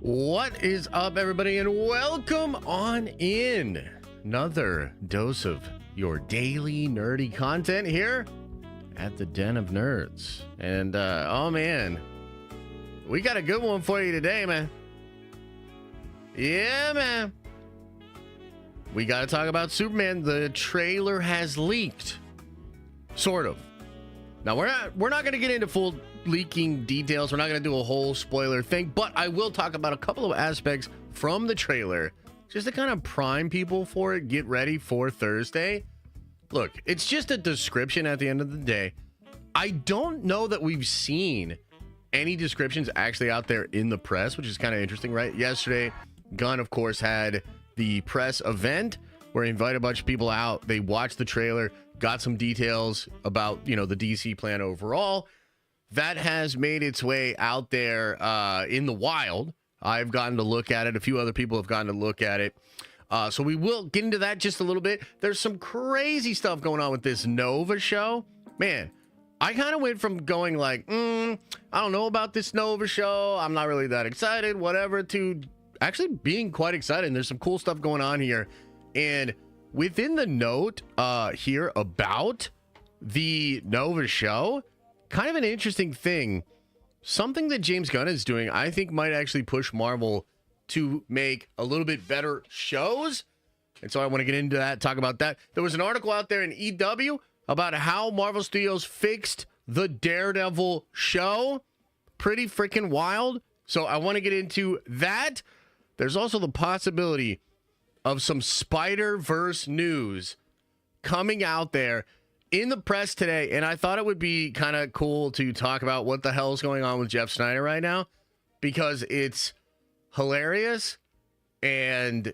What is up, everybody, and welcome on in. Another dose of your daily nerdy content here at the Den of Nerds. And, oh man, we got a good one for you today, man. Yeah, man. We got to talk about Superman. The trailer has leaked. Sort of. Now, we're not going to get into full leaking details. We're not going to do a whole spoiler thing, but I will talk about a couple of aspects from the trailer just to kind of prime people for it, get ready for Thursday. Look, it's just a description at the end of the day. I don't know that we've seen any descriptions actually out there in the press, which is kind of interesting, right? Yesterday, Gunn, of course, had the press event where he invited a bunch of people out. They watched the trailer, got some details about, the DC plan overall. That has made its way out there in the wild. I've gotten to look at it. A few other people have gotten to look at it. So we will get into that just a little bit. There's some crazy stuff going on with this Nova show. Man, I kind of went from going like, I don't know about this Nova show. I'm not really that excited, whatever, to actually being quite excited. And there's some cool stuff going on here. And within the note here about the Nova show, kind of an interesting thing, something that James Gunn is doing, I think might actually push Marvel to make a little bit better shows. And so I want to get into that, talk about that. There was an article out there in EW about how Marvel Studios fixed the Daredevil show. Pretty freaking wild. So I want to get into that. There's also the possibility of some Spider-Verse news coming out there in the press today, and I thought it would be kind of cool to talk about what the hell is going on with Jeff Snyder right now, because it's hilarious. And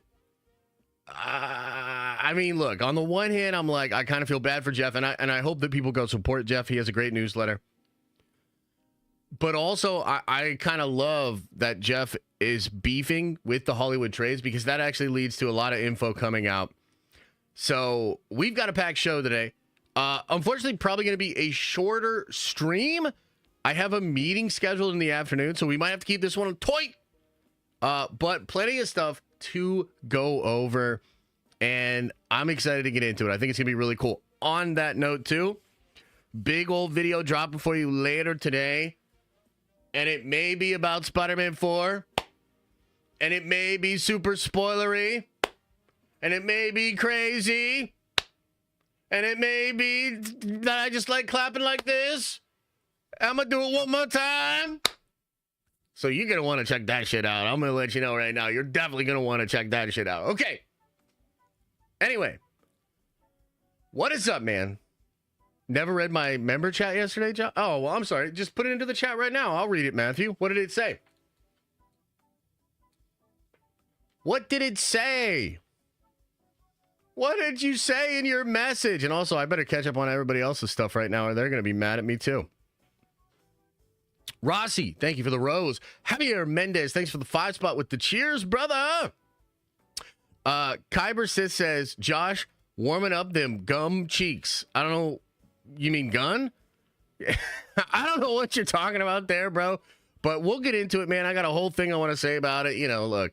I mean, look, on the one hand, I'm like, I kind of feel bad for Jeff, and I hope that people go support Jeff. He has a great newsletter. But also, I kind of love that Jeff is beefing with the Hollywood trades, because that actually leads to a lot of info coming out. So we've got a packed show today. Unfortunately, probably going to be a shorter stream. I have a meeting scheduled in the afternoon, so we might have to keep this one tight. But plenty of stuff to go over, and I'm excited to get into it. I think it's going to be really cool. On that note, too, big old video dropping for you later today, and it may be about Spider-Man 4, and it may be super spoilery, and it may be crazy. And it may be that I just like clapping like this. I'm going to do it one more time. So you're going to want to check that shit out. I'm going to let you know right now. You're definitely going to want to check that shit out. Okay. Anyway. What is up, man? Never read my member chat yesterday, John? Oh, well, I'm sorry. Just put it into the chat right now. I'll read it, Matthew. What did it say? What did it say? What did you say in your message? And also, I better catch up on everybody else's stuff right now, or they're going to be mad at me too. Rossi, thank you for the rose. Javier Mendez, thanks for the 5 spot with the cheers, brother. Kyber Sith says, Josh, warming up them gum cheeks. I don't know. You mean Gun? I don't know what you're talking about there, bro. But we'll get into it, man. I got a whole thing I want to say about it. Look.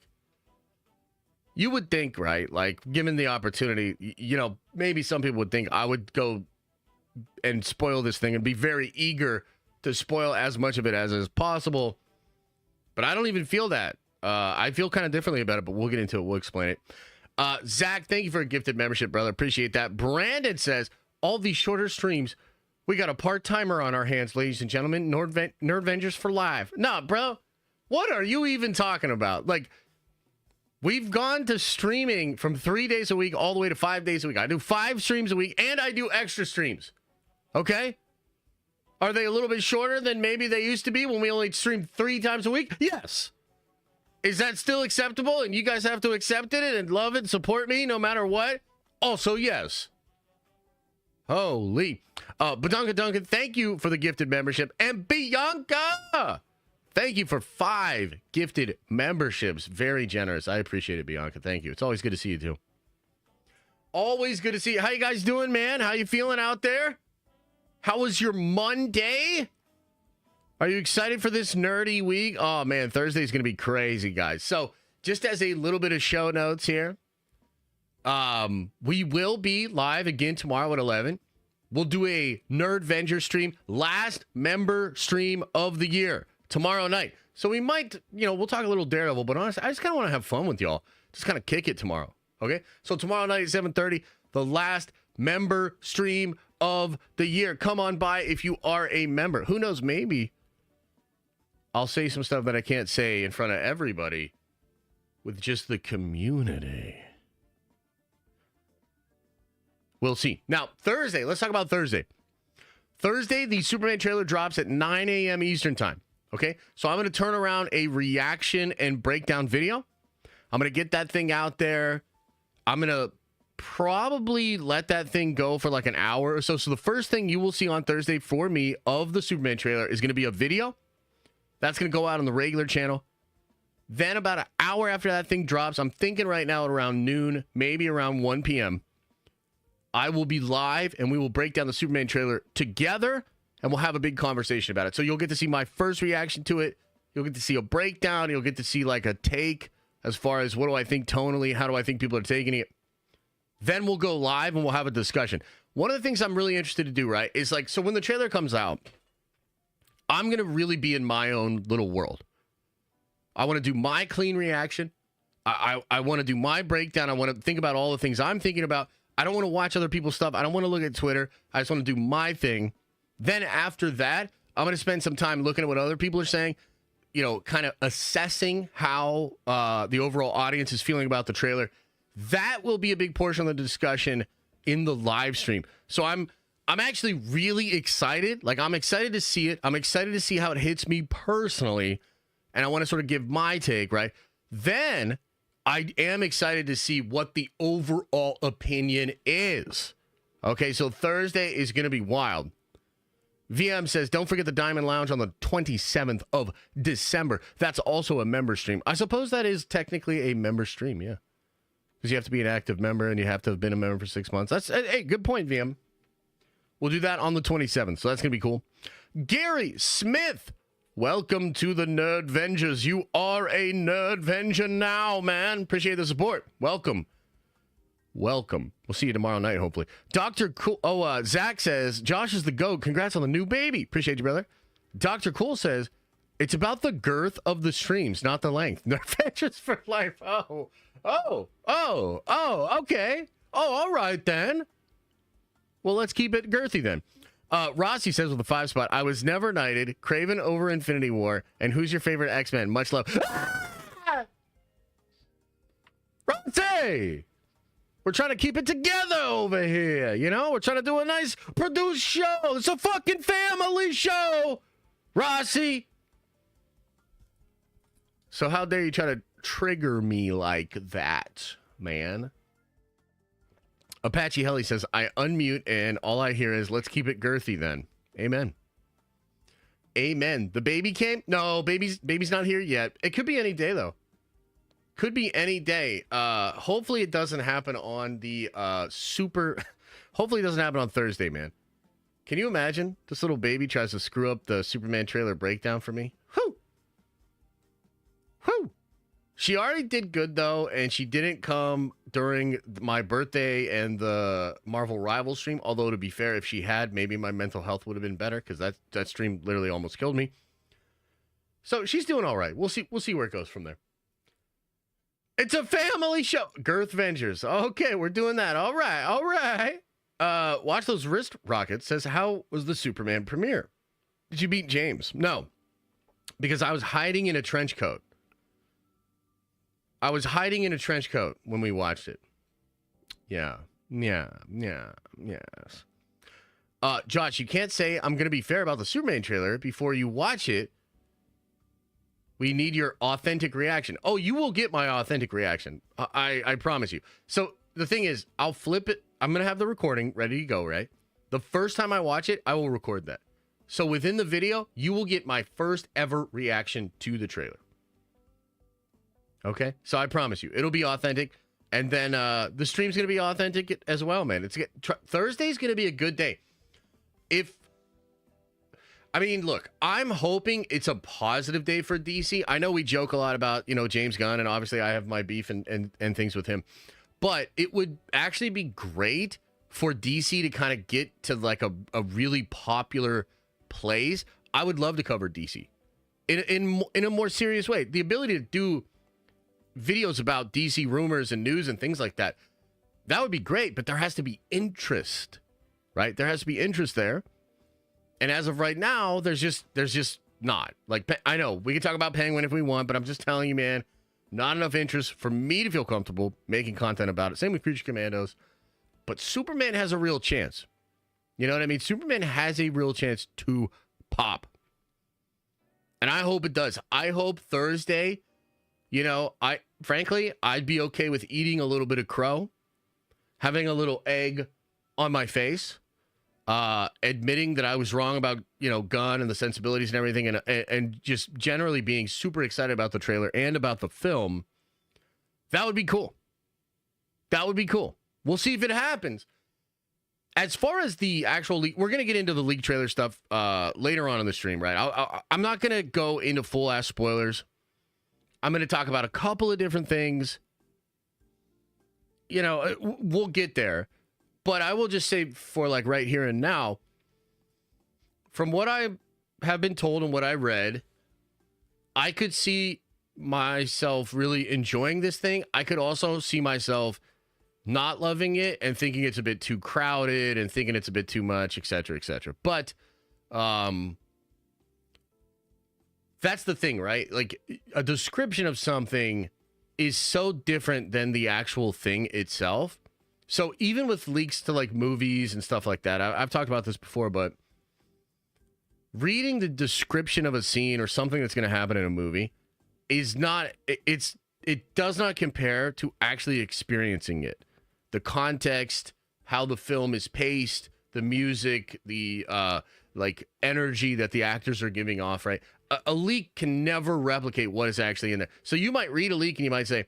You would think, right, like, given the opportunity, maybe some people would think I would go and spoil this thing and be very eager to spoil as much of it as is possible. But I don't even feel that. I feel kind of differently about it, but we'll get into it. We'll explain it. Zach, thank you for a gifted membership, brother. Appreciate that. Brandon says, all these shorter streams, we got a part-timer on our hands, ladies and gentlemen. Nerdvengers for life. Nah, bro. What are you even talking about? Like, we've gone to streaming from 3 days a week all the way to 5 days a week. I do 5 streams a week, and I do extra streams. Okay? Are they a little bit shorter than maybe they used to be when we only streamed 3 times a week? Yes. Is that still acceptable? And you guys have to accept it and love it and support me no matter what? Also, yes. Holy. Badunka Duncan, thank you for the gifted membership. And Bianca! Thank you for 5 gifted memberships. Very generous. I appreciate it, Bianca. Thank you. It's always good to see you, too. Always good to see you. How you guys doing, man? How you feeling out there? How was your Monday? Are you excited for this nerdy week? Oh, man, Thursday's going to be crazy, guys. So just as a little bit of show notes here, we will be live again tomorrow at 11. We'll do a Nerdvenger stream, last member stream of the year, tomorrow night. So we might, we'll talk a little Daredevil, but honestly, I just kind of want to have fun with y'all. Just kind of kick it tomorrow, okay? So tomorrow night at 7:30, the last member stream of the year. Come on by if you are a member. Who knows, maybe I'll say some stuff that I can't say in front of everybody with just the community. We'll see. Now, Thursday, let's talk about Thursday. Thursday, the Superman trailer drops at 9 a.m. Eastern time. Okay? So I'm going to turn around a reaction and breakdown video. I'm going to get that thing out there. I'm going to probably let that thing go for like an hour or so. So the first thing you will see on Thursday for me of the Superman trailer is going to be a video. That's going to go out on the regular channel. Then about an hour after that thing drops, I'm thinking right now at around noon, maybe around 1 p.m., I will be live and we will break down the Superman trailer together and we'll have a big conversation about it. So you'll get to see my first reaction to it. You'll get to see a breakdown. You'll get to see like a take as far as what do I think tonally? How do I think people are taking it? Then we'll go live and we'll have a discussion. One of the things I'm really interested to do, right, is like, so when the trailer comes out, I'm going to really be in my own little world. I want to do my clean reaction. I want to do my breakdown. I want to think about all the things I'm thinking about. I don't want to watch other people's stuff. I don't want to look at Twitter. I just want to do my thing. Then after that, I'm going to spend some time looking at what other people are saying, kind of assessing how the overall audience is feeling about the trailer. That will be a big portion of the discussion in the live stream. So I'm actually really excited. Like, I'm excited to see it. I'm excited to see how it hits me personally. And I want to sort of give my take, right? Then I am excited to see what the overall opinion is. Okay, so Thursday is going to be wild. VM says, don't forget the Diamond Lounge on the 27th of December. That's also a member stream. I suppose that is technically a member stream, yeah. Because you have to be an active member and you have to have been a member for 6 months. That's, hey, good point, VM. We'll do that on the 27th, so that's going to be cool. Gary Smith, welcome to the Nerdvengers. You are a Nerdvenger now, man. Appreciate the support. Welcome. Welcome. We'll see you tomorrow night, hopefully. Dr. Cool. Zach says, Josh is the GOAT. Congrats on the new baby. Appreciate you, brother. Dr. Cool says, it's about the girth of the streams, not the length. Nerdvengers for life. Okay. All right, then. Well, let's keep it girthy, then. Rossi says with a 5 spot, I was never knighted, Craven over Infinity War, and who's your favorite X-Men? Much love. Rossi! We're trying to keep it together over here, We're trying to do a nice produced show. It's a fucking family show, Rossi. So how dare you try to trigger me like that, man? Apache Helly says, I unmute and all I hear is, let's keep it girthy then. Amen. Amen. The baby came? No, baby's not here yet. It could be any day, though. Could be any day. Hopefully it doesn't happen on the Hopefully it doesn't happen on Thursday, man. Can you imagine? This little baby tries to screw up the Superman trailer breakdown for me. Whew. Whew. She already did good, though, and she didn't come during my birthday and the Marvel Rival stream. Although, to be fair, if she had, maybe my mental health would have been better, because that stream literally almost killed me. So she's doing all right. We'll see where it goes from there. It's a family show. Girth Vengers. Okay, we're doing that. All right. Watch Those Wrist Rockets says, how was the Superman premiere? Did you beat James? No, because I was hiding in a trench coat. I was hiding in a trench coat when we watched it. Yeah. Yes. Josh, you can't say I'm going to be fair about the Superman trailer before you watch it. We need your authentic reaction. Oh, you will get my authentic reaction. I promise you. So the thing is, I'll flip it. I'm going to have the recording ready to go, right? The first time I watch it, I will record that. So within the video, you will get my first ever reaction to the trailer. Okay? So I promise you, it'll be authentic. And then the stream's going to be authentic as well, man. Thursday's going to be a good day. I mean, look, I'm hoping it's a positive day for DC. I know we joke a lot about, James Gunn, and obviously I have my beef and things with him. But it would actually be great for DC to kind of get to like a really popular place. I would love to cover DC in a more serious way. The ability to do videos about DC rumors and news and things like that, that would be great, but there has to be interest, right? There has to be interest there. And as of right now, there's just not. Like, I know we can talk about Penguin if we want, but I'm just telling you, man, not enough interest for me to feel comfortable making content about it. Same with Creature Commandos. But Superman has a real chance. You know what I mean? Superman has a real chance to pop. And I hope it does. I hope Thursday, frankly, I'd be okay with eating a little bit of crow, having a little egg on my face, admitting that I was wrong about, Gunn and the sensibilities and everything, and just generally being super excited about the trailer and about the film. That would be cool. That would be cool. We'll see if it happens. As far as the actual leak, we're going to get into the leak trailer stuff later on in the stream, right? I'm not going to go into full-ass spoilers. I'm going to talk about a couple of different things. We'll get there. But I will just say for like right here and now, from what I have been told and what I read, I could see myself really enjoying this thing. I could also see myself not loving it and thinking it's a bit too crowded and thinking it's a bit too much, et cetera, et cetera. But that's the thing, right? Like, a description of something is so different than the actual thing itself. So even with leaks to like movies and stuff like that, I've talked about this before, but reading the description of a scene or something that's going to happen in a movie is not, it does not compare to actually experiencing it. The context, how the film is paced, the music, the like energy that the actors are giving off, right? A leak can never replicate what is actually in there. So you might read a leak and you might say,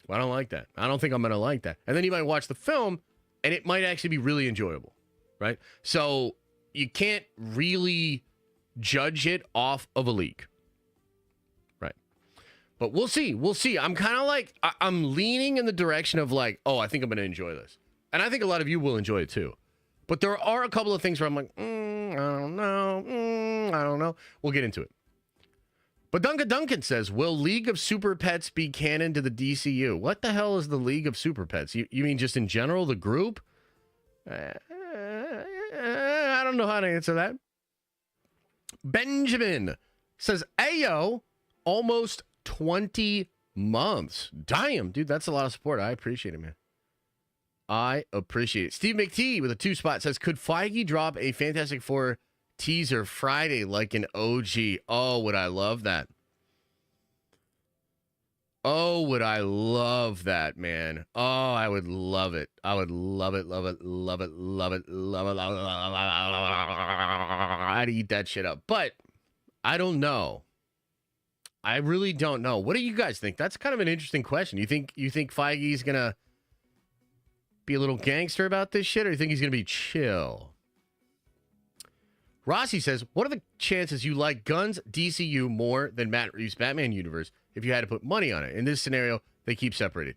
well, I don't like that. I don't think I'm going to like that. And then you might watch the film and it might actually be really enjoyable, right? So you can't really judge it off of a leak, right? But we'll see. We'll see. I'm kind of like, I'm leaning in the direction of like, oh, I think I'm going to enjoy this. And I think a lot of you will enjoy it too. But there are a couple of things where I'm like, I don't know. We'll get into it. But Duncan says, will League of Super Pets be canon to the DCU? What the hell is the League of Super Pets? You mean just in general, the group? I don't know how to answer that. Benjamin says, Ayo, almost 20 months. Damn, dude, that's a lot of support. I appreciate it, man. I appreciate it. Steve McTee with a 2-spot says, could Feige drop a Fantastic Four teaser Friday like an OG? Oh, would I love that. Oh, would I love that, man. Oh, I would love it. I would love it, love it, love it, love it, love it, love it, love it. I'd eat that shit up. But I don't know. I really don't know. What do you guys think? That's kind of an interesting question. You think Feige's gonna be a little gangster about this shit, or you think he's gonna be chill? Rossi says, what are the chances you like Gunn's DCU more than Matt Reeves' Batman universe if you had to put money on it? In this scenario, they keep separated.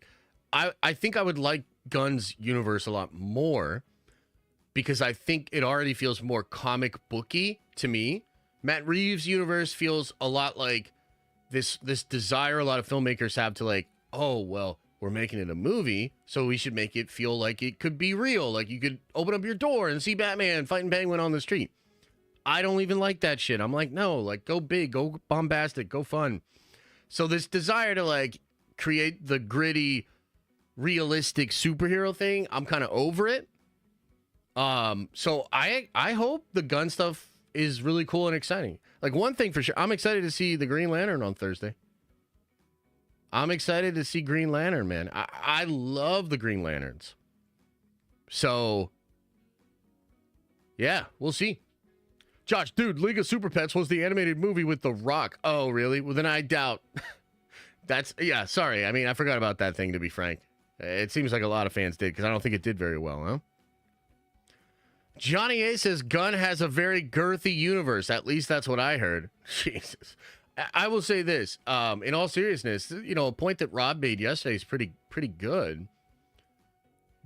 I think I would like Gunn's universe a lot more because I think it already feels more comic booky to me. Matt Reeves' universe feels a lot like this desire a lot of filmmakers have to like, oh, well, we're making it a movie, so we should make it feel like it could be real. Like you could open up your door and see Batman fighting Penguin on the street. I don't even like that shit. I'm like, no, like go big, go bombastic, go fun. So this desire to like create the gritty, realistic superhero thing, I'm kind of over it. So I hope the Gunn stuff is really cool and exciting. Like one thing for sure, I'm excited to see the Green Lantern on Thursday. I'm excited to see Green Lantern, man. I love the Green Lanterns. So yeah, we'll see. Josh, dude, League of Super Pets was the animated movie with The Rock. Oh, really? Well, then I doubt. Yeah, sorry. I mean, I forgot about that thing, to be frank. It seems like a lot of fans did, because I don't think it did very well, huh? Johnny A says Gunn has a very girthy universe. At least that's what I heard. Jesus. I will say this. In all seriousness, you know, a point that Rob made yesterday is pretty good.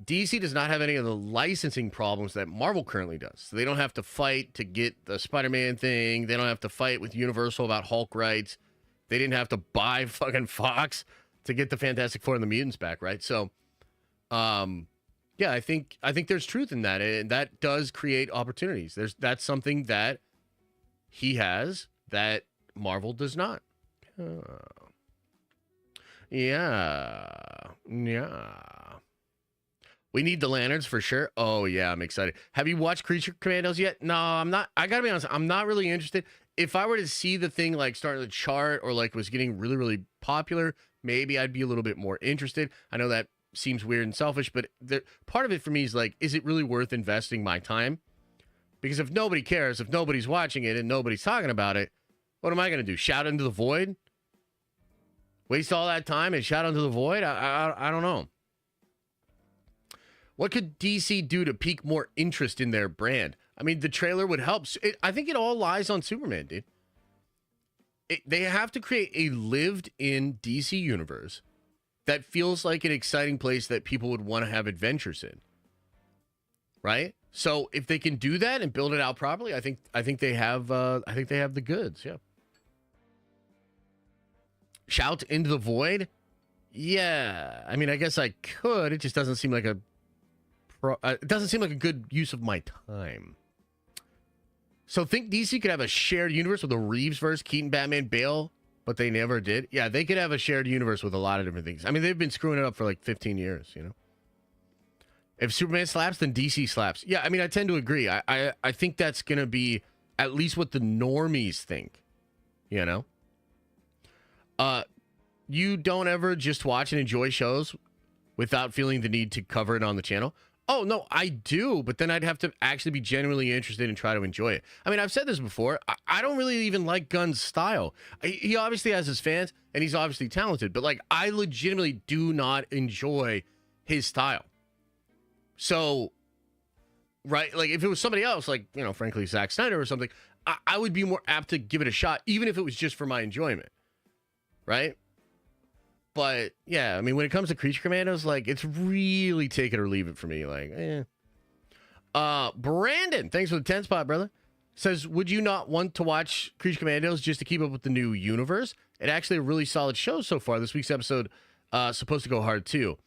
DC does not have any of the licensing problems that Marvel currently does. So they don't have to fight to get the Spider-Man thing. They don't have to fight with Universal about Hulk rights. They didn't have to buy fucking Fox to get the Fantastic Four and the Mutants back, right? So, yeah, I think there's truth in that, and that does create opportunities. That's something that he has that Marvel does not. Yeah. We need the lanterns for sure. Oh yeah, I'm excited. Have you watched Creature Commandos yet? No, I'm not. I gotta be honest, I'm not really interested. If I were to see the thing like starting to chart or like was getting really, really popular, maybe I'd be a little bit more interested. I know that seems weird and selfish, but part of it for me is like, is it really worth investing my time? Because if nobody cares, if nobody's watching it and nobody's talking about it, what am I going to do? Shout into the void? Waste all that time and shout into the void? I don't know. What could DC do to pique more interest in their brand? I mean, the trailer would help. I think it all lies on Superman, dude. They have to create a lived-in DC universe that feels like an exciting place that people would want to have adventures in. Right? So if they can do that and build it out properly, I think they have the goods. Yeah. Shout into the void? Yeah. I mean, I guess I could. It just doesn't seem like a good use of my time. So think DC could have a shared universe with the Reeves verse, Keaton, Batman, Bale, but they never did. Yeah, they could have a shared universe with a lot of different things. I mean, they've been screwing it up for like 15 years, you know? If Superman slaps, then DC slaps. Yeah, I mean, I tend to agree. I think that's going to be at least what the normies think, you know? You don't ever just watch and enjoy shows without feeling the need to cover it on the channel? Oh, no, I do, but then I'd have to actually be genuinely interested and try to enjoy it. I mean, I've said this before. I don't really even like Gunn's style. He obviously has his fans, and he's obviously talented, but, like, I legitimately do not enjoy his style. So, right, like, if it was somebody else, like, you know, frankly, Zack Snyder or something, I would be more apt to give it a shot, even if it was just for my enjoyment, right? But, yeah, I mean, when it comes to Creature Commandos, like, it's really take it or leave it for me. Like, Brandon, thanks for the 10 spot, brother. Says, would you not want to watch Creature Commandos just to keep up with the new universe? It's actually a really solid show so far. This week's episode supposed to go hard, too.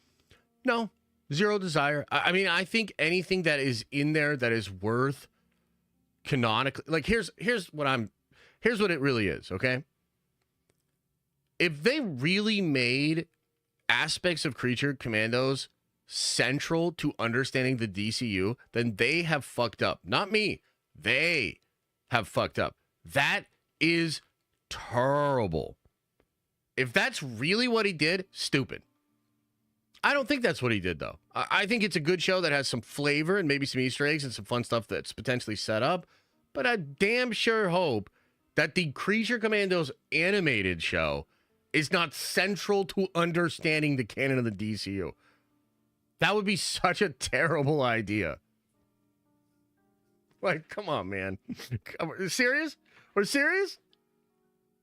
No, zero desire. I mean, I think anything that is in there that is worth canonically... Like, here's what it really is, okay? If they really made aspects of Creature Commandos central to understanding the DCU, then they have fucked up. Not me. They have fucked up. That is terrible. If that's really what he did, stupid. I don't think that's what he did, though. I think it's a good show that has some flavor and maybe some Easter eggs and some fun stuff that's potentially set up. But I damn sure hope that the Creature Commandos animated show is not central to understanding the canon of the DCU. That would be such a terrible idea. Like, come on, man. Serious? We're serious?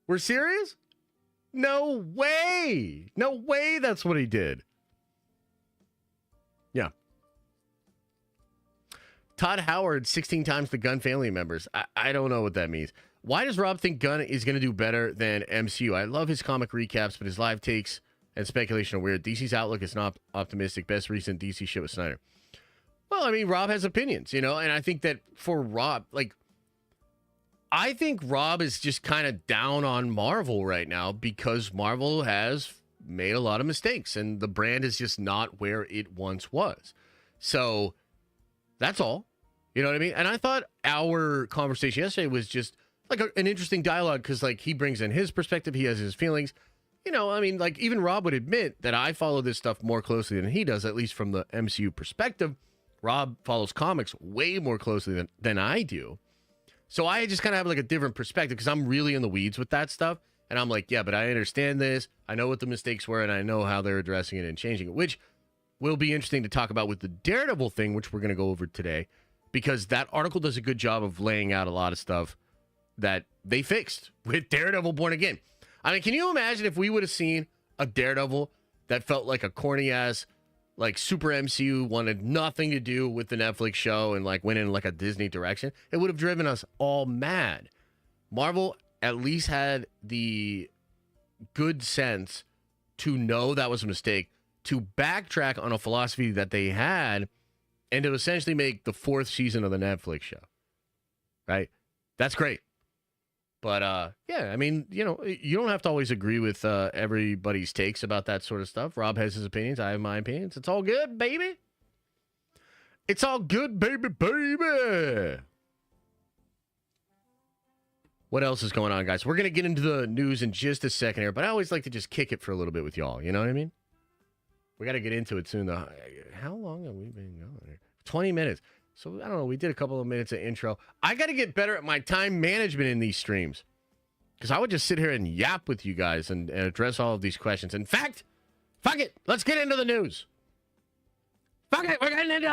We're serious? No way. No way that's what he did. Yeah. Todd Howard, 16 times the Gunn family members. I don't know what that means. Why does Rob think Gunn is going to do better than MCU? I love his comic recaps, but his live takes and speculation are weird. DC's outlook is not optimistic. Best recent DC shit with Snyder. Well, I mean, Rob has opinions, you know, and I think that for Rob, like, I think Rob is just kind of down on Marvel right now because Marvel has made a lot of mistakes and the brand is just not where it once was. So that's all. You know what I mean? And I thought our conversation yesterday was just like an interesting dialogue because, like, he brings in his perspective. He has his feelings. You know, I mean, like, even Rob would admit that I follow this stuff more closely than he does, at least from the MCU perspective. Rob follows comics way more closely than I do. So I just kind of have, like, a different perspective because I'm really in the weeds with that stuff. And I'm like, yeah, but I understand this. I know what the mistakes were, and I know how they're addressing it and changing it, which will be interesting to talk about with the Daredevil thing, which we're going to go over today. because that article does a good job of laying out a lot of stuff that they fixed with Daredevil Born Again. I mean, can you imagine if we would have seen a Daredevil that felt like a corny ass, like super MCU, wanted nothing to do with the Netflix show and like went in like a Disney direction? It would have driven us all mad. Marvel at least had the good sense to know that was a mistake, to backtrack on a philosophy that they had, and to essentially make the 4th season of the Netflix show. Right? That's great. But, yeah, I mean, you know, you don't have to always agree with everybody's takes about that sort of stuff. Rob has his opinions. I have my opinions. It's all good, baby. It's all good, baby, baby. What else is going on, guys? We're going to get into the news in just a second here, but I always like to just kick it for a little bit with y'all. You know what I mean? We got to get into it soon, though. How long have we been going here? 20 minutes. So, I don't know. We did a couple of minutes of intro. I got to get better at my time management in these streams, because I would just sit here and yap with you guys and address all of these questions. In fact, fuck it. Let's get into the news. Fuck it. We're getting into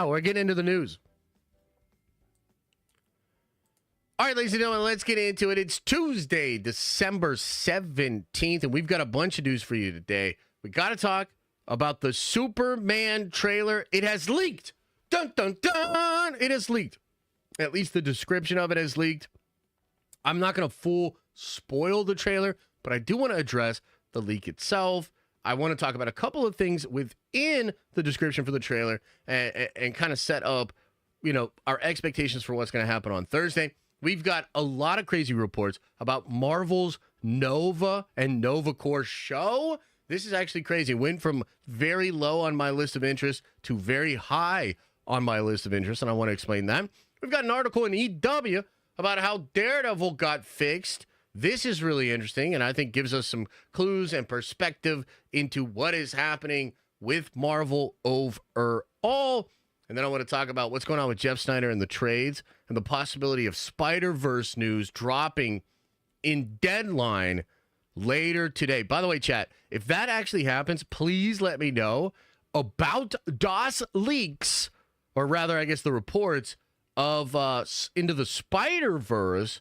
We're getting into the news. All right, ladies and gentlemen, let's get into it. It's Tuesday, December 17th, and we've got a bunch of news for you today. We got to talk about the Superman trailer. It has leaked. Dun, dun, dun. It has leaked. At least the description of it has leaked. I'm not going to full spoil the trailer, but I do want to address the leak itself. I want to talk about a couple of things within the description for the trailer and kind of set up, you know, our expectations for what's going to happen on Thursday. We've got a lot of crazy reports about Marvel's Nova and Nova Corps show. This is actually crazy. It went from very low on my list of interests to very high on my list of interests, and I want to explain that. We've got an article in EW about how Daredevil got fixed. This is really interesting, and I think gives us some clues and perspective into what is happening with Marvel overall. And then I want to talk about what's going on with Jeff Snyder and the trades and the possibility of Spider-Verse news dropping in Deadline later today. By the way, chat, if that actually happens, please let me know about DOS leaks, or rather, I guess, the reports of Into the Spider-Verse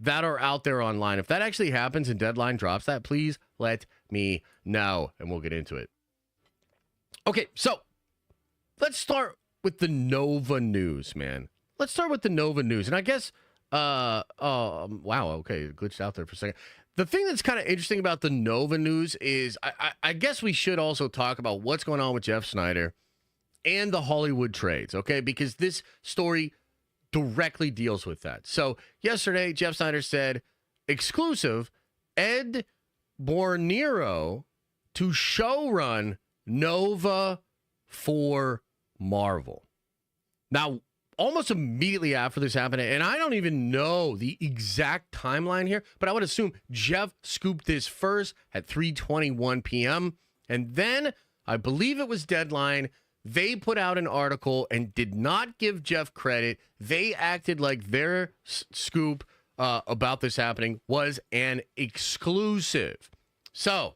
that are out there online. If that actually happens and Deadline drops that, please let me know, and we'll get into it. Okay, so let's start with the Nova news, man. Let's start with the Nova news. And I guess, wow, okay, it glitched out there for a second. The thing that's kind of interesting about the Nova news is I guess we should also talk about what's going on with Jeff Snyder and the Hollywood trades, okay? Because this story directly deals with that. So yesterday, Jeff Snyder said, exclusive, Ed Bornero to showrun Nova for Marvel. Now, almost immediately after this happened, and I don't even know the exact timeline here, but I would assume Jeff scooped this first at 3:21 p.m. And then, I believe it was Deadline, they put out an article and did not give Jeff credit. They acted like their scoop about this happening was an exclusive. So,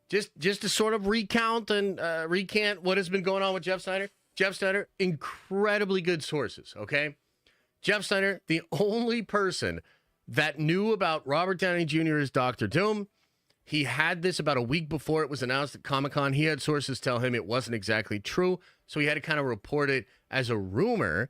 just to sort of recant what has been going on with Jeff Snyder. Jeff Snyder, incredibly good sources, okay? Jeff Snyder, the only person that knew about Robert Downey Jr. as Dr. Doom. He had this about a week before it was announced at Comic-Con. He had sources tell him it wasn't exactly true, so he had to kind of report it as a rumor.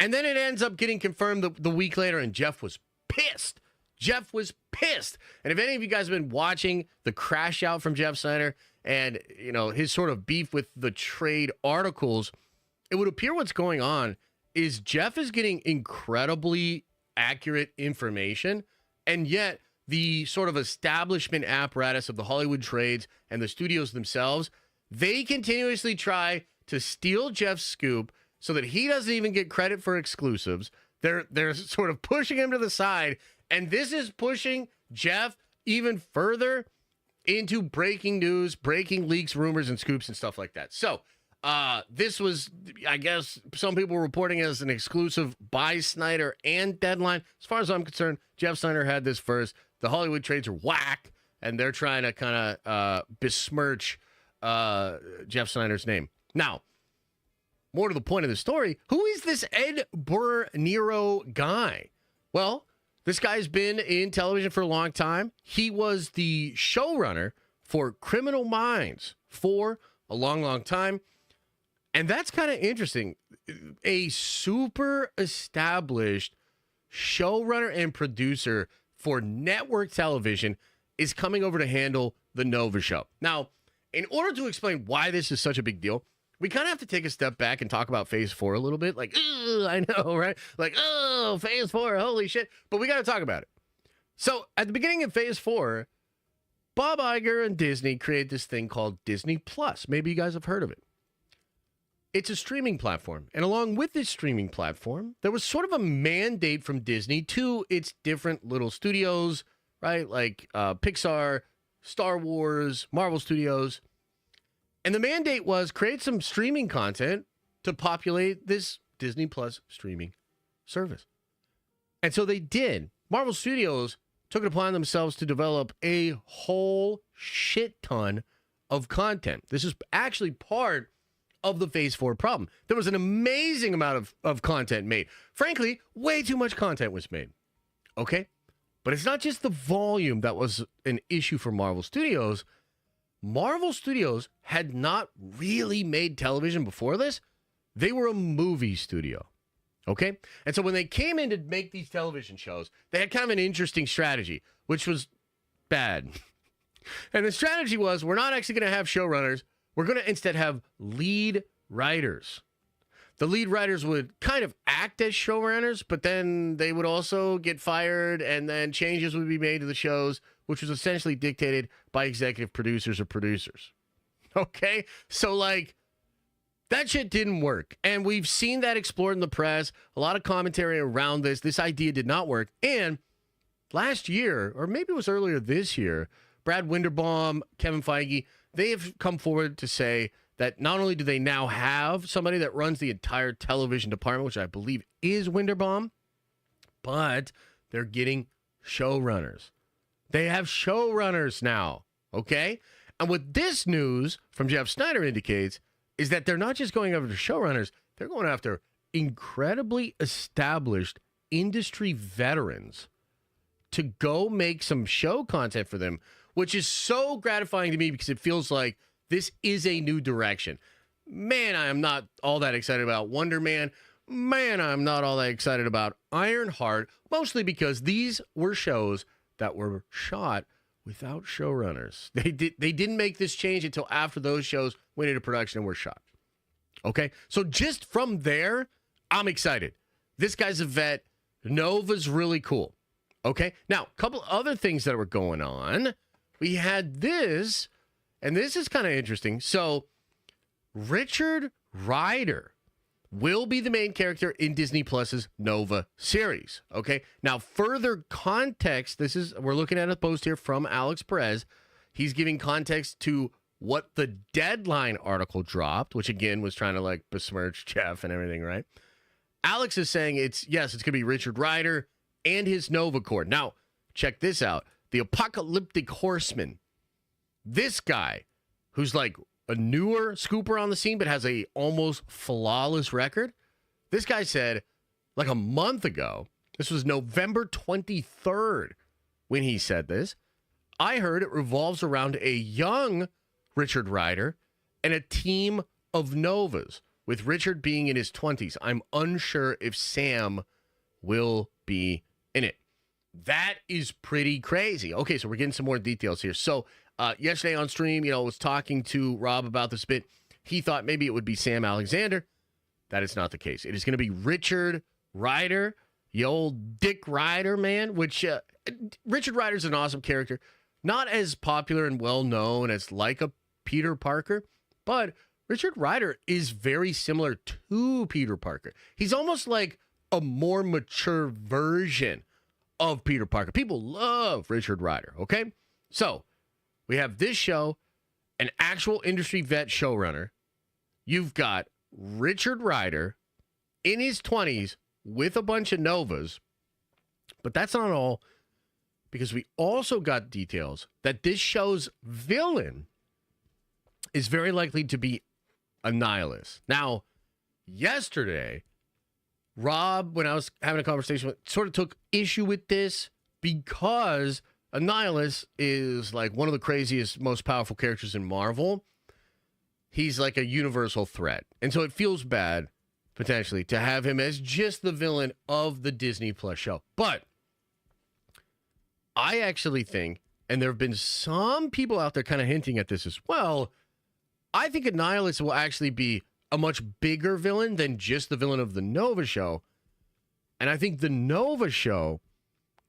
And then it ends up getting confirmed the week later, and Jeff was pissed. Jeff was pissed. And if any of you guys have been watching the crash out from Jeff Snyder and, you know, his sort of beef with the trade articles, it would appear what's going on is Jeff is getting incredibly accurate information, and yet the sort of establishment apparatus of the Hollywood trades and the studios themselves, they continuously try to steal Jeff's scoop so that he doesn't even get credit for exclusives. They're sort of pushing him to the side, and this is pushing Jeff even further into breaking news, breaking leaks, rumors, and scoops and stuff like that. So this was, I guess, some people were reporting as an exclusive by Snyder and Deadline. As far as I'm concerned, Jeff Snyder had this first. The Hollywood trades are whack, and they're trying to kind of besmirch Jeff Snyder's name. Now, more to the point of the story, who is this Ed Bernero guy? Well, this guy's been in television for a long time. He was the showrunner for Criminal Minds for a long, long time. And that's kind of interesting. A super established showrunner and producer for network television is coming over to handle the Nova show. Now, in order to explain why this is such a big deal, we kind of have to take a step back and talk about Phase 4 a little bit. Like, I know, right? Like, oh, Phase 4, holy shit. But we got to talk about it. So, at the beginning of Phase 4, Bob Iger and Disney created this thing called Disney Plus. Maybe you guys have heard of it. It's a streaming platform. And along with this streaming platform, there was sort of a mandate from Disney to its different little studios, right? Like Pixar, Star Wars, Marvel Studios. And the mandate was create some streaming content to populate this Disney Plus streaming service. And so they did. Marvel Studios took it upon themselves to develop a whole shit ton of content. This is actually part of the Phase 4 problem. There was an amazing amount of content made. Frankly, way too much content was made. Okay? But it's not just the volume that was an issue for Marvel Studios. Marvel Studios had not really made television before this. They were a movie studio. Okay? And so when they came in to make these television shows, they had kind of an interesting strategy, which was bad. And the strategy was, we're not actually going to have showrunners. We're going to instead have lead writers. The lead writers would kind of act as showrunners, but then they would also get fired, and then changes would be made to the shows, which was essentially dictated by executive producers or producers. Okay? So, like, that shit didn't work. And we've seen that explored in the press. A lot of commentary around this. This idea did not work. And last year, or maybe it was earlier this year, Brad Winderbaum, Kevin Feige, they have come forward to say that not only do they now have somebody that runs the entire television department, which I believe is Winderbaum, but they're getting showrunners. They have showrunners now, okay? And what this news from Jeff Snyder indicates is that they're not just going after showrunners, they're going after incredibly established industry veterans to go make some show content for them, which is so gratifying to me because it feels like this is a new direction. Man, I am not all that excited about Wonder Man. Man, I'm not all that excited about Ironheart, mostly because these were shows that were shot without showrunners. They didn't make this change until after those shows went into production and were shot. Okay? So just from there, I'm excited. This guy's a vet. Nova's really cool. Okay? Now, a couple other things that were going on. We had this, and this is kind of interesting. So, Richard Rider will be the main character in Disney Plus's Nova series. Okay? Now, further context, we're looking at a post here from Alex Perez. He's giving context to what the Deadline article dropped, which again was trying to like besmirch Jeff and everything, right? Alex is saying it's going to be Richard Rider and his Nova Corps. Now, check this out. The Apocalyptic Horseman. This guy, who's like a newer scooper on the scene, but has a almost flawless record. This guy said, like a month ago, this was November 23rd when he said this, I heard it revolves around a young Richard Rider and a team of Novas, with Richard being in his 20s. I'm unsure if Sam will be in it. That is pretty crazy. Okay, so we're getting some more details here. So yesterday on stream, I was talking to Rob about this bit. He thought maybe it would be Sam Alexander. That is not the case. It is going to be Richard Rider, the old Dick Rider, man, which Richard Rider's an awesome character. Not as popular and well-known as like a Peter Parker, but Richard Rider is very similar to Peter Parker. He's almost like a more mature version of Peter Parker. People love Richard Rider, okay? So, we have this show, an actual industry vet showrunner. You've got Richard Rider in his 20s with a bunch of Novas. But that's not all, because we also got details that this show's villain is very likely to be Annihilus. Now, yesterday, Rob, when I was having a conversation with, sort of took issue with this because Annihilus is like one of the craziest, most powerful characters in Marvel. He's like a universal threat. And so it feels bad, potentially, to have him as just the villain of the Disney Plus show. But I actually think, and there have been some people out there kind of hinting at this as well, I think Annihilus will actually be a much bigger villain than just the villain of the Nova show. And I think the Nova show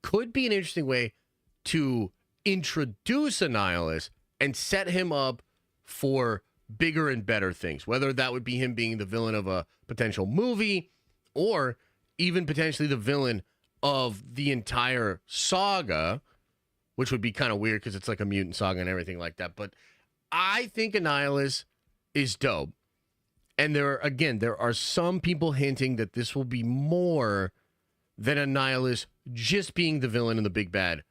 could be an interesting way to introduce Annihilus and set him up for bigger and better things, whether that would be him being the villain of a potential movie or even potentially the villain of the entire saga, which would be kind of weird because it's like a mutant saga and everything like that. But I think Annihilus is dope. And there are some people hinting that this will be more than Annihilus just being the villain and the big bad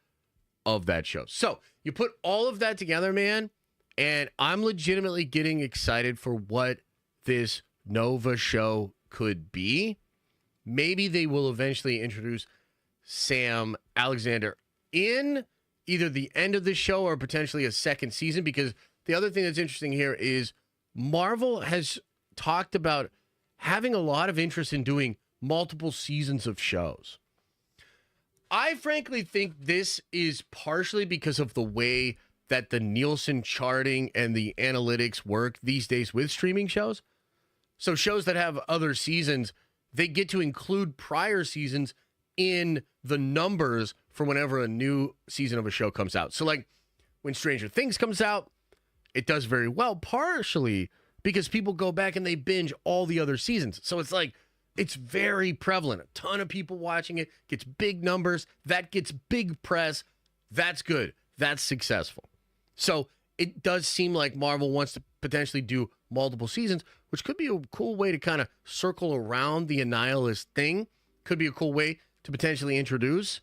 of that show. So you put all of that together, man, and I'm legitimately getting excited for what this Nova show could be. Maybe they will eventually introduce Sam Alexander in either the end of the show or potentially a second season, because the other thing that's interesting here is Marvel has talked about having a lot of interest in doing multiple seasons of shows. I frankly think this is partially because of the way that the Nielsen charting and the analytics work these days with streaming shows. So shows that have other seasons, they get to include prior seasons in the numbers for whenever a new season of a show comes out. So like when Stranger Things comes out, it does very well, partially because people go back and they binge all the other seasons. So it's like, it's very prevalent. A ton of people watching it, gets big numbers, that gets big press. That's good. That's successful. So it does seem like Marvel wants to potentially do multiple seasons, which could be a cool way to kind of circle around the Annihilus thing. Could be a cool way to potentially introduce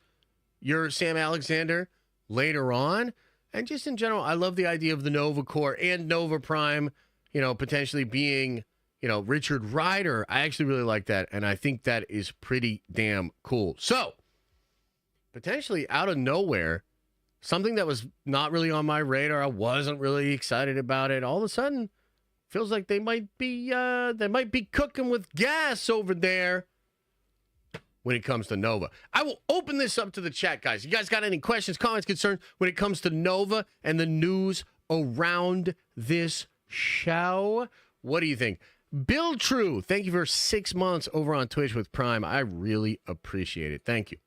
your Sam Alexander later on. And just in general, I love the idea of the Nova Corps and Nova Prime, potentially being, Richard Rider. I actually really like that. And I think that is pretty damn cool. So potentially out of nowhere, something that was not really on my radar, I wasn't really excited about it. All of a sudden, feels like they might be cooking with gas over there when it comes to Nova. I will open this up to the chat, guys. You guys got any questions, comments, concerns when it comes to Nova and the news around this show? What do you think? Bill True, thank you for 6 months over on Twitch with Prime. I really appreciate it. Thank you.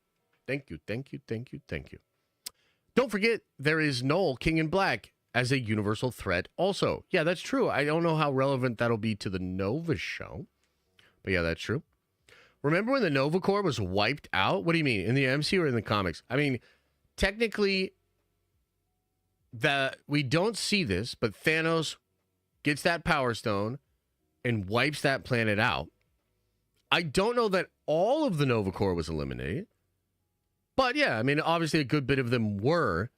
Thank you, thank you, thank you, thank you. Don't forget, there is Noel, King in Black, as a universal threat also. Yeah, that's true. I don't know how relevant that'll be to the Nova show. But yeah, that's true. Remember when the Nova Corps was wiped out? What do you mean? In the MCU or in the comics? I mean, technically, we don't see this, but Thanos gets that Power Stone and wipes that planet out. I don't know that all of the Nova Corps was eliminated. But yeah, I mean, obviously a good bit of them were.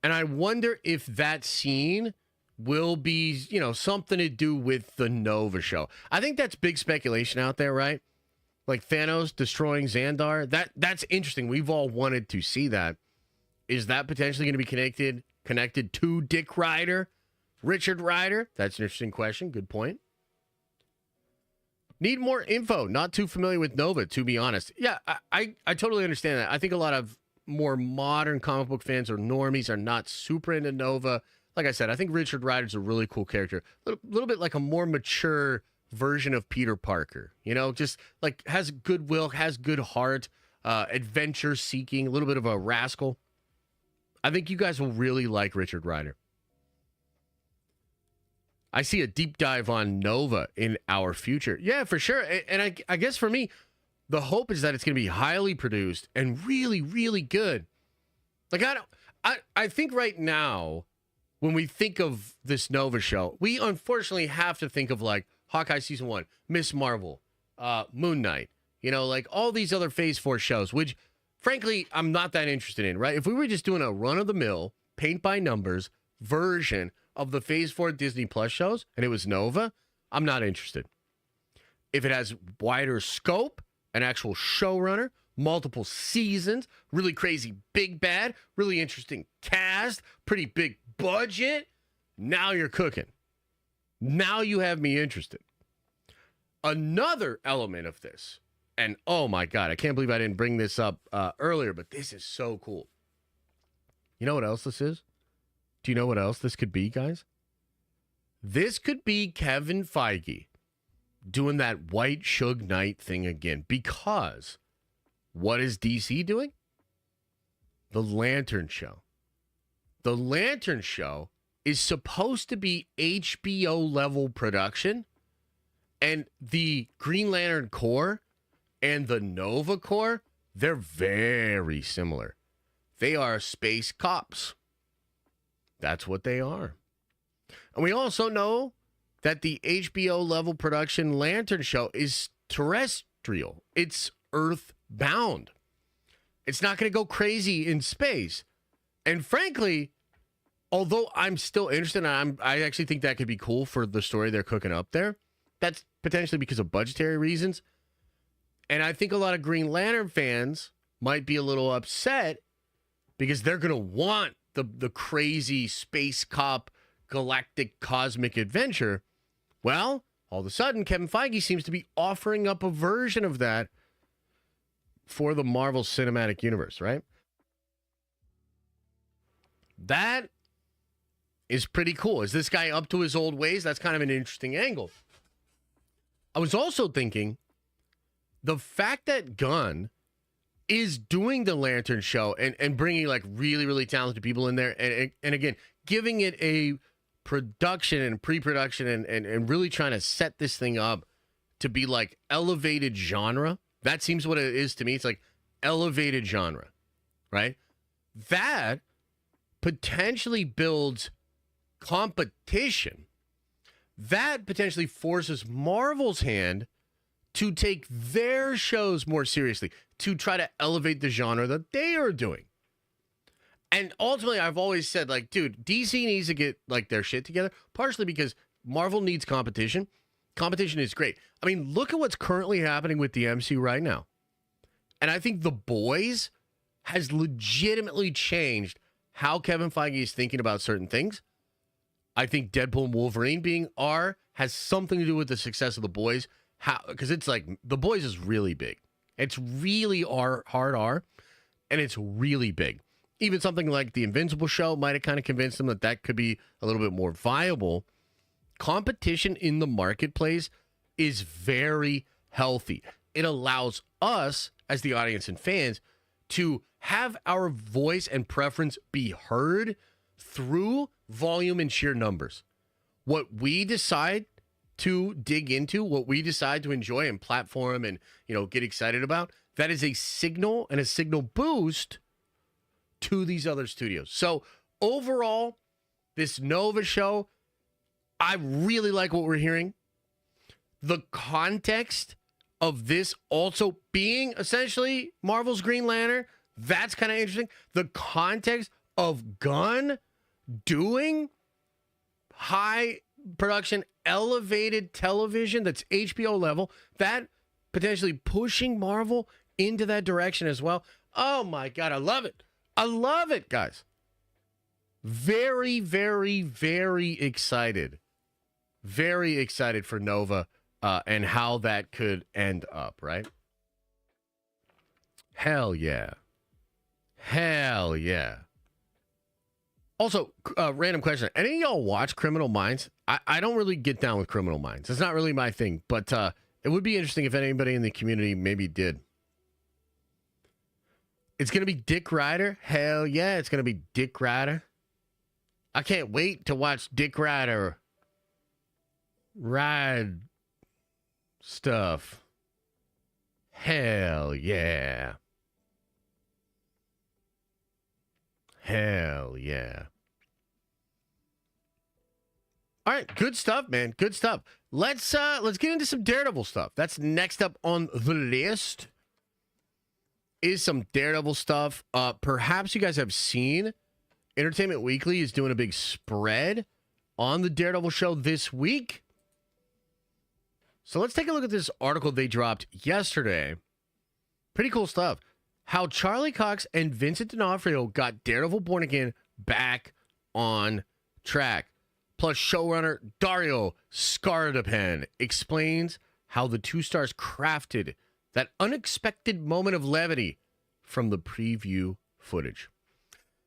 And I wonder if that scene will be, something to do with the Nova show. I think that's big speculation out there, right? Like Thanos destroying Xandar. That's interesting. We've all wanted to see that. Is that potentially going to be connected to Dick Rider? Richard Rider? That's an interesting question. Good point. Need more info. Not too familiar with Nova, to be honest. Yeah, I totally understand that. I think a lot of more modern comic book fans or normies are not super into Nova. Like I said, I think Richard Rider's a really cool character. A little bit like a more mature version of Peter Parker. Just like has goodwill, has good heart, adventure seeking, a little bit of a rascal. I think you guys will really like Richard Rider. I see a deep dive on Nova in our future. Yeah, for sure. And I guess for me, the hope is that it's going to be highly produced and really, really good. Like, I think right now, when we think of this Nova show, we unfortunately have to think of like Hawkeye Season 1, Miss Marvel, Moon Knight, like all these other Phase 4 shows, which frankly, I'm not that interested in, right? If we were just doing a run-of-the-mill, paint-by-numbers version of the Phase 4 Disney Plus shows and it was Nova, I'm not interested. If it has wider scope, an actual showrunner, multiple seasons, really crazy big bad, really interesting cast, pretty big budget, now you're cooking. Now you have me interested. Another element of this, and oh my God, I can't believe I didn't bring this up earlier, but this is so cool. You know what else this is? Do you know what else this could be, guys? This could be Kevin Feige doing that white Suge Knight thing again, because what is DC doing? The Lantern Show. The Lantern Show is supposed to be HBO level production, and the Green Lantern Corps and the Nova Corps, they're very similar. They are space cops. That's what they are. And we also know that the HBO level production Lantern Show is terrestrial. It's earthbound. It's not going to go crazy in space. And frankly, although I'm still interested, and I actually think that could be cool for the story they're cooking up there, that's potentially because of budgetary reasons. And I think a lot of Green Lantern fans might be a little upset because they're going to want the crazy space cop galactic cosmic adventure. Well, all of a sudden, Kevin Feige seems to be offering up a version of that for the Marvel Cinematic Universe, right? That is pretty cool. Is this guy up to his old ways? That's kind of an interesting angle. I was also thinking the fact that Gunn is doing the Lantern Show and bringing like really, really talented people in there and again, giving it a production and pre-production and really trying to set this thing up to be like elevated genre. That seems what it is to me. It's like elevated genre, right? That potentially builds competition. That potentially forces Marvel's hand to take their shows more seriously, to try to elevate the genre that they are doing. And ultimately, I've always said, like, dude, DC needs to get, like, their shit together, partially because Marvel needs competition. Competition is great. I mean, look at what's currently happening with the MCU right now. And I think The Boys has legitimately changed how Kevin Feige is thinking about certain things. I think Deadpool and Wolverine being R has something to do with the success of The Boys. How? Because it's like, The Boys is really big. It's really hard R, and it's really big. Even something like the Invincible show might have kind of convinced them that that could be a little bit more viable. Competition in the marketplace is very healthy. It allows us, as the audience and fans, to have our voice and preference be heard through volume and sheer numbers. What we decide to dig into, what we decide to enjoy and platform and, you know, get excited about, that is a signal and a signal boost to these other studios. So overall, this Nova show, I really like what we're hearing. The context of this also being essentially Marvel's Green Lantern, that's kind of interesting. The context of Gunn doing high production, elevated television that's HBO level, that potentially pushing Marvel into that direction as well. Oh my God, I love it. I love it, guys. Very, very, very excited. Very excited for Nova and how that could end up, right? Hell yeah. Hell yeah. Also, random question. Any of y'all watch Criminal Minds? I don't really get down with Criminal Minds. It's not really my thing, but it would be interesting if anybody in the community maybe did. It's going to be Dick Ryder. Hell yeah, it's going to be Dick Ryder. I can't wait to watch Dick Ryder ride stuff. Hell yeah. Hell yeah. All right, good stuff, man. Good stuff. Let's get into some Daredevil stuff. That's next up on the list. Is some Daredevil stuff. Perhaps you guys have seen Entertainment Weekly is doing a big spread on the Daredevil show this week. So let's take a look at this article they dropped yesterday. Pretty cool stuff. How Charlie Cox and Vincent D'Onofrio got Daredevil Born Again back on track. Plus, showrunner Dario Scardapane explains how the two stars crafted that unexpected moment of levity from the preview footage.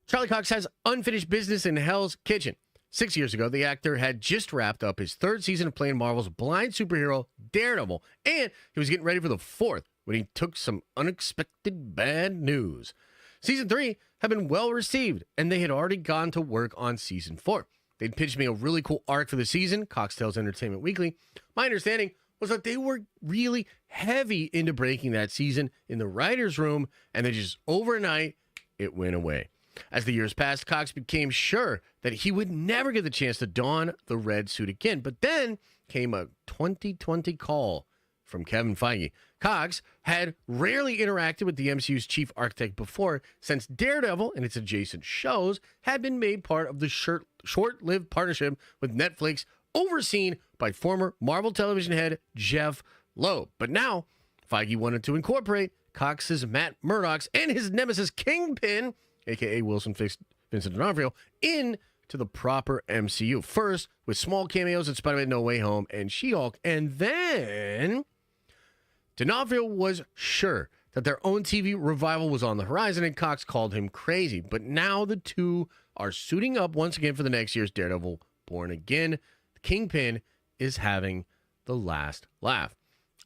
Charlie Cox has unfinished business in Hell's Kitchen. 6 years ago, the actor had just wrapped up his third season of playing Marvel's blind superhero Daredevil, and he was getting ready for the fourth when he took some unexpected bad news. Season 3 had been well received, and they had already gone to work on Season 4. They'd pitched me a really cool arc for the season, Cox tells Entertainment Weekly. My understanding was that they were really heavy into breaking that season in the writer's room, and then just overnight, it went away. As the years passed, Cox became sure that he would never get the chance to don the red suit again. But then came a 2020 call from Kevin Feige. Cox had rarely interacted with the MCU's chief architect before, since Daredevil and its adjacent shows had been made part of the short-lived partnership with Netflix, overseen by former Marvel television head Jeff Loeb. But now, Feige wanted to incorporate Cox's Matt Murdock's and his nemesis Kingpin, a.k.a. Vincent D'Onofrio, into the proper MCU. First, with small cameos in Spider-Man No Way Home and She-Hulk, and then D'Onofrio was sure that their own TV revival was on the horizon, and Cox called him crazy. But now the two are suiting up once again for the next year's Daredevil Born Again. Kingpin is having the last laugh.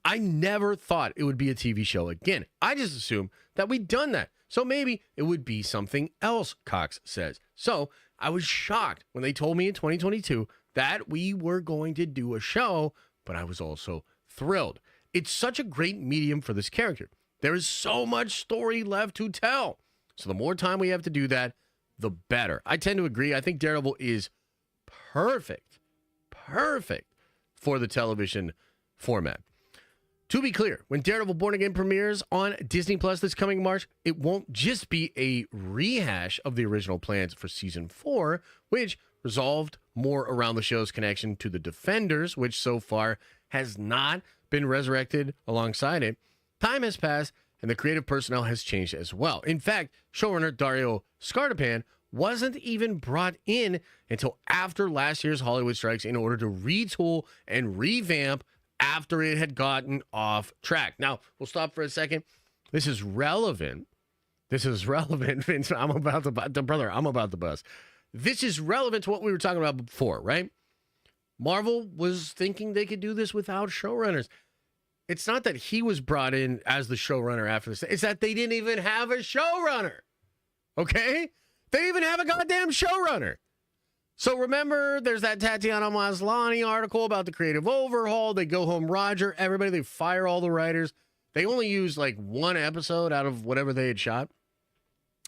I never thought it would be a TV show again. I just assumed that we'd done that. So maybe it would be something else, Cox says. So I was shocked when they told me in 2022 that we were going to do a show, but I was also thrilled. It's such a great medium for this character. There is so much story left to tell. So the more time we have to do that, the better. I tend to agree. I think Daredevil is perfect for the television format. To be clear, when Daredevil Born Again premieres on Disney Plus this coming March, it won't just be a rehash of the original plans for Season 4, which resolved more around the show's connection to the Defenders, which so far has not been resurrected alongside it. Time has passed, and the creative personnel has changed as well. In fact, showrunner Dario Scardapane wasn't even brought in until after last year's Hollywood strikes in order to retool and revamp after it had gotten off track. Now, we'll stop for a second. This is relevant. Vince. I'm about the bus. This is relevant to what we were talking about before, right? Marvel was thinking they could do this without showrunners. It's not that he was brought in as the showrunner after this. It's that they didn't even have a showrunner. Okay? They didn't even have a goddamn showrunner. So remember, there's that Tatiana Maslany article about the creative overhaul. They go home Roger, everybody, they fire all the writers. They only use like one episode out of whatever they had shot.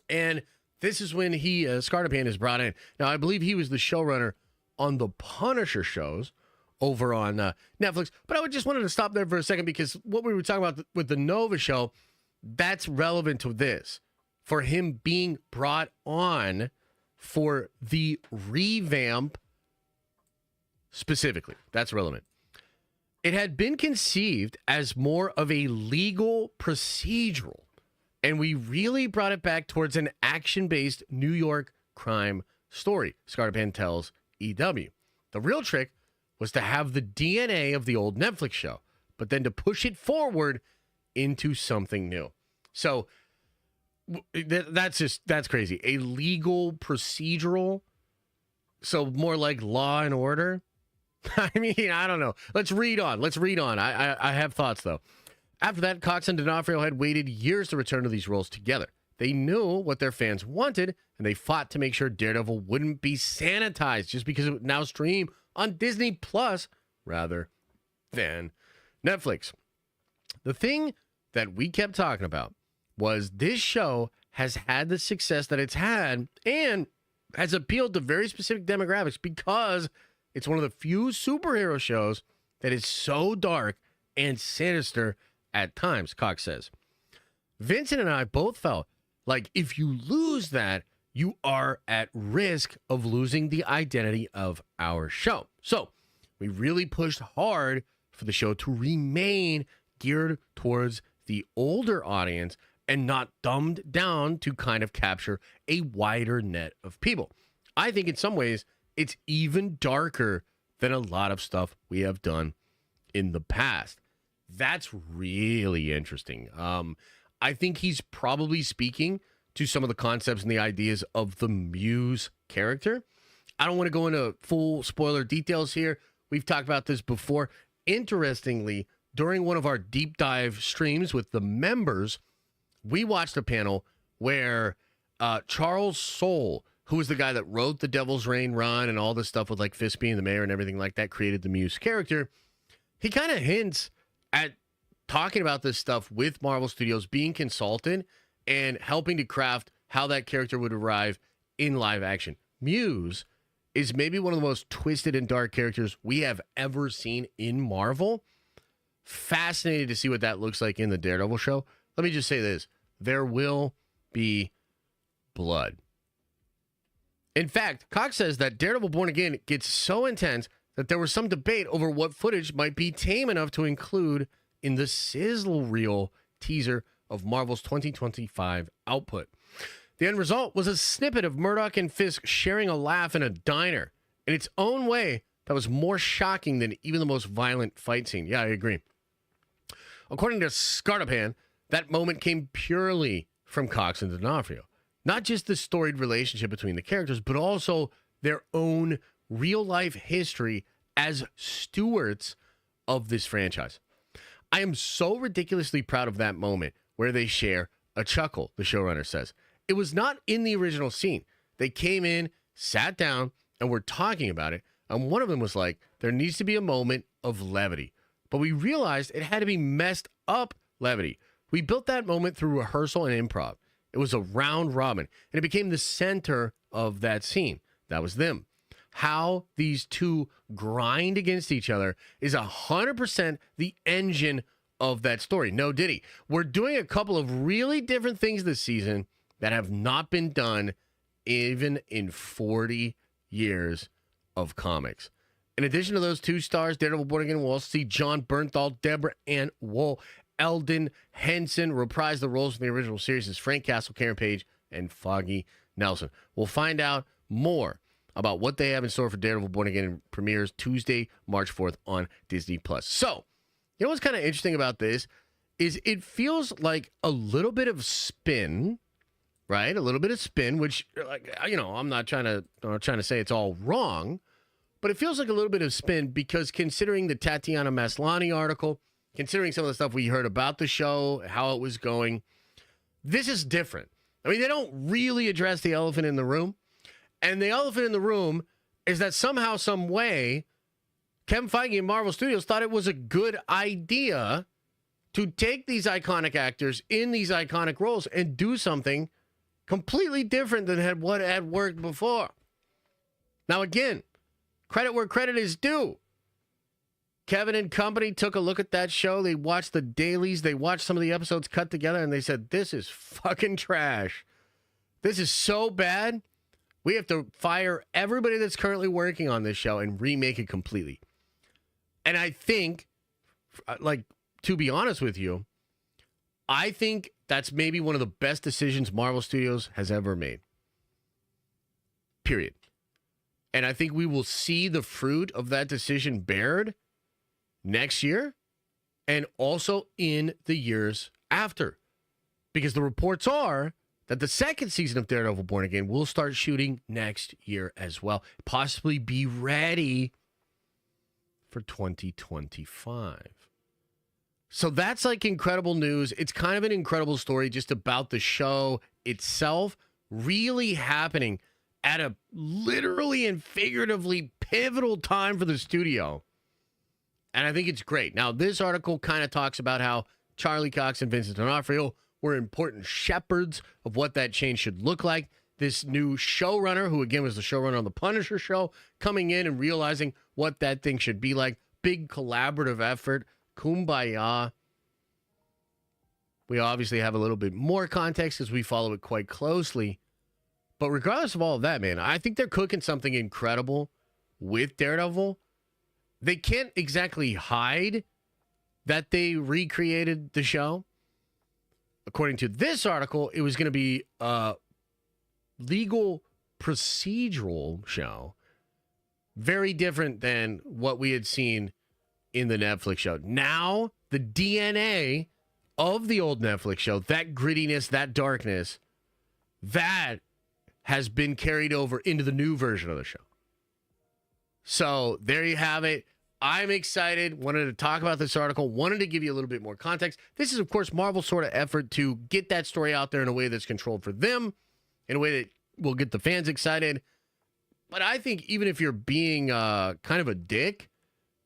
And this is when Scardapane is brought in. Now, I believe he was the showrunner on the Punisher shows over on Netflix. But I just wanted to stop there for a second because what we were talking about with the Nova show, that's relevant to this. For him being brought on for the revamp specifically. That's relevant. It had been conceived as more of a legal procedural, and we really brought it back towards an action-based New York crime story, Scardapane tells EW. The real trick was to have the DNA of the old Netflix show, but then to push it forward into something new. So that's crazy. A legal procedural, so more like Law and Order. I mean, I don't know. Let's read on. I have thoughts, though. After that, Cox and D'Onofrio had waited years to return to these roles together. They knew what their fans wanted, and they fought to make sure Daredevil wouldn't be sanitized just because it would now stream on Disney Plus rather than Netflix. The thing that we kept talking about was this show has had the success that it's had and has appealed to very specific demographics because it's one of the few superhero shows that is so dark and sinister at times, Cox says. Vincent and I both felt like if you lose that, you are at risk of losing the identity of our show. So we really pushed hard for the show to remain geared towards the older audience and not dumbed down to kind of capture a wider net of people. I think in some ways it's even darker than a lot of stuff we have done in the past. That's really interesting. I think he's probably speaking to some of the concepts and the ideas of the Muse character. I don't want to go into full spoiler details here. We've talked about this before. Interestingly, during one of our deep dive streams with the members, we watched a panel where Charles Soule, who was the guy that wrote the Devil's Reign run and all this stuff with like Fisk being the mayor and everything like that, created the Muse character. He kind of hints at talking about this stuff with Marvel Studios, being consultant and helping to craft how that character would arrive in live action. Muse is maybe one of the most twisted and dark characters we have ever seen in Marvel. Fascinated to see what that looks like in the Daredevil show. Let me just say this. There will be blood. In fact, Cox says that Daredevil Born Again gets so intense that there was some debate over what footage might be tame enough to include in the sizzle reel teaser of Marvel's 2025 output. The end result was a snippet of Murdock and Fisk sharing a laugh in a diner in its own way that was more shocking than even the most violent fight scene. Yeah, I agree. According to Scartapan, that moment came purely from Cox and D'Onofrio. Not just the storied relationship between the characters, but also their own real-life history as stewards of this franchise. I am so ridiculously proud of that moment where they share a chuckle, the showrunner says. It was not in the original scene. They came in, sat down, and were talking about it, and one of them was like, there needs to be a moment of levity. But we realized it had to be messed up levity. We built that moment through rehearsal and improv. It was a round robin, and it became the center of that scene. That was them. How these two grind against each other is 100% the engine of that story. No Diddy. We're doing a couple of really different things this season that have not been done even in 40 years of comics. In addition to those two stars, Daredevil Born Again will also see John Bernthal, Deborah Ann Wool, Eldon Henson reprise the roles from the original series as Frank Castle, Karen Page, and Foggy Nelson. We'll find out more about what they have in store for Daredevil Born Again and premieres Tuesday, March 4th on Disney+. So, you know what's kind of interesting about this is it feels like a little bit of spin, right? A little bit of spin, which, like, you know, I'm not trying to say it's all wrong, but it feels like a little bit of spin because considering the Tatiana Maslany article, considering some of the stuff we heard about the show, how it was going, this is different. I mean, they don't really address the elephant in the room. And the elephant in the room is that somehow, some way, Kevin Feige and Marvel Studios thought it was a good idea to take these iconic actors in these iconic roles and do something completely different than what had worked before. Now, again, credit where credit is due. Kevin and company took a look at that show. They watched the dailies. They watched some of the episodes cut together, and they said, this is fucking trash. This is so bad. We have to fire everybody that's currently working on this show and remake it completely. And I think, like, to be honest with you, I think that's maybe one of the best decisions Marvel Studios has ever made. Period. And I think we will see the fruit of that decision bared next year and also in the years after. Because the reports are that the second season of Daredevil Born Again will start shooting next year as well. Possibly be ready for 2025. So that's like incredible news. It's kind of an incredible story just about the show itself really happening at a literally and figuratively pivotal time for the studio. And I think it's great. Now, this article kind of talks about how Charlie Cox and Vincent D'Onofrio were important shepherds of what that change should look like. This new showrunner, who again was the showrunner on the Punisher show, coming in and realizing what that thing should be like. Big collaborative effort. Kumbaya. We obviously have a little bit more context as we follow it quite closely. But regardless of all of that, man, I think they're cooking something incredible with Daredevil. They can't exactly hide that they recreated the show. According to this article, it was going to be a legal procedural show. Very different than what we had seen in the Netflix show. Now, the DNA of the old Netflix show, that grittiness, that darkness, that has been carried over into the new version of the show. So there you have it. I'm excited. Wanted to talk about this article. Wanted to give you a little bit more context. This is, of course, Marvel's sort of effort to get that story out there in a way that's controlled for them, in a way that will get the fans excited. But I think even if you're being kind of a dick,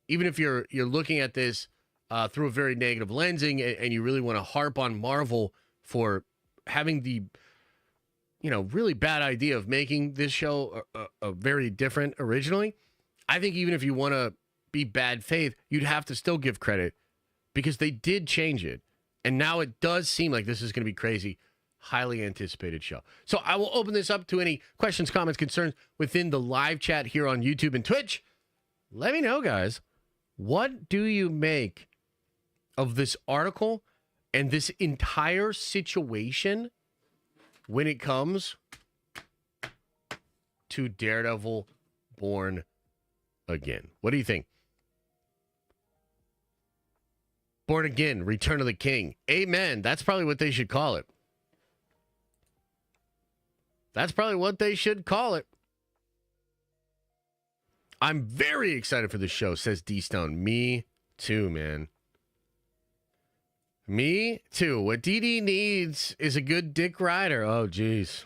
even if you're looking at this through a very negative lensing and you really want to harp on Marvel for having the really bad idea of making this show a very different originally, I think even if you want to be bad faith, you'd have to still give credit because they did change it. And now it does seem like this is going to be crazy. Highly anticipated show. So I will open this up to any questions, comments, concerns within the live chat here on YouTube and Twitch. Let me know, guys. What do you make of this article and this entire situation when it comes to Daredevil Born Again? What do you think? Born Again, Return of the King. Amen. That's probably what they should call it. That's probably what they should call it. I'm very excited for this show, says D-Stone. Me too, man. Me too. What DD needs is a good Dick Rider. Oh, geez.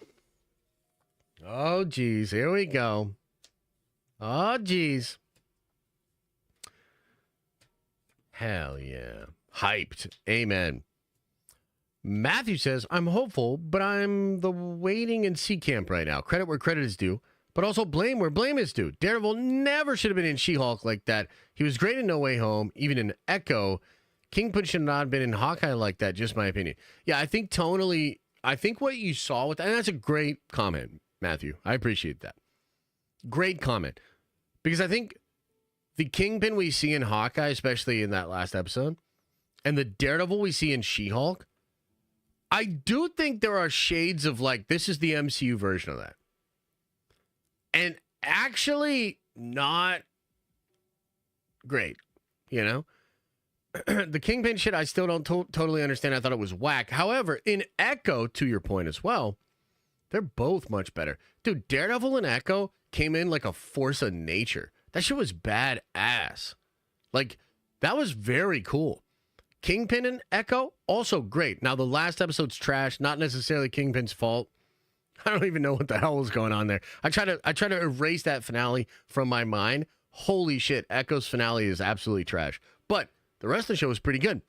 Oh, geez. Here we go. Oh, geez. Hell yeah. Hyped. Amen. Matthew says, I'm hopeful, but I'm the waiting and see camp right now. Credit where credit is due, but also blame where blame is due. Daredevil never should have been in She-Hulk like that. He was great in No Way Home, even in Echo. Kingpin should not have been in Hawkeye like that, just my opinion. Yeah, I think tonally, I think what you saw with that, and that's a great comment, Matthew. I appreciate that. Great comment. Because I think the Kingpin we see in Hawkeye, especially in that last episode, and the Daredevil we see in She-Hulk, I do think there are shades of like, this is the MCU version of that. And actually not great, you know? The Kingpin shit, I still don't totally understand. I thought it was whack. However, in Echo, to your point as well, they're both much better. Dude, Daredevil and Echo came in like a force of nature. That shit was badass. Like, that was very cool. Kingpin and Echo, also great. Now, the last episode's trash, not necessarily Kingpin's fault. I don't even know what the hell was going on there. I try to erase that finale from my mind. Holy shit, Echo's finale is absolutely trash. But the rest of the show was pretty good.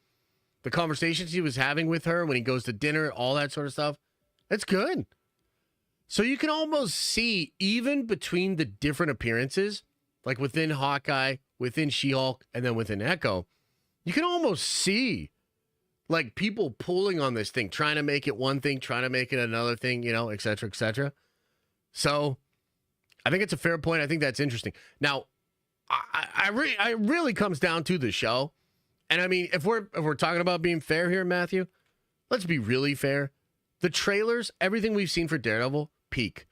The conversations he was having with her when he goes to dinner, all that sort of stuff, that's good. So you can almost see, even between the different appearances, like within Hawkeye, within She-Hulk, and then within Echo, you can almost see like people pulling on this thing, trying to make it one thing, trying to make it another thing, you know, et cetera, et cetera. So I think it's a fair point. I think that's interesting. Now, I really comes down to the show. And I mean, if we're talking about being fair here, Matthew, let's be really fair. The trailers, everything we've seen for Daredevil, peak.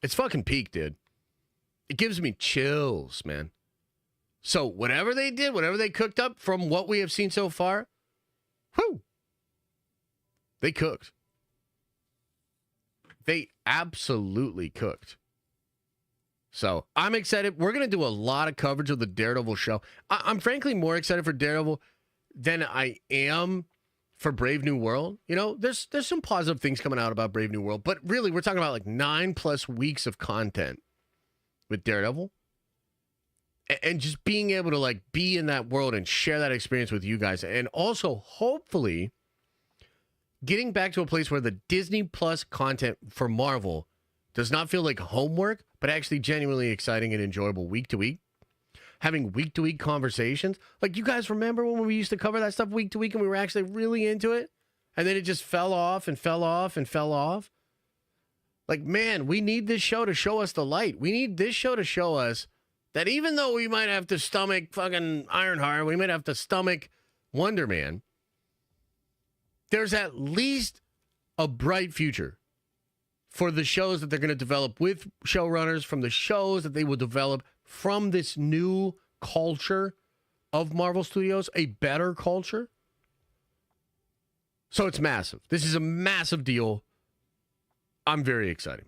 It's fucking peak, dude. It gives me chills, man. So whatever they did, whatever they cooked up from what we have seen so far, whew, they cooked. They absolutely cooked. So I'm excited. We're going to do a lot of coverage of the Daredevil show. I'm frankly more excited for Daredevil than I am for Brave New World. You know, there's some positive things coming out about Brave New World, but really we're talking about like 9+ weeks of content with Daredevil. And just being able to like be in that world and share that experience with you guys. And also hopefully getting back to a place where the Disney Plus content for Marvel does not feel like homework, but actually genuinely exciting and enjoyable week to week. Having week to week conversations. Like, you guys remember when we used to cover that stuff week to week and we were actually really into it? And then it just fell off and fell off and fell off. Like, man, we need this show to show us the light. We need this show to show us that even though we might have to stomach fucking Ironheart, we might have to stomach Wonder Man, there's at least a bright future for the shows that they're going to develop with showrunners, from the shows that they will develop from this new culture of Marvel Studios, a better culture. So it's massive. This is a massive deal. I'm very excited.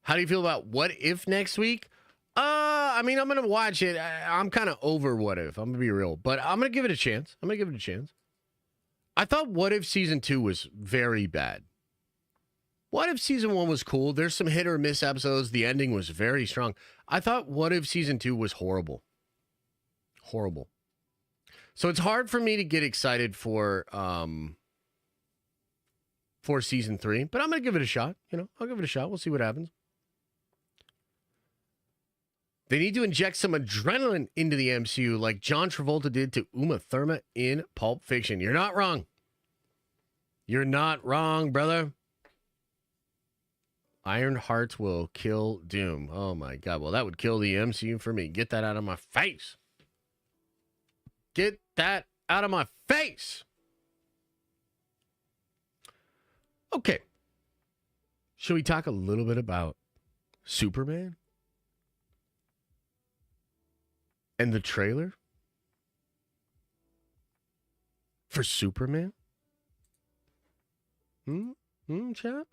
How do you feel about What If next week? I mean, I'm going to watch it. I'm kind of over What If. I'm going to be real. But I'm going to give it a chance. I thought What If Season 2 was very bad. What If Season 1 was cool. There's some hit or miss episodes. The ending was very strong. I thought What If Season 2 was horrible. Horrible. So it's hard for me to get excited for Season 3. But I'm going to give it a shot. I'll give it a shot. We'll see what happens. They need to inject some adrenaline into the MCU like John Travolta did to Uma Thurman in Pulp Fiction. You're not wrong. You're not wrong, brother. Ironheart will kill Doom. Oh, my God. Well, that would kill the MCU for me. Get that out of my face. Get that out of my face. Okay. Should we talk a little bit about Superman? And the trailer for Superman? Chat?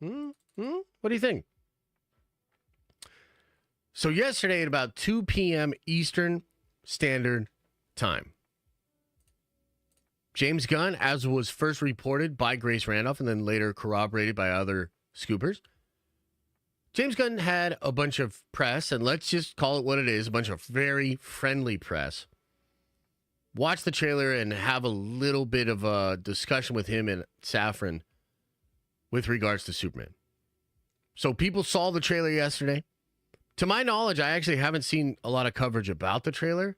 What do you think? So yesterday at about 2 p.m. Eastern Standard Time, James Gunn, as was first reported by Grace Randolph and then later corroborated by other scoopers, James Gunn had a bunch of press, and let's just call it what it is, a bunch of very friendly press. Watch the trailer and have a little bit of a discussion with him and Safran with regards to Superman. So people saw the trailer yesterday. To my knowledge, I actually haven't seen a lot of coverage about the trailer,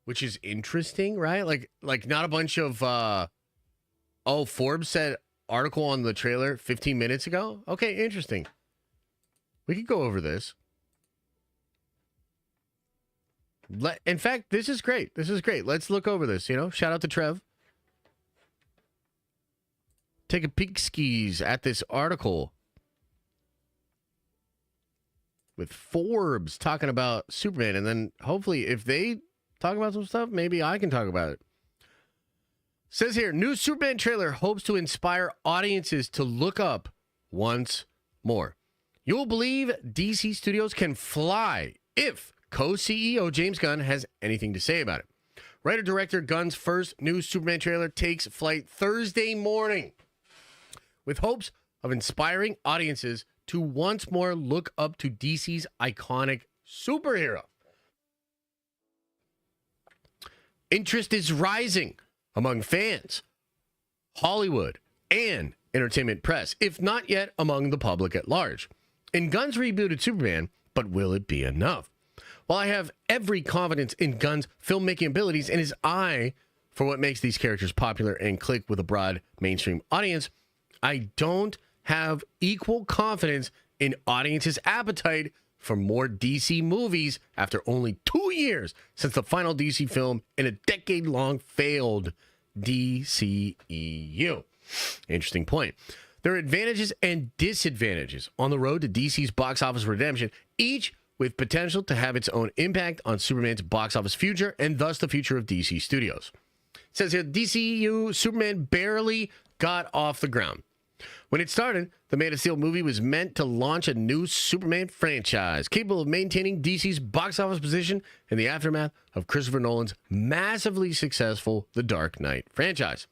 which is interesting, right? Like not a bunch of, Forbes said article on the trailer 15 minutes ago. Okay, interesting. We could go over this. In fact, this is great. Let's look over this, Shout out to Trev. Take a peek skis at this article with Forbes talking about Superman. And then hopefully if they talk about some stuff, maybe I can talk about it. Says here, new Superman trailer hopes to inspire audiences to look up once more. You'll believe DC Studios can fly if co-CEO James Gunn has anything to say about it. Writer-director Gunn's first new Superman trailer takes flight Thursday morning with hopes of inspiring audiences to once more look up to DC's iconic superhero. Interest is rising among fans, Hollywood, and entertainment press, if not yet among the public at large, in Gunn's rebooted Superman, but will it be enough? While I have every confidence in Gunn's filmmaking abilities and his eye for what makes these characters popular and click with a broad mainstream audience, I don't have equal confidence in audiences' appetite for more DC movies after only 2 years since the final DC film in a decade-long failed DCEU. Interesting point. There are advantages and disadvantages on the road to DC's box office redemption, each with potential to have its own impact on Superman's box office future and thus the future of DC Studios. It says here, DCEU Superman barely got off the ground. When it started, the Man of Steel movie was meant to launch a new Superman franchise capable of maintaining DC's box office position in the aftermath of Christopher Nolan's massively successful The Dark Knight franchise.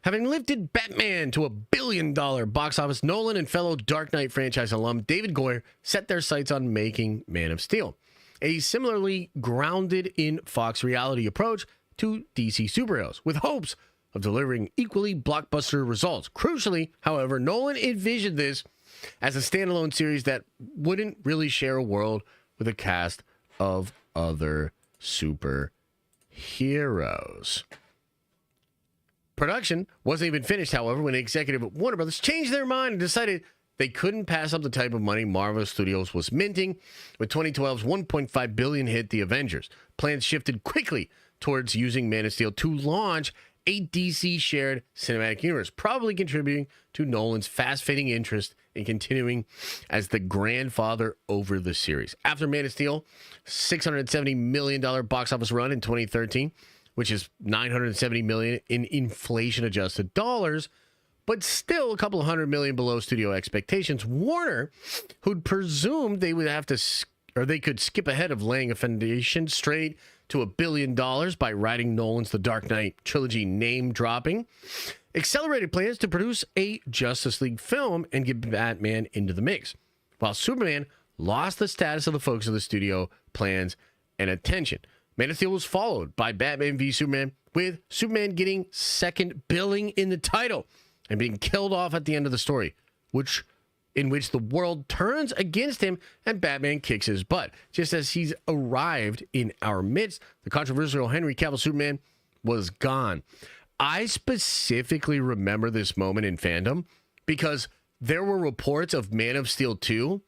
Having lifted Batman to $1 billion box office, Nolan and fellow Dark Knight franchise alum David Goyer set their sights on making Man of Steel, a similarly grounded in Fox reality approach to DC superheroes, with hopes of delivering equally blockbuster results. Crucially, however, Nolan envisioned this as a standalone series that wouldn't really share a world with a cast of other superheroes. Production wasn't even finished, however, when the executive at Warner Brothers changed their mind and decided they couldn't pass up the type of money Marvel Studios was minting with 2012's $1.5 billion hit The Avengers. Plans shifted quickly towards using Man of Steel to launch a DC shared cinematic universe, probably contributing to Nolan's fast-fading interest in continuing as the grandfather over the series. After Man of Steel, $670 million box office run in 2013, which is $970 million in inflation-adjusted dollars, but still a couple of $100 million below studio expectations. Warner, who'd presumed they would have to, or they could skip ahead of laying a foundation straight to $1 billion by writing Nolan's The Dark Knight trilogy name-dropping, accelerated plans to produce a Justice League film and get Batman into the mix, while Superman lost the status of the focus of the studio plans and attention. Man of Steel was followed by Batman v Superman, with Superman getting second billing in the title and being killed off at the end of the story, in which the world turns against him and Batman kicks his butt. Just as he's arrived in our midst, the controversial Henry Cavill Superman was gone. I specifically remember this moment in fandom because there were reports of Man of Steel 2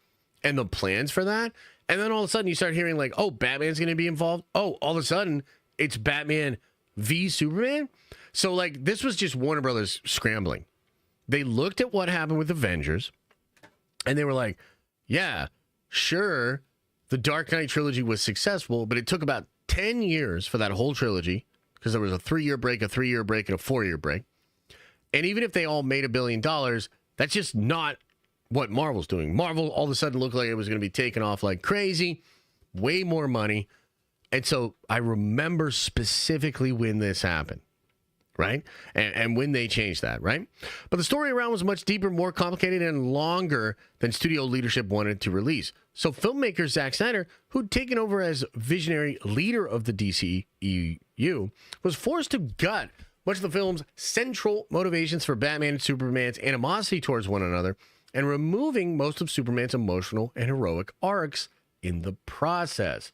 and the plans for that. And then all of a sudden you start hearing like, oh, Batman's going to be involved. Oh, all of a sudden it's Batman v Superman. So like this was just Warner Brothers scrambling. They looked at what happened with Avengers and they were like, yeah, sure, the Dark Knight trilogy was successful, but it took about 10 years for that whole trilogy because there was a 3-year break, a 3-year break, and a 4-year break. And even if they all made $1 billion, that's just not what Marvel's doing. Marvel all of a sudden looked like it was going to be taking off like crazy, way more money. And so I remember specifically when this happened, right? And when they changed that, right? But the story around was much deeper, more complicated, and longer than studio leadership wanted to release. So filmmaker Zack Snyder, who'd taken over as visionary leader of the DCEU, was forced to gut much of the film's central motivations for Batman and Superman's animosity towards one another, and removing most of Superman's emotional and heroic arcs in the process.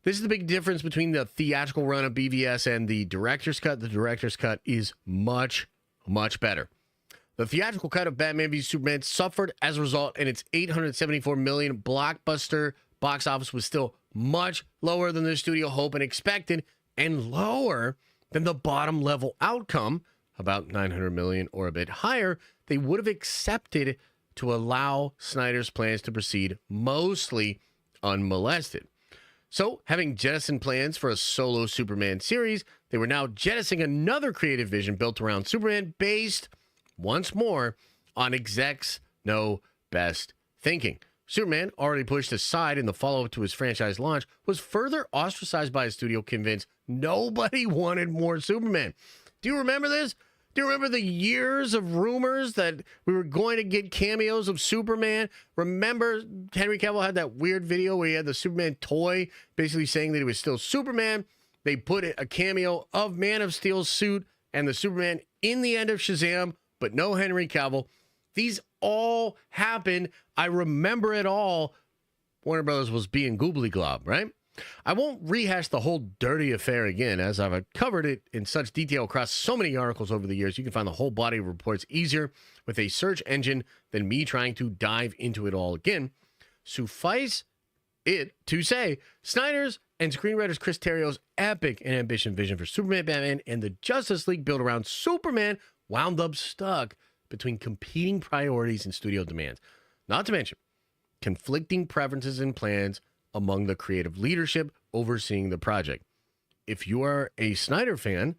This is the big difference between the theatrical run of BVS and the director's cut. The director's cut is much, much better. The theatrical cut of Batman v Superman suffered as a result, and its $874 million blockbuster box office was still much lower than the studio hoped and expected, and lower than the bottom level outcome, about $900 million or a bit higher, they would have accepted to allow Snyder's plans to proceed mostly unmolested. So, having jettisoned plans for a solo Superman series, they were now jettisoning another creative vision built around Superman based, once more, on execs' know best thinking. Superman, already pushed aside in the follow-up to his franchise launch, was further ostracized by his studio, convinced nobody wanted more Superman. Do you remember this? Do you remember the years of rumors that we were going to get cameos of Superman? Remember Henry Cavill had that weird video where he had the Superman toy basically saying that he was still Superman. They put a cameo of Man of Steel's suit and the Superman in the end of Shazam, but no Henry Cavill. These all happened. I remember it all. Warner Brothers was being goobly glob, right? I won't rehash the whole dirty affair again, as I've covered it in such detail across so many articles over the years. You can find the whole body of reports easier with a search engine than me trying to dive into it all again. Suffice it to say, Snyder's and screenwriters Chris Terrio's epic and ambitious vision for Superman, Batman, and the Justice League built around Superman wound up stuck between competing priorities and studio demands. Not to mention conflicting preferences and plans among the creative leadership overseeing the project. If you are a Snyder fan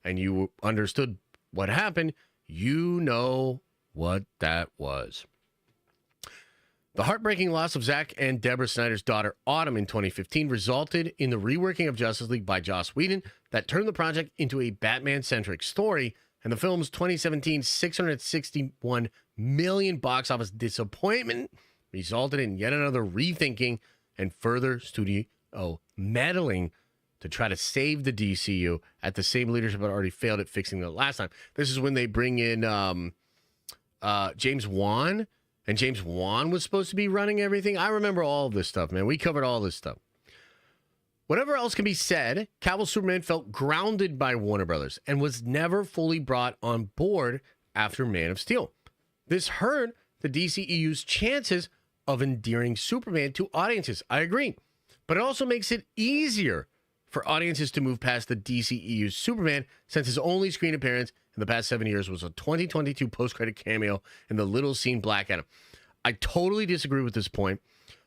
and you understood what happened, you know what that was. The heartbreaking loss of Zack and Deborah Snyder's daughter, Autumn, in 2015 resulted in the reworking of Justice League by Joss Whedon that turned the project into a Batman-centric story, and the film's 2017 $661 million box office disappointment resulted in yet another rethinking and further studio meddling to try to save the DCU at the same leadership that already failed at fixing it last time. This is when they bring in James Wan, and James Wan was supposed to be running everything. I remember all of this stuff, man. We covered all this stuff. Whatever else can be said, Cavill's Superman felt grounded by Warner Brothers and was never fully brought on board after Man of Steel. This hurt the DCEU's chances of endearing Superman to audiences. I agree. But it also makes it easier for audiences to move past the DCEU's Superman, since his only screen appearance in the past 7 years was a 2022 post-credit cameo in the little scene Black Adam. I totally disagree with this point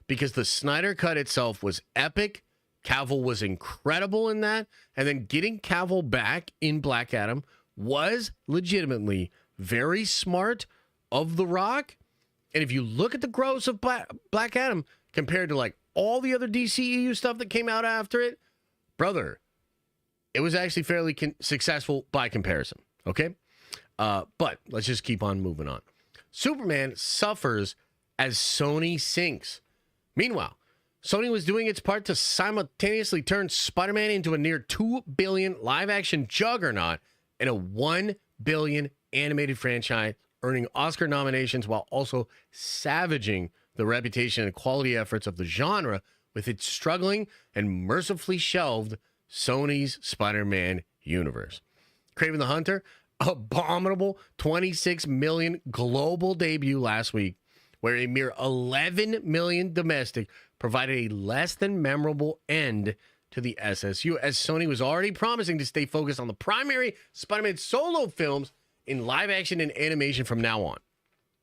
because the Snyder Cut itself was epic. Cavill was incredible in that. And then getting Cavill back in Black Adam was legitimately very smart of The Rock. And if you look at the gross of Black Adam compared to like all the other DCEU stuff that came out after it, brother, it was actually fairly successful by comparison. Okay? But let's just keep on moving on. Superman suffers as Sony sinks. Meanwhile, Sony was doing its part to simultaneously turn Spider-Man into a near $2 billion live-action juggernaut and a $1 billion animated franchise, earning Oscar nominations while also savaging the reputation and quality efforts of the genre with its struggling and mercifully shelved Sony's Spider-Man universe. Kraven the Hunter, abominable $26 million global debut last week, where a mere $11 million domestic provided a less than memorable end to the SSU, as Sony was already promising to stay focused on the primary Spider-Man solo films in live action and animation from now on.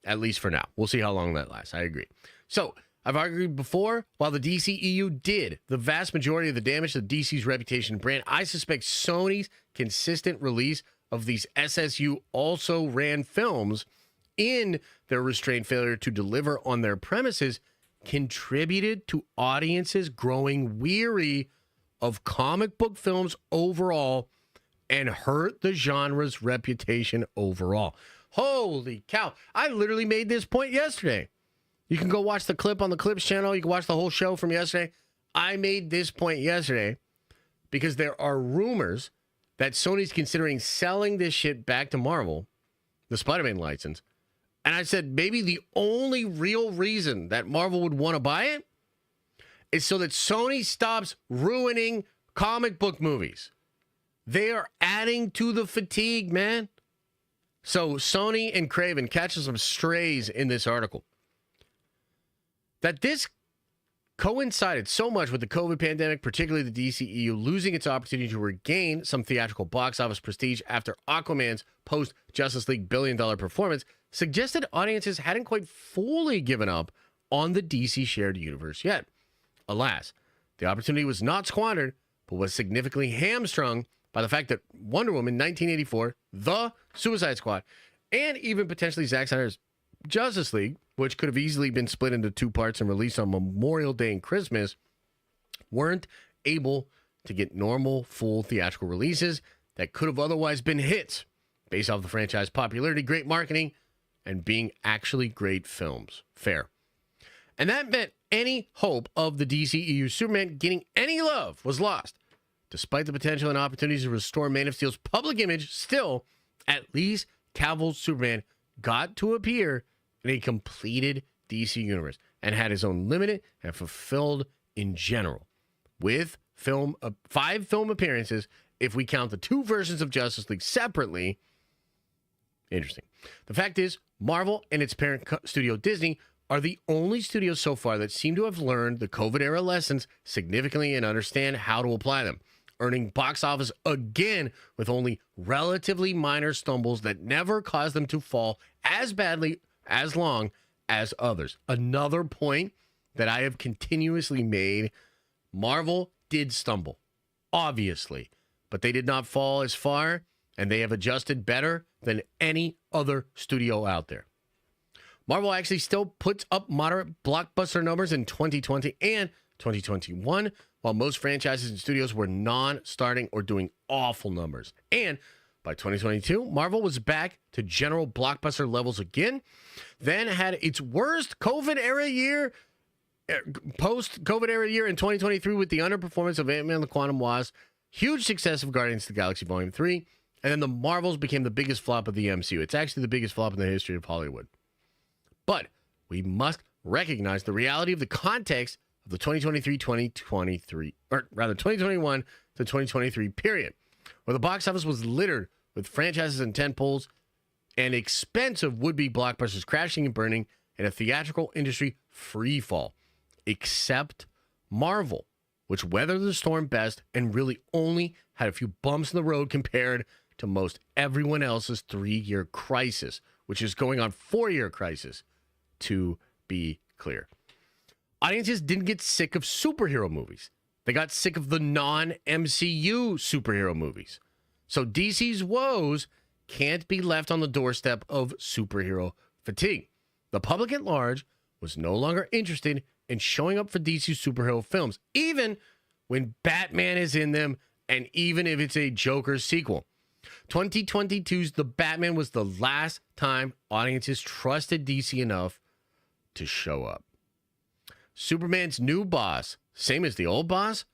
At least for now. We'll see how long that lasts. I agree. So, I've argued before, while the DCEU did the vast majority of the damage to DC's reputation and brand, I suspect Sony's consistent release of these SSU also ran films in their restrained failure to deliver on their premises contributed to audiences growing weary of comic book films overall and hurt the genre's reputation overall. Holy cow. I literally made this point yesterday. You can go watch the clip on the Clips channel. You can watch the whole show from yesterday. I made this point yesterday because there are rumors that Sony's considering selling this shit back to Marvel, the Spider-Man license. And I said, maybe the only real reason that Marvel would want to buy it is so that Sony stops ruining comic book movies. They are adding to the fatigue, man. So Sony and Kraven catch some strays in this article. That this coincided so much with the COVID pandemic, particularly the DCEU losing its opportunity to regain some theatrical box office prestige after Aquaman's post-Justice League billion-dollar performance, suggested audiences hadn't quite fully given up on the DC shared universe yet. Alas, the opportunity was not squandered, but was significantly hamstrung by the fact that Wonder Woman 1984, The Suicide Squad, and even potentially Zack Snyder's Justice League, which could have easily been split into two parts and released on Memorial Day and Christmas, weren't able to get normal full theatrical releases that could have otherwise been hits based off the franchise popularity, great marketing, and being actually great films. Fair. And that meant any hope of the DCEU Superman getting any love was lost. Despite the potential and opportunities to restore Man of Steel's public image, still, at least Cavill's Superman got to appear in a completed DC universe and had his own limited and fulfilled in general, with 5 film appearances if we count the 2 versions of Justice League separately. Interesting. The fact is, Marvel and its parent studio Disney are the only studios so far that seem to have learned the COVID-era lessons significantly and understand how to apply them, earning box office again with only relatively minor stumbles that never caused them to fall as badly as long as others. Another point that I have continuously made, Marvel did stumble, obviously, but they did not fall as far, and they have adjusted better than any other studio out there. Marvel actually still puts up moderate blockbuster numbers in 2020 and 2021, while most franchises and studios were non-starting or doing awful numbers. And by 2022, Marvel was back to general blockbuster levels again, then had its worst COVID-era year, post-COVID-era year in 2023 with the underperformance of Ant-Man and the Quantum Wasp, huge success of Guardians of the Galaxy Volume 3, and then the Marvels became the biggest flop of the MCU. It's actually the biggest flop in the history of Hollywood. But we must recognize the reality of the context of the 2023, or rather 2021 to 2023 period, where the box office was littered with franchises and tentpoles and expensive would-be blockbusters crashing and burning in a theatrical industry free fall, except Marvel, which weathered the storm best and really only had a few bumps in the road compared to most everyone else's 3-year crisis, which is going on 4-year crisis, to be clear. Audiences didn't get sick of superhero movies. They got sick of the non-MCU superhero movies. So DC's woes can't be left on the doorstep of superhero fatigue. The public at large was no longer interested in showing up for DC superhero films, even when Batman is in them and even if it's a Joker sequel. 2022's The Batman was the last time audiences trusted DC enough to show up. Superman's new boss, same as the old boss,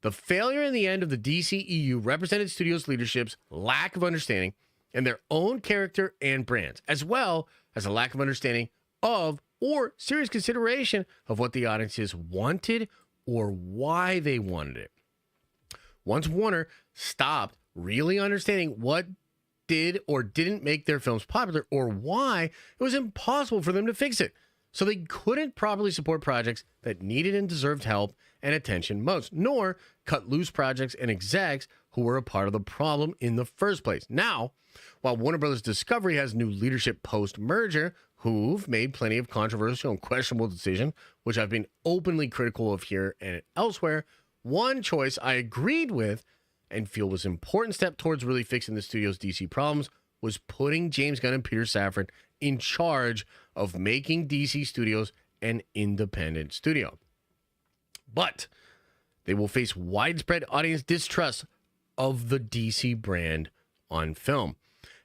the failure in the end of the DCEU represented studios' leadership's lack of understanding in their own character and brands, as well as a lack of understanding of or serious consideration of what the audiences wanted or why they wanted it. Once Warner stopped really understanding what did or didn't make their films popular or why, it was impossible for them to fix it. So they couldn't properly support projects that needed and deserved help and attention most, nor cut loose projects and execs who were a part of the problem in the first place. Now, while Warner Brothers Discovery has new leadership post-merger, who've made plenty of controversial and questionable decisions, which I've been openly critical of here and elsewhere, one choice I agreed with and feel was an important step towards really fixing the studio's DC problems was putting James Gunn and Peter Safran in charge of making DC Studios an independent studio. But they will face widespread audience distrust of the DC brand on film.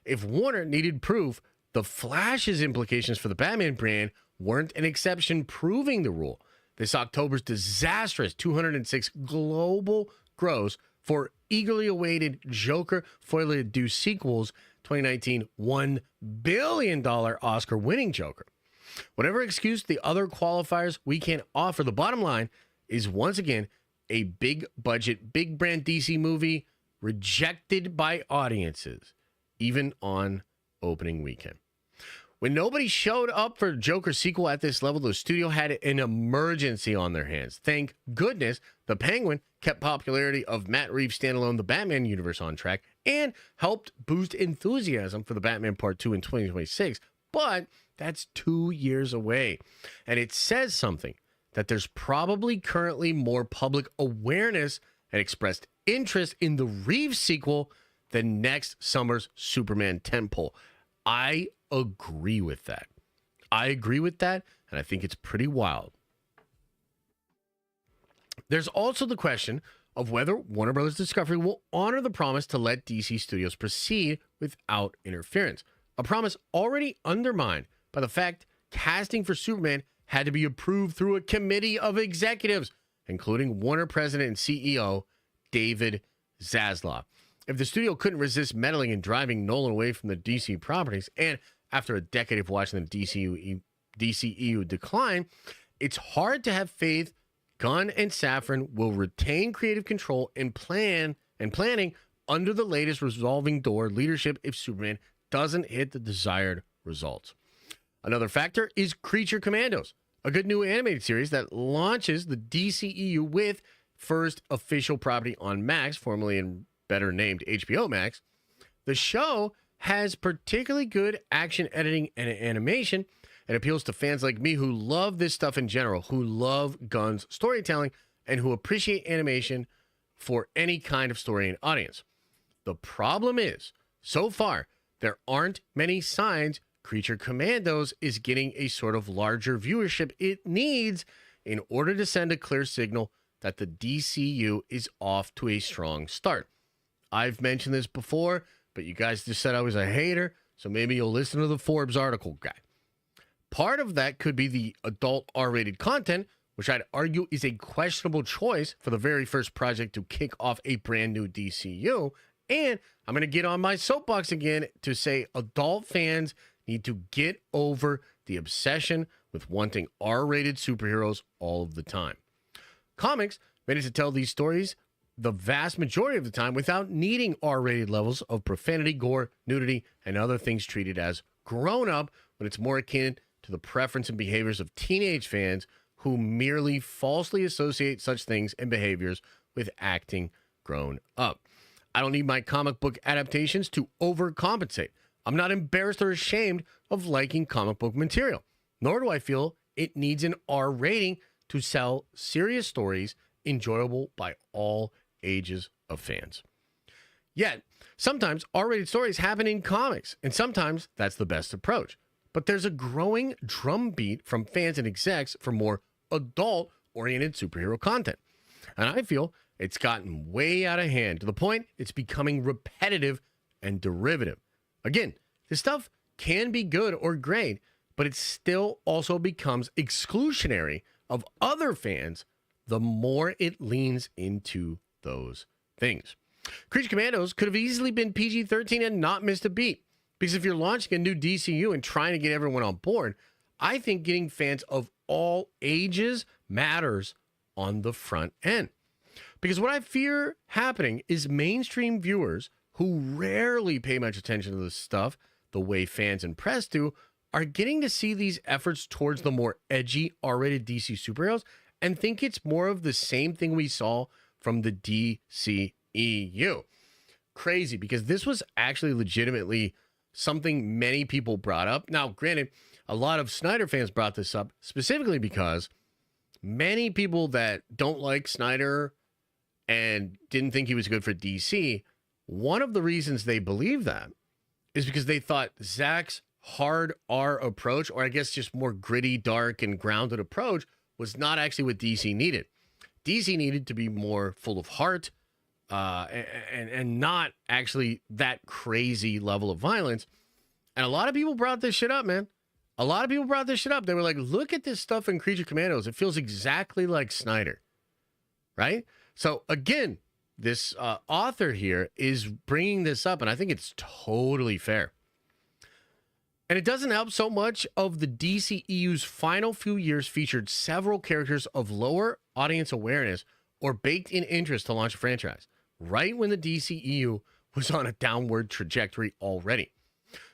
If Warner needed proof, The Flash's implications for the Batman brand weren't an exception proving the rule. This October's disastrous 206 global gross for eagerly awaited Joker foiled due sequels 2019 $1 billion Oscar-winning Joker. Whatever excuse the other qualifiers we can offer, the bottom line is once again a big budget, big brand DC movie rejected by audiences, even on opening weekend. When nobody showed up for Joker sequel at this level, the studio had an emergency on their hands. Thank goodness the Penguin kept popularity of Matt Reeves' standalone The Batman universe on track and helped boost enthusiasm for The Batman Part 2 in 2026. But that's 2 years away. And it says something that there's probably currently more public awareness and expressed interest in the Reeves sequel than next summer's Superman tentpole. I agree with that. And I think it's pretty wild. There's also the question of whether Warner Brothers Discovery will honor the promise to let DC Studios proceed without interference, a promise already undermined by the fact casting for Superman had to be approved through a committee of executives, including Warner President and CEO David Zaslav. If the studio couldn't resist meddling and driving Nolan away from the DC properties, and after a decade of watching the DCEU decline, it's hard to have faith Gunn and Safran will retain creative control and planning under the latest revolving door leadership if Superman doesn't hit the desired results. Another factor is Creature Commandos, a good new animated series that launches the DCEU with first official property on Max, formerly and better named HBO Max. The show has particularly good action editing and animation. It appeals to fans like me who love this stuff in general, who love Gunn's storytelling, and who appreciate animation for any kind of story and audience. The problem is, so far, there aren't many signs Creature Commandos is getting a sort of larger viewership it needs in order to send a clear signal that the DCU is off to a strong start. I've mentioned this before, but you guys just said I was a hater, so maybe you'll listen to the Forbes article guy. Part of that could be the adult R-rated content, which I'd argue is a questionable choice for the very first project to kick off a brand new DCU. And I'm going to get on my soapbox again to say adult fans need to get over the obsession with wanting R-rated superheroes all of the time. Comics managed to tell these stories the vast majority of the time without needing R-rated levels of profanity, gore, nudity, and other things treated as grown-up when it's more akin to the preference and behaviors of teenage fans who merely falsely associate such things and behaviors with acting grown up. I don't need my comic book adaptations to overcompensate. I'm not embarrassed or ashamed of liking comic book material, nor do I feel it needs an R rating to sell serious stories enjoyable by all ages of fans. Yet, sometimes R-rated stories happen in comics, and sometimes that's the best approach. But there's a growing drumbeat from fans and execs for more adult-oriented superhero content. And I feel it's gotten way out of hand to the point it's becoming repetitive and derivative. Again, this stuff can be good or great, but it still also becomes exclusionary of other fans the more it leans into those things. Creature Commandos could have easily been PG-13 and not missed a beat. Because if you're launching a new DCU and trying to get everyone on board, I think getting fans of all ages matters on the front end. Because what I fear happening is mainstream viewers who rarely pay much attention to this stuff the way fans and press do are getting to see these efforts towards the more edgy R-rated DC superheroes and think it's more of the same thing we saw from the DCEU. Crazy, because this was actually legitimately something many people brought up. Now, granted, a lot of Snyder fans brought this up specifically because many people that don't like Snyder and didn't think he was good for DC, one of the reasons they believe that is because they thought Zack's hard R approach, or I guess just more gritty, dark, and grounded approach, was not actually what DC needed. DC needed to be more full of heart and not actually that crazy level of violence. And a lot of people brought this shit up, man. A lot of people brought this shit up. They were like, look at this stuff in Creature Commandos. It feels exactly like Snyder, right? So again, this author here is bringing this up, and I think it's totally fair. And it doesn't help so much of the DCEU's final few years featured several characters of lower audience awareness or baked-in interest to launch a franchise, right when the DCEU was on a downward trajectory already.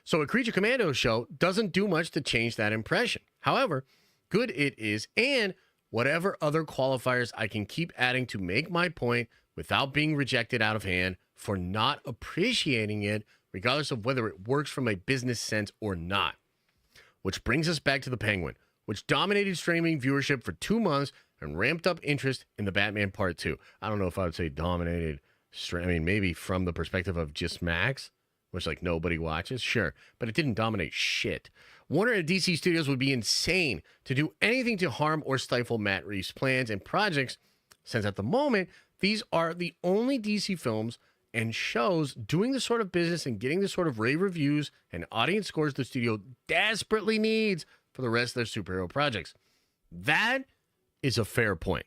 So a Creature Commandos show doesn't do much to change that impression. However, good it is, and whatever other qualifiers I can keep adding to make my point without being rejected out of hand for not appreciating it, regardless of whether it works from a business sense or not. Which brings us back to The Penguin, which dominated streaming viewership for 2 months and ramped up interest in the Batman Part 2. I don't know if I would say dominated, maybe from the perspective of just Max, which like nobody watches, sure, but it didn't dominate shit. Warner and DC Studios would be insane to do anything to harm or stifle Matt Reeves' plans and projects, since at the moment, these are the only DC films and shows doing the sort of business and getting the sort of rave reviews and audience scores the studio desperately needs for the rest of their superhero projects. That is a fair point.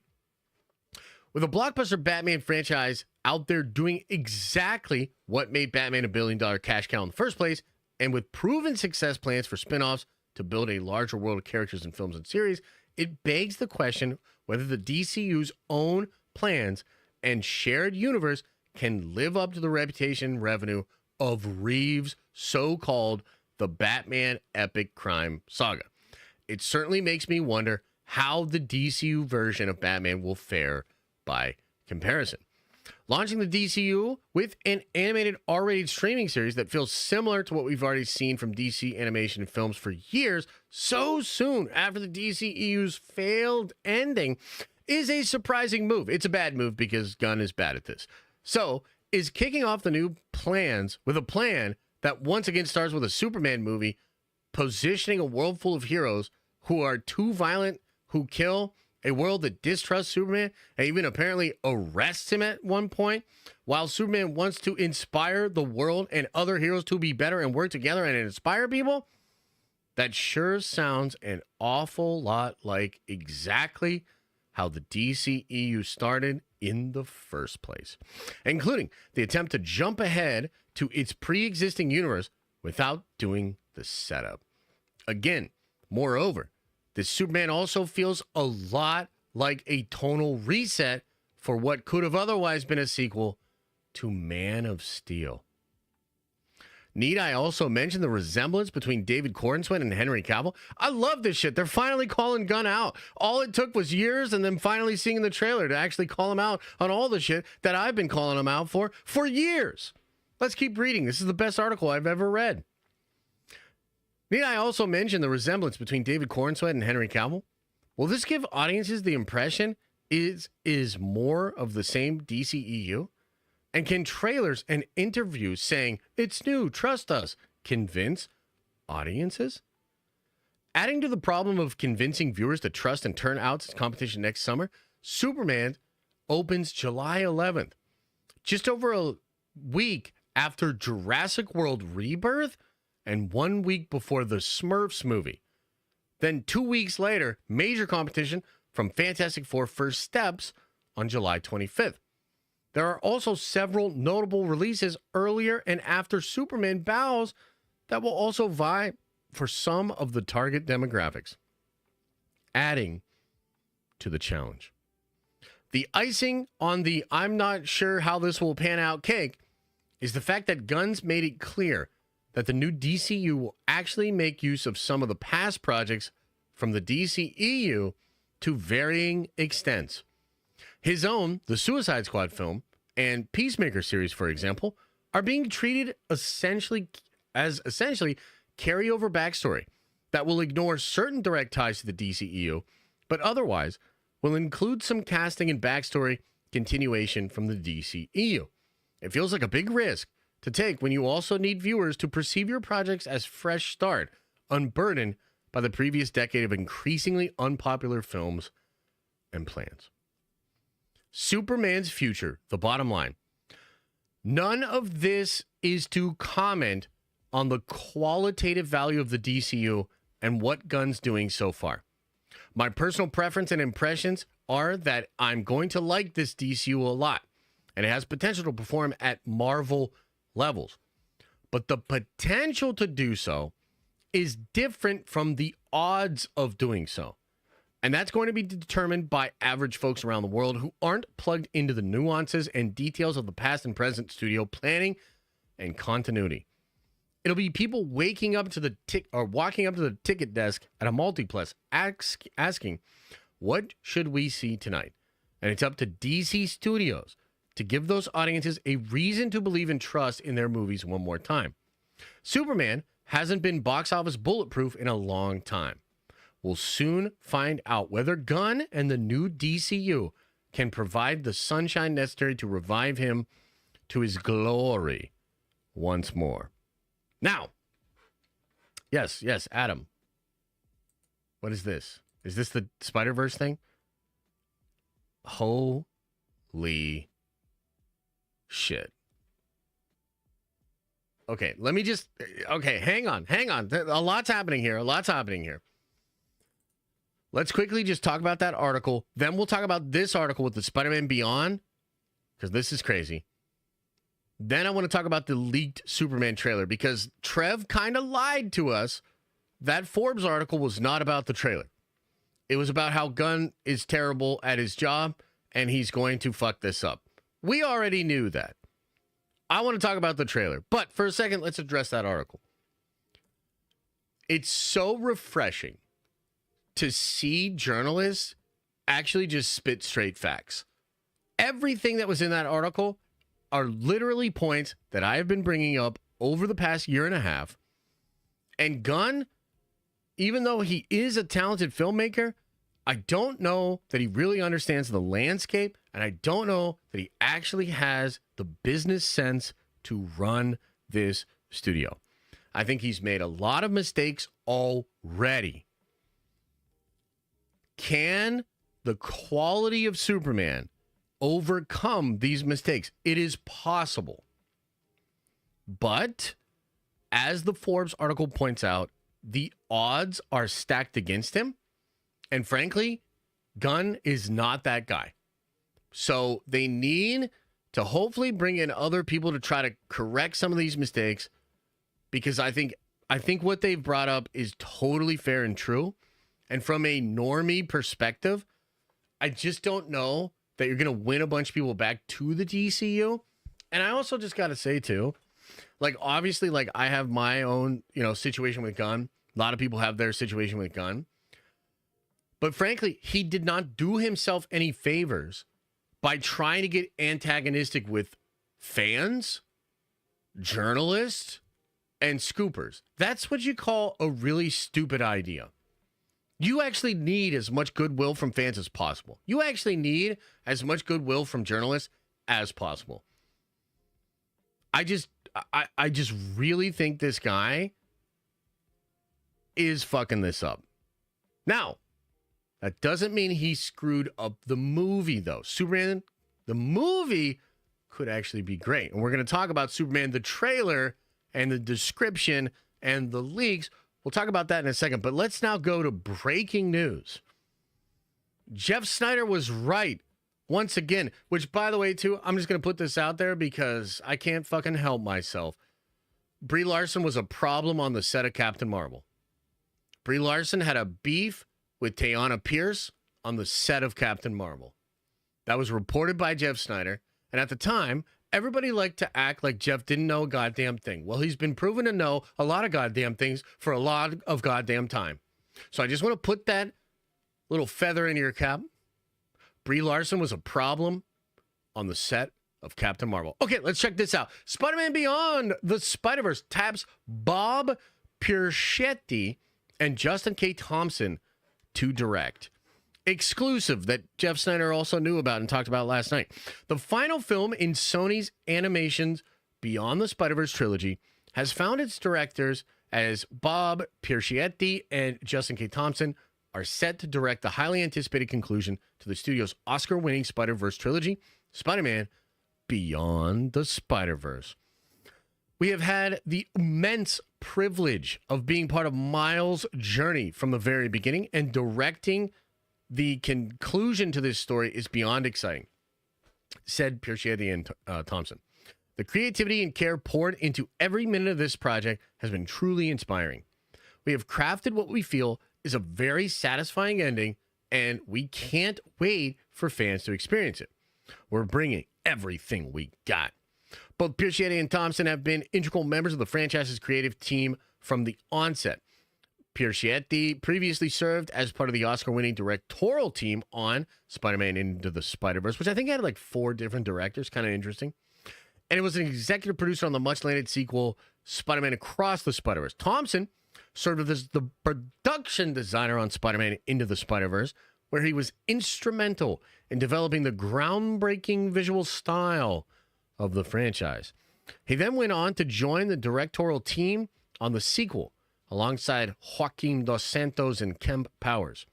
With a blockbuster Batman franchise out there doing exactly what made Batman a billion-dollar cash cow in the first place, and with proven success plans for spin-offs to build a larger world of characters in films and series, it begs the question whether the DCU's own plans and shared universe can live up to the reputation and revenue of Reeves' so-called The Batman Epic Crime Saga. It certainly makes me wonder how the DCU version of Batman will fare by comparison. Launching the DCU with an animated R-rated streaming series that feels similar to what we've already seen from DC animation films for years so soon after the DCEU's failed ending is a surprising move. It's a bad move because Gunn is bad at this. So, is kicking off the new plans with a plan that once again starts with a Superman movie, positioning a world full of heroes who are too violent, who kill, a world that distrusts Superman, and even apparently arrests him at one point, while Superman wants to inspire the world and other heroes to be better and work together and inspire people? That sure sounds an awful lot like exactly how the DCEU started in the first place, including the attempt to jump ahead to its pre-existing universe without doing the setup. Again, moreover, this Superman also feels a lot like a tonal reset for what could have otherwise been a sequel to Man of Steel. Need I also mention the resemblance between David Corenswet and Henry Cavill? I love this shit. They're finally calling Gunn out. All it took was years and then finally seeing the trailer to actually call him out on all the shit that I've been calling him out for years. Let's keep reading. This is the best article I've ever read. Need I also mention the resemblance between David Corenswet and Henry Cavill? Will this give audiences the impression it is more of the same DCEU? And can trailers and interviews saying, it's new, trust us, convince audiences? Adding to the problem of convincing viewers to trust and turn out its competition next summer, Superman opens July 11th. Just over a week after Jurassic World Rebirth and 1 week before the Smurfs movie. Then 2 weeks later, major competition from Fantastic Four First Steps on July 25th. There are also several notable releases earlier and after Superman bows that will also vie for some of the target demographics, adding to the challenge. The icing on the I'm not sure how this will pan out cake is the fact that Gunn's made it clear that the new DCU will actually make use of some of the past projects from the DCEU to varying extents. His own, the Suicide Squad film, and Peacemaker series, for example, are being treated essentially carryover backstory that will ignore certain direct ties to the DCEU, but otherwise will include some casting and backstory continuation from the DCEU. It feels like a big risk to take when you also need viewers to perceive your projects as fresh start, unburdened by the previous decade of increasingly unpopular films and plans. Superman's future, the bottom line. None of this is to comment on the qualitative value of the DCU and what Gunn's doing so far. My personal preference and impressions are that I'm going to like this DCU a lot, and it has potential to perform at Marvel levels. But the potential to do so is different from the odds of doing so. And that's going to be determined by average folks around the world who aren't plugged into the nuances and details of the past and present studio planning and continuity. It'll be people walking up to the ticket desk at a multiplex asking, what should we see tonight? And it's up to DC Studios to give those audiences a reason to believe and trust in their movies one more time. Superman hasn't been box office bulletproof in a long time. We'll soon find out whether Gunn and the new DCU can provide the sunshine necessary to revive him to his glory once more. Now, yes, Adam. What is this? Is this the Spider-Verse thing? Holy shit. Okay, hang on. A lot's happening here. Let's quickly just talk about that article. Then we'll talk about this article with the Spider-Man Beyond, because this is crazy. Then I want to talk about the leaked Superman trailer, because Trev kind of lied to us. That Forbes article was not about the trailer. It was about how Gunn is terrible at his job, and he's going to fuck this up. We already knew that. I want to talk about the trailer. But for a second, let's address that article. It's so refreshing to see journalists actually just spit straight facts. Everything that was in that article are literally points that I have been bringing up over the past year and a half. And Gunn, even though he is a talented filmmaker, I don't know that he really understands the landscape, and I don't know that he actually has the business sense to run this studio. I think he's made a lot of mistakes already. Can the quality of Superman overcome these mistakes? It is possible. But as the Forbes article points out, the odds are stacked against him. And frankly, Gunn is not that guy. So they need to hopefully bring in other people to try to correct some of these mistakes, because I think what they've brought up is totally fair and true. And from a normie perspective, I just don't know that you're going to win a bunch of people back to the DCU. And I also just got to say, too, like, obviously, like, I have my own, situation with Gunn. A lot of people have their situation with Gunn. But frankly, he did not do himself any favors by trying to get antagonistic with fans, journalists, and scoopers. That's what you call a really stupid idea. You actually need as much goodwill from fans as possible. You actually need as much goodwill from journalists as possible. I just really think this guy is fucking this up. Now, that doesn't mean he screwed up the movie, though. Superman, the movie, could actually be great. And we're going to talk about Superman, the trailer, and the description, and the leaks. We'll talk about that in a second. But let's now go to breaking news. Jeff Snyder was right once again, which, by the way, too, I'm just going to put this out there because I can't fucking help myself. Brie Larson was a problem on the set of Captain Marvel. Brie Larson had a beef with Teyonah Pierce on the set of Captain Marvel. That was reported by Jeff Snyder. And at the time, everybody liked to act like Jeff didn't know a goddamn thing. Well, he's been proven to know a lot of goddamn things for a lot of goddamn time. So I just want to put that little feather in your cap. Brie Larson was a problem on the set of Captain Marvel. Okay, let's check this out. Spider-Man Beyond the Spider-Verse taps Bob Pierchetti and Justin K. Thompson to direct. Exclusive that Jeff Snyder also knew about and talked about last night. The final film in Sony's animation's Beyond the Spider-Verse trilogy has found its directors as Bob Pierchetti and Justin K. Thompson are set to direct the highly anticipated conclusion to the studio's Oscar-winning Spider-Verse trilogy, Spider-Man Beyond the Spider-Verse. We have had the immense privilege of being part of Miles' journey from the very beginning, and directing the conclusion to this story is beyond exciting, said Pierchetti and Thompson. The creativity and care poured into every minute of this project has been truly inspiring. We have crafted what we feel is a very satisfying ending, and we can't wait for fans to experience it. We're bringing everything we got. Both Pierchetti and Thompson have been integral members of the franchise's creative team from the onset. Pierchetti previously served as part of the Oscar-winning directorial team on Spider-Man Into the Spider-Verse, which I think had like 4 different directors, kind of interesting. And it was an executive producer on the much-lauded sequel, Spider-Man Across the Spider-Verse. Thompson served as the production designer on Spider-Man Into the Spider-Verse, where he was instrumental in developing the groundbreaking visual style of the franchise. He then went on to join the directorial team on the sequel, alongside Joaquin Dos Santos and Kemp Powers.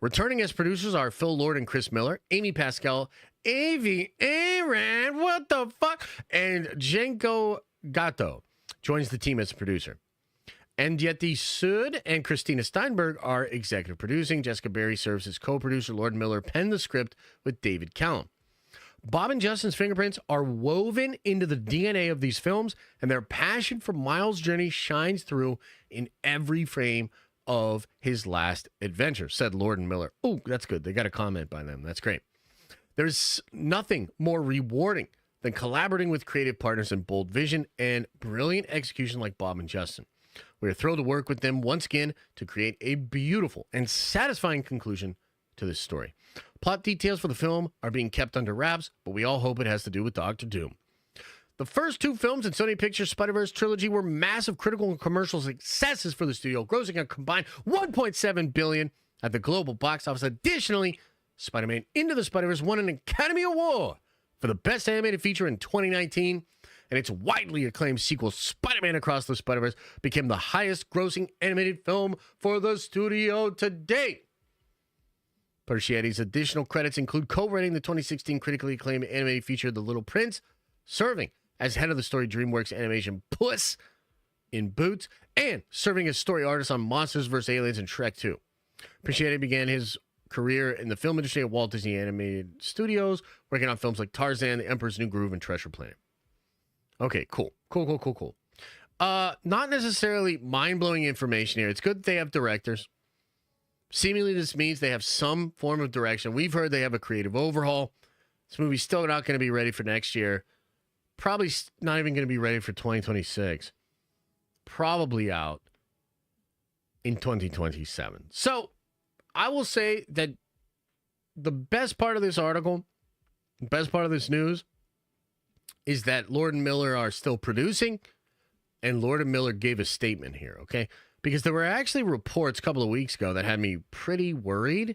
Returning as producers are Phil Lord and Chris Miller, Amy Pascal, Avi Aaron, what the fuck? And Jenko Gatto joins the team as a producer. Andietti Sud and Christina Steinberg are executive producing. Jessica Berry serves as co-producer. Lord Miller penned the script with David Callum. Bob and Justin's fingerprints are woven into the DNA of these films, and their passion for Miles' journey shines through in every frame of his last adventure, said Lord and Miller. Oh, that's good. They got a comment by them. That's great. There's nothing more rewarding than collaborating with creative partners in bold vision and brilliant execution like Bob and Justin. We are thrilled to work with them once again to create a beautiful and satisfying conclusion to this story. Plot details for the film are being kept under wraps, but we all hope it has to do with Doctor Doom. The first 2 films in Sony Pictures' Spider-Verse trilogy were massive critical and commercial successes for the studio, grossing a combined $1.7 billion at the global box office. Additionally, Spider-Man Into the Spider-Verse won an Academy Award for the Best Animated Feature in 2019, and its widely acclaimed sequel, Spider-Man Across the Spider-Verse, became the highest-grossing animated film for the studio to date. Pierchetti's additional credits include co-writing the 2016 critically acclaimed animated feature The Little Prince, serving as head of the story DreamWorks animation Puss in Boots, and serving as story artist on Monsters vs. Aliens and Shrek 2. Pierchetti began his career in the film industry at Walt Disney Animated Studios, working on films like Tarzan, The Emperor's New Groove, and Treasure Planet. Okay, cool. Not necessarily mind-blowing information here. It's good that they have directors. Seemingly, this means they have some form of direction. We've heard they have a creative overhaul. This movie's still not going to be ready for next year. Probably not even going to be ready for 2026. Probably out in 2027. So, I will say that the best part of this article, the best part of this news, is that Lord and Miller are still producing, and Lord and Miller gave a statement here, okay? Because there were actually reports a couple of weeks ago that had me pretty worried.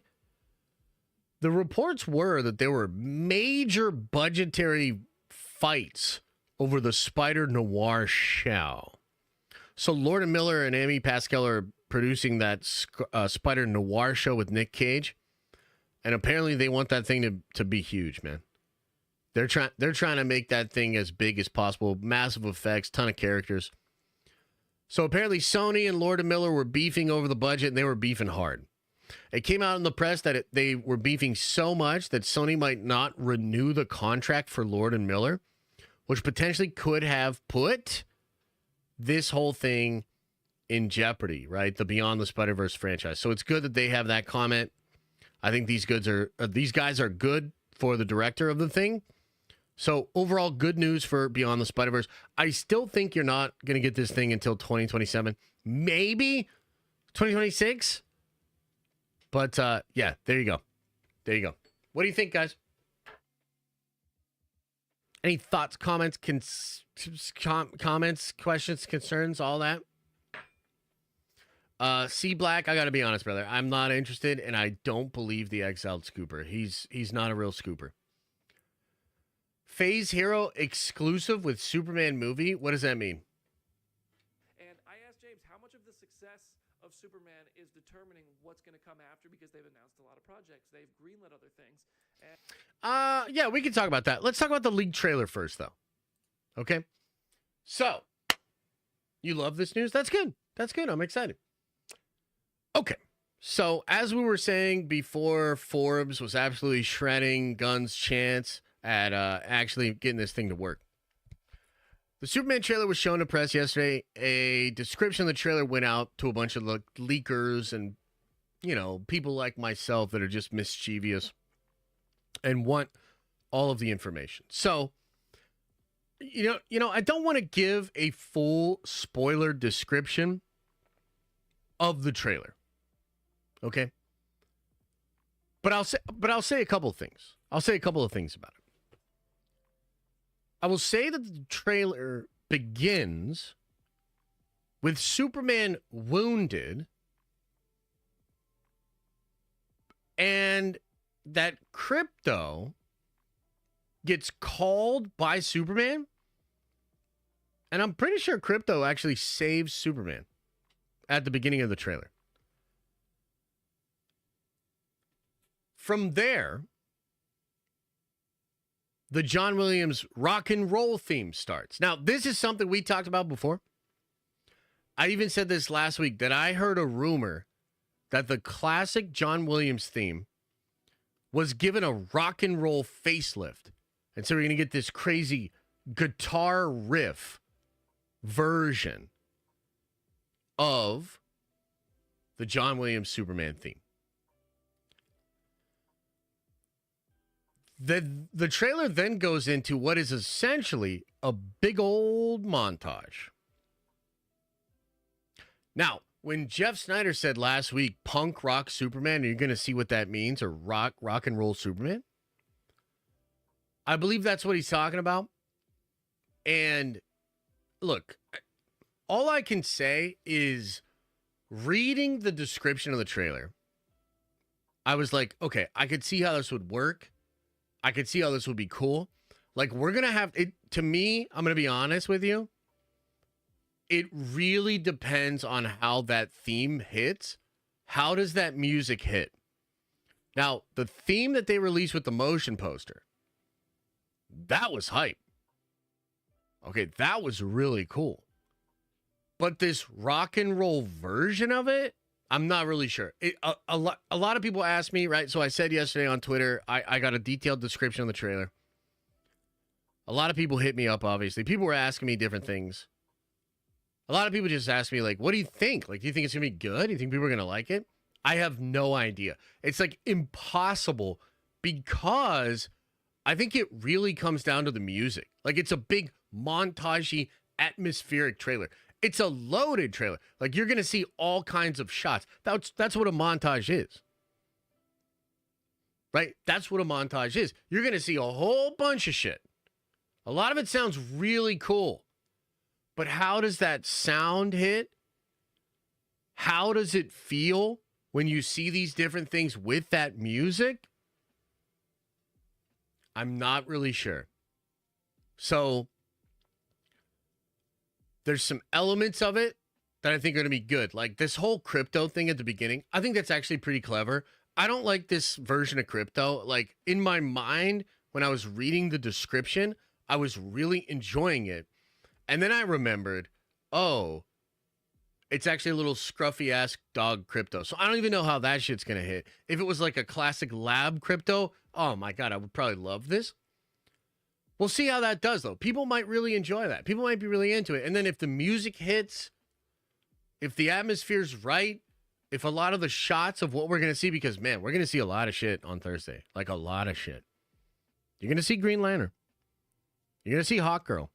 The reports were that there were major budgetary fights over the Spider Noir show. So Lord and Miller and Amy Pascal are producing that Spider Noir show with Nick Cage, and apparently they want that thing to be huge, man. They're trying to make that thing as big as possible. Massive effects, ton of characters. So apparently Sony and Lord and Miller were beefing over the budget, and they were beefing hard. It came out in the press that they were beefing so much that Sony might not renew the contract for Lord and Miller, which potentially could have put this whole thing in jeopardy, right? The Beyond the Spider-Verse franchise. So it's good that they have that comment. I think these guys are good for the director of the thing. So overall, good news for Beyond the Spider-Verse. I still think you're not going to get this thing until 2027, maybe 2026. But yeah, there you go. There you go. What do you think, guys? Any thoughts, comments, comments, questions, concerns, all that? C Black, I got to be honest, brother. I'm not interested, and I don't believe the exiled scooper. He's not a real scooper. Phase Hero exclusive with Superman movie? What does that mean? And I asked James, how much of the success of Superman is determining what's going to come after, because they've announced a lot of projects. They've greenlit other things. And yeah, we can talk about that. Let's talk about the leaked trailer first, though. Okay? So, you love this news? That's good. That's good. I'm excited. Okay. So, as we were saying before, Forbes was absolutely shredding Gunn's chance at actually getting this thing to work. The Superman trailer was shown to press yesterday. A description of the trailer went out to a bunch of leakers and, you know, people like myself that are just mischievous and want all of the information. So, you know, I don't want to give a full spoiler description of the trailer. Okay? But I'll say a couple of things. I'll say a couple of things about it. I will say that the trailer begins with Superman wounded and that Crypto gets called by Superman. And I'm pretty sure Crypto actually saves Superman at the beginning of the trailer. From there, the John Williams rock and roll theme starts. Now, this is something we talked about before. I even said this last week that I heard a rumor that the classic John Williams theme was given a rock and roll facelift. And so we're going to get this crazy guitar riff version of the John Williams Superman theme. The trailer then goes into what is essentially a big old montage. Now, when Jeff Snyder said last week, punk rock Superman, you're going to see what that means, or rock and roll Superman, I believe that's what he's talking about. And look, all I can say is reading the description of the trailer, I was like, okay, I could see how this would work. I could see how this would be cool. Like, we're going to have it. To me, I'm going to be honest with you. It really depends on how that theme hits. How does that music hit? Now, the theme that they released with the motion poster, that was hype. Okay, that was really cool. But this rock and roll version of it, I'm not really sure. A lot of people ask me, right? So I said yesterday on Twitter, I got a detailed description of the trailer. A lot of people hit me up, obviously. People were asking me different things. A lot of people just asked me, like, what do you think? Like, do you think it's going to be good? Do you think people are going to like it? I have no idea. It's like impossible because I think it really comes down to the music. Like it's a big montagey, atmospheric trailer. It's a loaded trailer. Like you're going to see all kinds of shots. That's what a montage is. Right? That's what a montage is. You're going to see a whole bunch of shit. A lot of it sounds really cool. But how does that sound hit? How does it feel when you see these different things with that music? I'm not really sure. So there's some elements of it that I think are going to be good. Like this whole crypto thing at the beginning. I think that's actually pretty clever. I don't like this version of crypto. Like in my mind, when I was reading the description, I was really enjoying it. And then I remembered, oh, it's actually a little scruffy-ass dog crypto. So I don't even know how that shit's going to hit. If it was like a classic lab crypto, oh my God, I would probably love this. We'll see how that does, though. People might really enjoy that. People might be really into it. And then if the music hits, if the atmosphere's right, if a lot of the shots of what we're going to see, because, man, we're going to see a lot of shit on Thursday. Like a lot of shit. You're going to see Green Lantern. You're going to see Hawkgirl.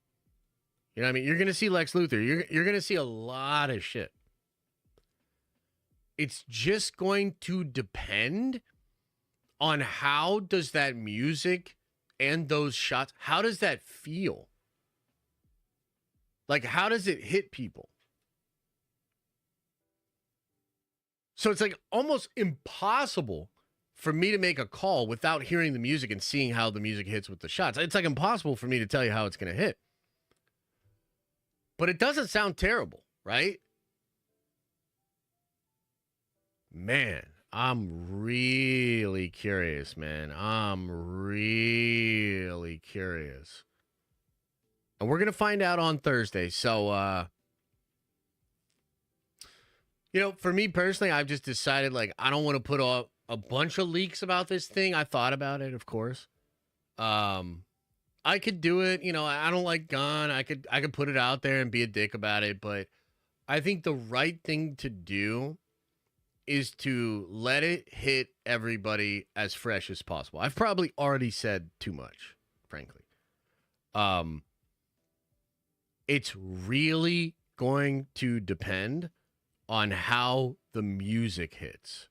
You know what I mean? You're going to see Lex Luthor. You're going to see a lot of shit. It's just going to depend on how does that music and those shots, how does that feel? Like, how does it hit people? So it's like almost impossible for me to make a call without hearing the music and seeing how the music hits with the shots. It's like impossible for me to tell you how it's going to hit. But it doesn't sound terrible, right? Man, I'm really curious, man. I'm really curious. And we're going to find out on Thursday. So, for me personally, I've just decided, like, I don't want to put a bunch of leaks about this thing. I thought about it, of course. I could do it. I don't like Gunn. I could put it out there and be a dick about it. But I think the right thing to do is to let it hit everybody as fresh as possible. I've probably already said too much, frankly. It's really going to depend on how the music hits.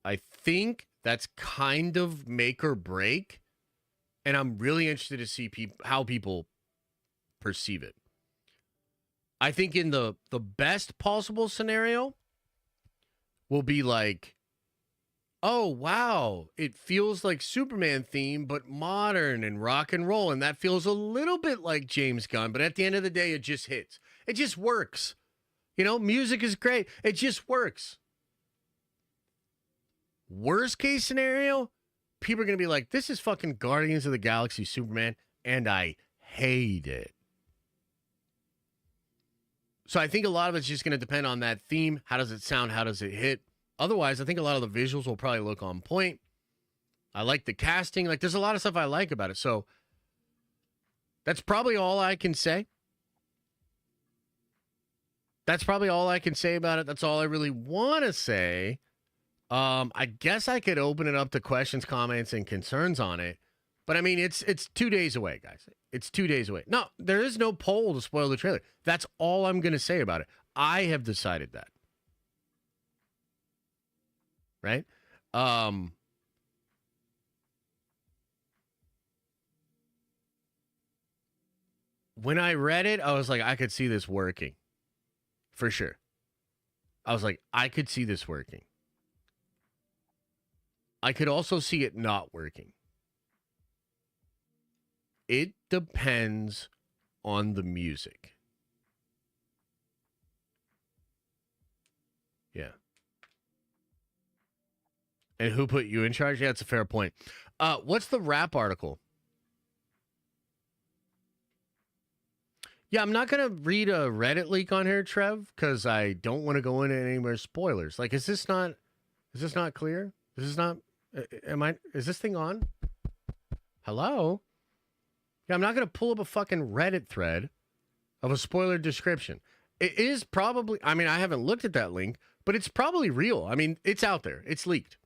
I think that's kind of make or break. And I'm really interested to see how people perceive it. I think in the best possible scenario will be like, oh, wow, it feels like Superman theme, but modern and rock and roll. And that feels a little bit like James Gunn. But at the end of the day, it just hits. It just works. Music is great. It just works. Worst case scenario, people are going to be like, this is fucking Guardians of the Galaxy Superman, and I hate it. So I think a lot of it's just going to depend on that theme. How does it sound? How does it hit? Otherwise, I think a lot of the visuals will probably look on point. I like the casting. Like, there's a lot of stuff I like about it. So that's probably all I can say. That's probably all I can say about it. That's all I really want to say. I guess I could open it up to questions, comments, and concerns on it. But I mean, it's 2 days away, guys. It's 2 days away. No, there is no poll to spoil the trailer. That's all I'm going to say about it. I have decided that. Right? When I read it, I was like, I could see this working. For sure. I was like, I could see this working. I could also see it not working. It depends on the music. Yeah. And who put you in charge? Yeah, that's a fair point. What's the rap article? Yeah, I'm not going to read a Reddit leak on here, Trev, because I don't want to go into any more spoilers. Like, is this not clear? Is this thing on? Hello? Yeah, I'm not going to pull up a fucking Reddit thread of a spoiler description. It is probably, I mean, I haven't looked at that link, but it's probably real. I mean, it's out there. It's leaked.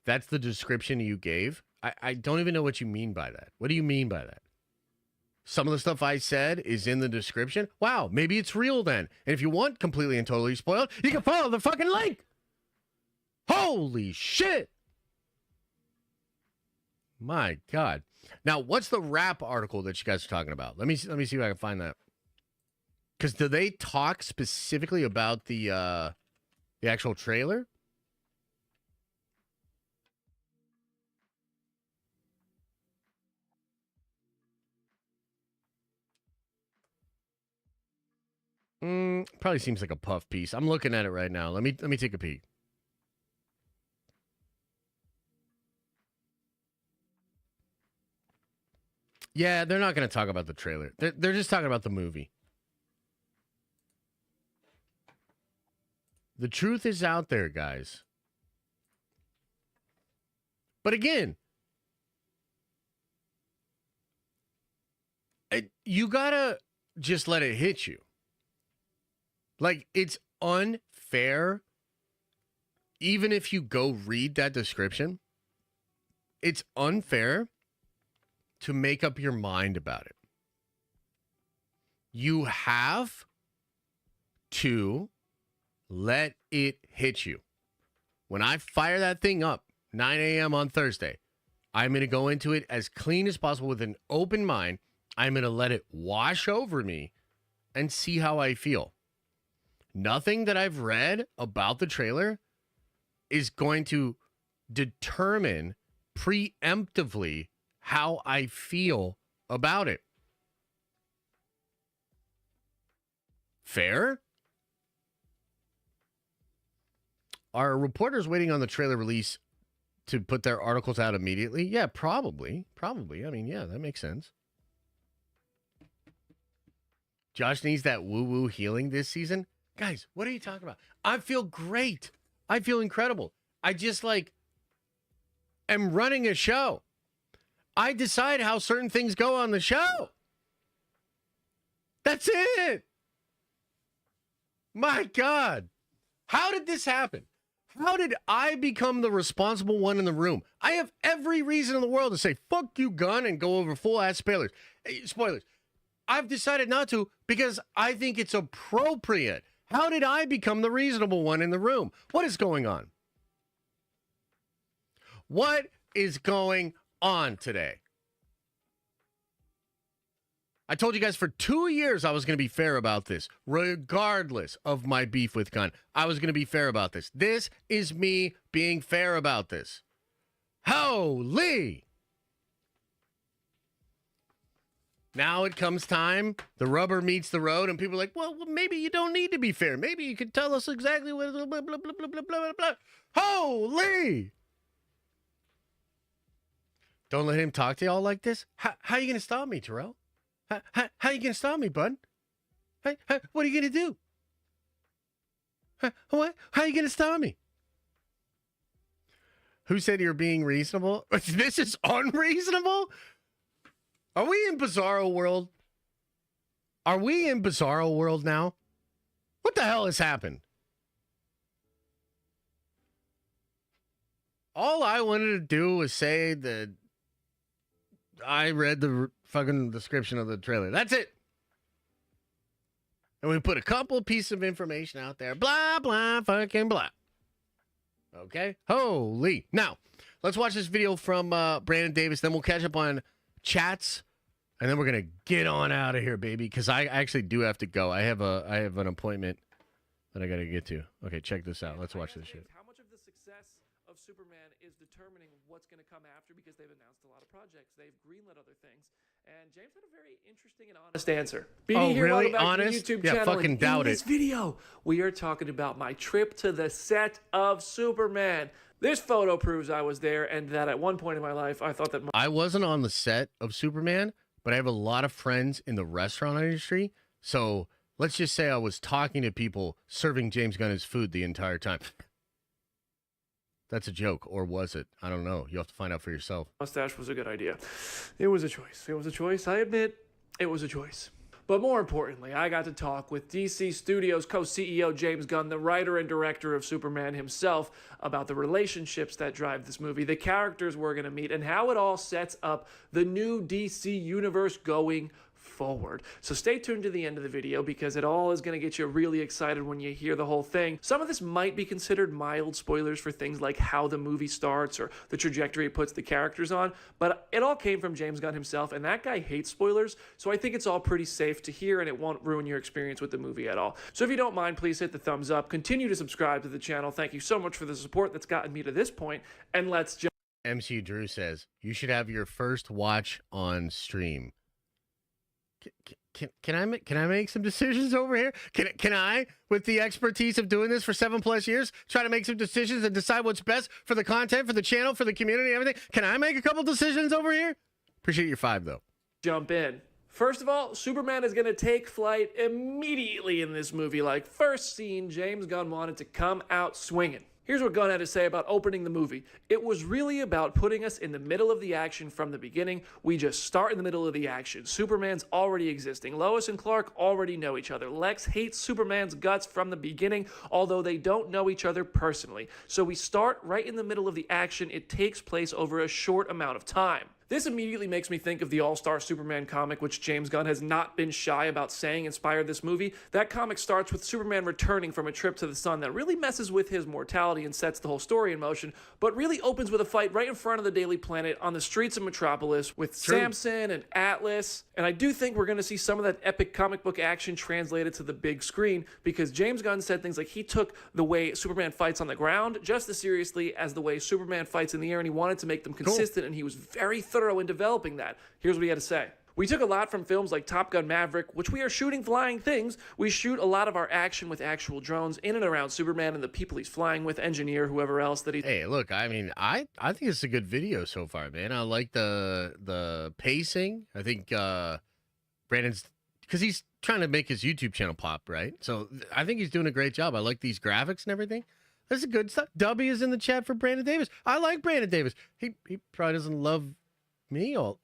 That's the description you gave. I don't even know what you mean by that. What do you mean by that? Some of the stuff I said is in the description. Wow, maybe it's real then. And if you want completely and totally spoiled, you can follow the fucking link. Holy shit. My God. Now, what's the rap article that you guys are talking about? Let me see if I can find that. Because do they talk specifically about the actual trailer? Probably seems like a puff piece. I'm looking at it right now. Let me take a peek. Yeah, they're not going to talk about the trailer. They're just talking about the movie. The truth is out there, guys. But again, you got to just let it hit you. Like, it's unfair. Even if you go read that description, it's unfair to make up your mind about it. You have to let it hit you. When I fire that thing up, 9 a.m. on Thursday, I'm going to go into it as clean as possible with an open mind. I'm going to let it wash over me and see how I feel. Nothing that I've read about the trailer is going to determine preemptively how I feel about it. Fair? Are reporters waiting on the trailer release to put their articles out immediately? Yeah, probably. Probably. I mean, yeah, that makes sense. Josh needs that woo-woo healing this season. Guys, what are you talking about? I feel great. I feel incredible. I just am running a show. I decide how certain things go on the show. That's it. My God. How did this happen? How did I become the responsible one in the room? I have every reason in the world to say, fuck you, Gunn, and go over full-ass spoilers. I've decided not to because I think it's appropriate. How did I become the reasonable one in the room? What is going on? What is going on today? I told you guys for 2 years I was going to be fair about this, regardless of my beef with Gunn. I was going to be fair about this. This is me being fair about this. Holy! Now it comes time, the rubber meets the road, and people are like, well, maybe you don't need to be fair. Maybe you could tell us exactly what, blah, blah, blah, blah, blah, blah, blah. Holy! Don't let him talk to y'all like this. How are you going to stop me, Terrell? How are you going to stop me, bud? What are you going to do? What? How are you going to stop me? Who said you're being reasonable? This is unreasonable? Are we in Bizarro World? Are we in Bizarro World now? What the hell has happened? All I wanted to do was say that I read the fucking description of the trailer. That's it. And we put a couple pieces of information out there. Blah, blah, fucking blah. Okay? Holy. Now, let's watch this video from Brandon Davis. Then we'll catch up on chats. And then we're going to get on out of here, baby. Because I actually do have to go. I have an appointment that I got to get to. Okay, check this out. Let's watch this shit. How much of the success of Superman is determining what's going to come after, because they've announced a lot of projects. They've greenlit other things. And James had a very interesting and honest answer. Oh, really? Honest? YouTube yeah, channel. fucking doubt in this video, we are talking about my trip to the set of Superman. This photo proves I was there, and that at one point in my life, I thought that I wasn't on the set of Superman, but I have a lot of friends in the restaurant industry. So let's just say I was talking to people serving James Gunn his food the entire time. That's a joke, or was it? I don't know. You'll have to find out for yourself. mustache was a good idea. It was a choice. It was a choice. I admit it was a choice. But more importantly, I got to talk with DC Studios co-CEO James Gunn, the writer and director of Superman himself, about the relationships that drive this movie, the characters we're going to meet, and how it all sets up the new DC universe going forward. So stay tuned to the end of the video because it all is going to get you really excited when you hear the whole thing. Some of this might be considered mild spoilers for things like how the movie starts or the trajectory it puts the characters on, but it all came from James Gunn himself, and that guy hates spoilers, so I think it's all pretty safe to hear and it won't ruin your experience with the movie at all. So if you don't mind, please hit the thumbs up, continue to subscribe to the channel. Thank you so much for the support that's gotten me to this point, and let's jump. MC Drew says, you should have your first watch on stream. Can I make some decisions over here? Can I, with the expertise of doing this for 7+ years, try to make some decisions and decide what's best for the content, for the channel, for the community, everything? Can I make a couple decisions over here? Appreciate your 5 though. Jump in. First of all, Superman is going to take flight immediately in this movie. Like, first scene, James Gunn wanted to come out swinging. Here's what Gunn had to say about opening the movie. It was really about putting us in the middle of the action from the beginning. We just start in the middle of the action. Superman's already existing. Lois and Clark already know each other. Lex hates Superman's guts from the beginning, although they don't know each other personally. So we start right in the middle of the action. It takes place over a short amount of time. This immediately makes me think of the All-Star Superman comic, which James Gunn has not been shy about saying inspired this movie. That comic starts with Superman returning from a trip to the sun that really messes with his mortality and sets the whole story in motion, but really opens with a fight right in front of the Daily Planet on the streets of Metropolis with Samson and Atlas. And I do think we're going to see some of that epic comic book action translated to the big screen, because James Gunn said things like he took the way Superman fights on the ground just as seriously as the way Superman fights in the air, and he wanted to make them consistent, and he was very thorough in developing that. Here's what he had to say. We took a lot from films like Top Gun Maverick, which we are shooting flying things. We shoot a lot of our action with actual drones in and around Superman and the people he's flying with, engineer, whoever else that he... Hey, look, I mean, I think it's a good video so far, man. I like the pacing. I think Brandon's, because he's trying to make his YouTube channel pop, right? So I think he's doing a great job. I like these graphics and everything. This is good stuff. W is in the chat for Brandon Davis. I like Brandon Davis. He probably doesn't love me all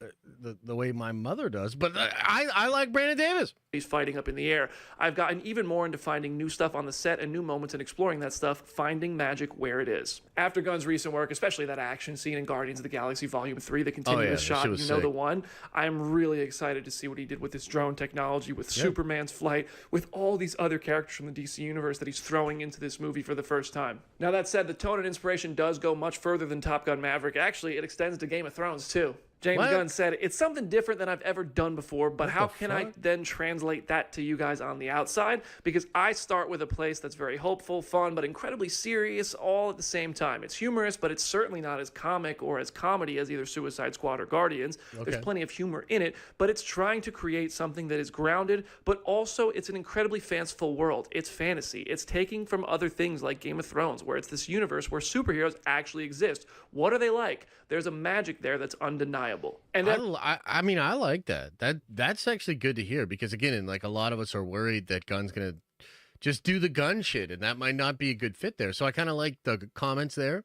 the way my mother does, but I like Brandon Davis. He's fighting up in the air. I've gotten even more into finding new stuff on the set and new moments and exploring that stuff, finding magic where it is. After Gunn's recent work, especially that action scene in Guardians of the Galaxy Volume 3, the continuous shot, you know, the one, I'm really excited to see what he did with this drone technology, with Superman's flight, with all these other characters from the DC universe that he's throwing into this movie for the first time. Now that said, the tone and inspiration does go much further than Top Gun Maverick. Actually, it extends to Game of Thrones too. James Gunn said, it's something different than I've ever done before, but how can I then translate that to you guys on the outside? Because I start with a place that's very hopeful, fun, but incredibly serious all at the same time. It's humorous, but it's certainly not as comic or as comedy as either Suicide Squad or Guardians. There's plenty of humor in it, but it's trying to create something that is grounded, but also it's an incredibly fanciful world. It's fantasy. It's taking from other things like Game of Thrones, where it's this universe where superheroes actually exist. What are they like? There's a magic there that's undeniable. And I mean, I like that. That's actually good to hear, because again, like, a lot of us are worried that Gunn's gonna just do the Gunn shit, and that might not be a good fit there. So I kind of like the comments there,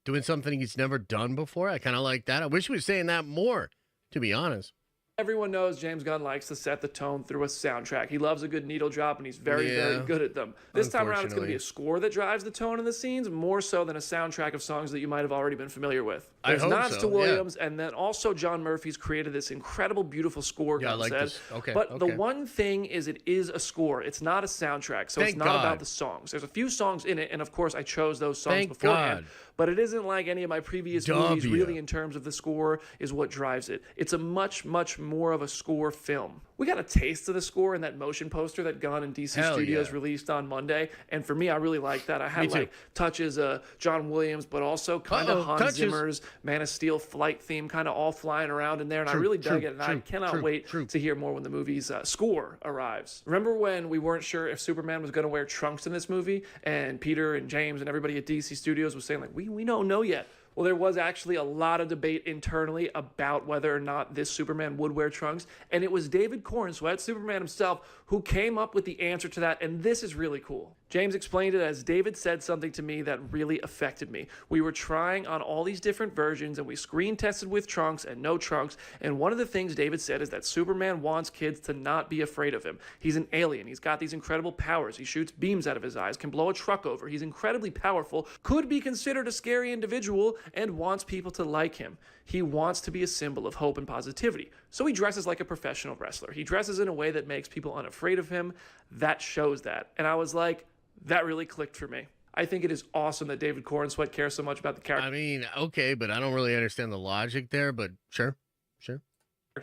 doing something he's never done before. I kind of like that. I wish we were saying that more, to be honest. Everyone knows James Gunn likes to set the tone through a soundtrack. He loves a good needle drop, and he's very good at them. This time around, it's going to be a score that drives the tone in the scenes, more so than a soundtrack of songs that you might have already been familiar with. There's nods to Williams, and then also John Murphy's created this incredible, beautiful score, Gunn said. But the one thing is, it is a score. It's not a soundtrack, so it's not about the songs. There's a few songs in it, and of course, I chose those songs beforehand. But it isn't like any of my previous movies, really, in terms of the score is what drives it. It's a much, much more of a score film. We got a taste of the score in that motion poster that Gunn and DC Studios released on Monday, and for me, I really like that. I had like touches of John Williams, but also kind of Hans Zimmer's Man of Steel flight theme, kind of all flying around in there, and I really dug it, and I cannot wait to hear more when the movie's score arrives. Remember when we weren't sure if Superman was going to wear trunks in this movie, and Peter and James and everybody at DC Studios was saying, like, we don't know yet. Well, there was actually a lot of debate internally about whether or not this Superman would wear trunks, and it was David Cornsweet, Superman himself, who came up with the answer to that, and this is really cool. James explained it as, David said something to me that really affected me. We were trying on all these different versions and we screen tested with trunks and no trunks. And one of the things David said is that Superman wants kids to not be afraid of him. He's an alien. He's got these incredible powers. He shoots beams out of his eyes, can blow a truck over. He's incredibly powerful, could be considered a scary individual, and wants people to like him. He wants to be a symbol of hope and positivity. So he dresses like a professional wrestler. He dresses in a way that makes people unafraid of him. That shows that. And I was like, that really clicked for me. I think it is awesome that David Corenswet cares so much about the character. I mean, okay, but I don't really understand the logic there, but sure.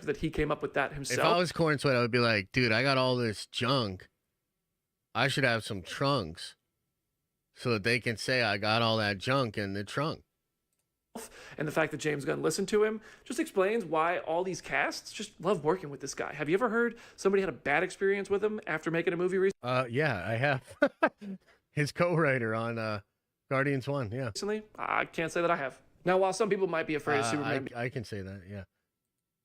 That he came up with that himself. If I was Corenswet, I would be like, dude, I got all this junk. I should have some trunks so that they can say I got all that junk in the trunk. And the fact that James Gunn listened to him just explains why all these casts just love working with this guy. Have you ever heard somebody had a bad experience with him after making a movie recently? Yeah, I have. His co-writer on Guardians 1, yeah. Recently? I can't say that I have. Now, while some people might be afraid of Superman I can say that, yeah.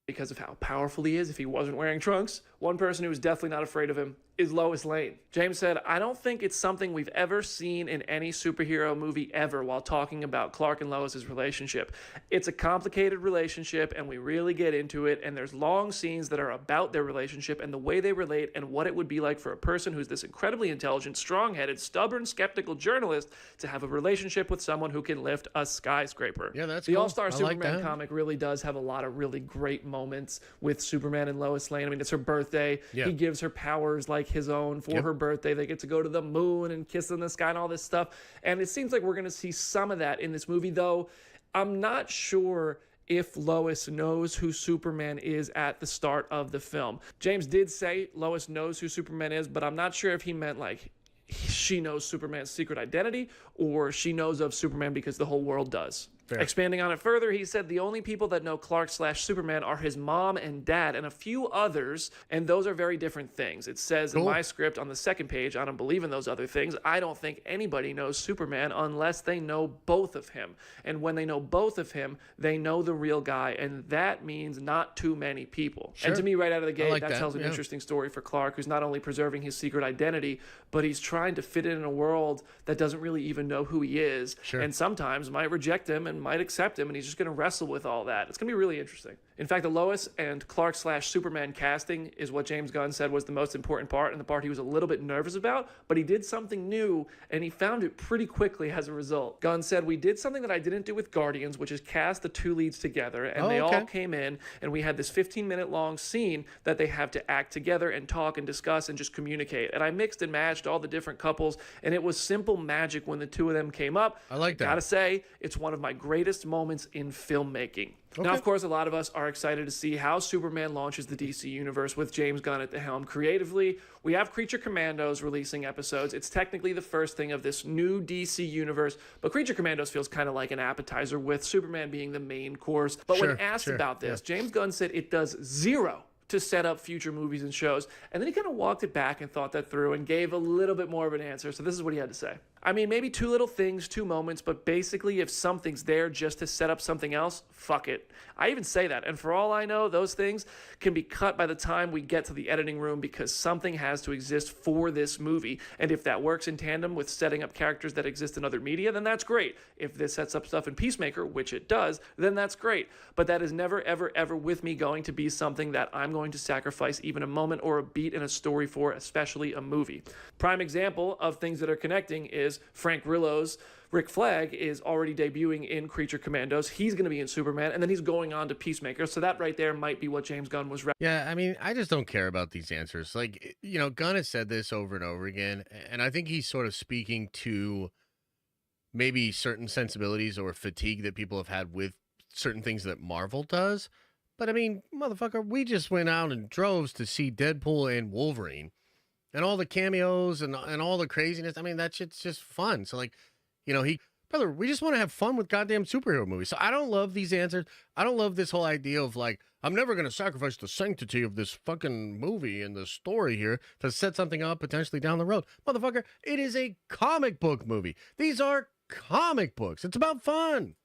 because of how powerful he is if he wasn't wearing trunks, one person who is definitely not afraid of him is Lois Lane. James said, I don't think it's something we've ever seen in any superhero movie ever while talking about Clark and Lois's relationship. It's a complicated relationship and we really get into it, and there's long scenes that are about their relationship and the way they relate and what it would be like for a person who's this incredibly intelligent, strong-headed, stubborn, skeptical journalist to have a relationship with someone who can lift a skyscraper. Yeah, that's the cool. All-Star Superman like comic really does have a lot of really great moments with Superman and Lois Lane. I mean, it's her birthday. Yeah. He gives her powers like his own for her birthday. They get to go to the moon and kiss in the sky and all this stuff. And it seems like we're going to see some of that in this movie, though I'm not sure if Lois knows who Superman is at the start of the film. James did say Lois knows who Superman is, but I'm not sure if he meant like she knows Superman's secret identity or she knows of Superman because the whole world does. Fair. Expanding on it further, he said the only people that know Clark/Superman are his mom and dad and a few others, and those are very different things. It says in my script on the second page, I don't believe in those other things. I don't think anybody knows Superman unless they know both of him. And when they know both of him, they know the real guy, and that means not too many people. Sure. And to me, right out of the gate, that tells an interesting story for Clark, who's not only preserving his secret identity, but he's trying to fit in a world that doesn't really even know who he is, and sometimes might reject him and might accept him, and he's just going to wrestle with all that. It's going to be really interesting. In fact, the Lois and Clark/Superman casting is what James Gunn said was the most important part, and the part he was a little bit nervous about, but he did something new, and he found it pretty quickly as a result. Gunn said, we did something that I didn't do with Guardians, which is cast the two leads together, and they all came in, and we had this 15-minute long scene that they have to act together and talk and discuss and just communicate. And I mixed and matched all the different couples, and it was simple magic when the two of them came up. I like that. Gotta say, it's one of my greatest moments in filmmaking. Now, of course, a lot of us are excited to see how Superman launches the DC universe with James Gunn at the helm creatively. We have Creature Commandos releasing episodes. It's technically the first thing of this new DC universe, but Creature Commandos feels kind of like an appetizer with Superman being the main course. But when asked about this, James Gunn said it does zero to set up future movies and shows. And then he kind of walked it back and thought that through and gave a little bit more of an answer. So this is what he had to say. I mean, maybe two little things, two moments, but basically if something's there just to set up something else, fuck it. I even say that. And for all I know, those things can be cut by the time we get to the editing room because something has to exist for this movie. And if that works in tandem with setting up characters that exist in other media, then that's great. If this sets up stuff in Peacemaker, which it does, then that's great. But that is never, ever, ever with me going to be something that I'm going to sacrifice even a moment or a beat in a story for, especially a movie. Prime example of things that are connecting is Frank Grillo's Rick Flag is already debuting in Creature Commandos. He's going to be in Superman, and then he's going on to Peacemaker. So that right there might be what James Gunn was. Yeah, I mean, I just don't care about these answers. Like, you know, Gunn has said this over and over again, and I think he's sort of speaking to maybe certain sensibilities or fatigue that people have had with certain things that Marvel does. But I mean, motherfucker, we just went out in droves to see Deadpool and Wolverine. And all the cameos and all the craziness. I mean, that shit's just fun. So, like, you know, brother, we just want to have fun with goddamn superhero movies. So I don't love these answers. I don't love this whole idea of, like, I'm never going to sacrifice the sanctity of this fucking movie and the story here to set something up potentially down the road. Motherfucker, it is a comic book movie. These are comic books. It's about fun.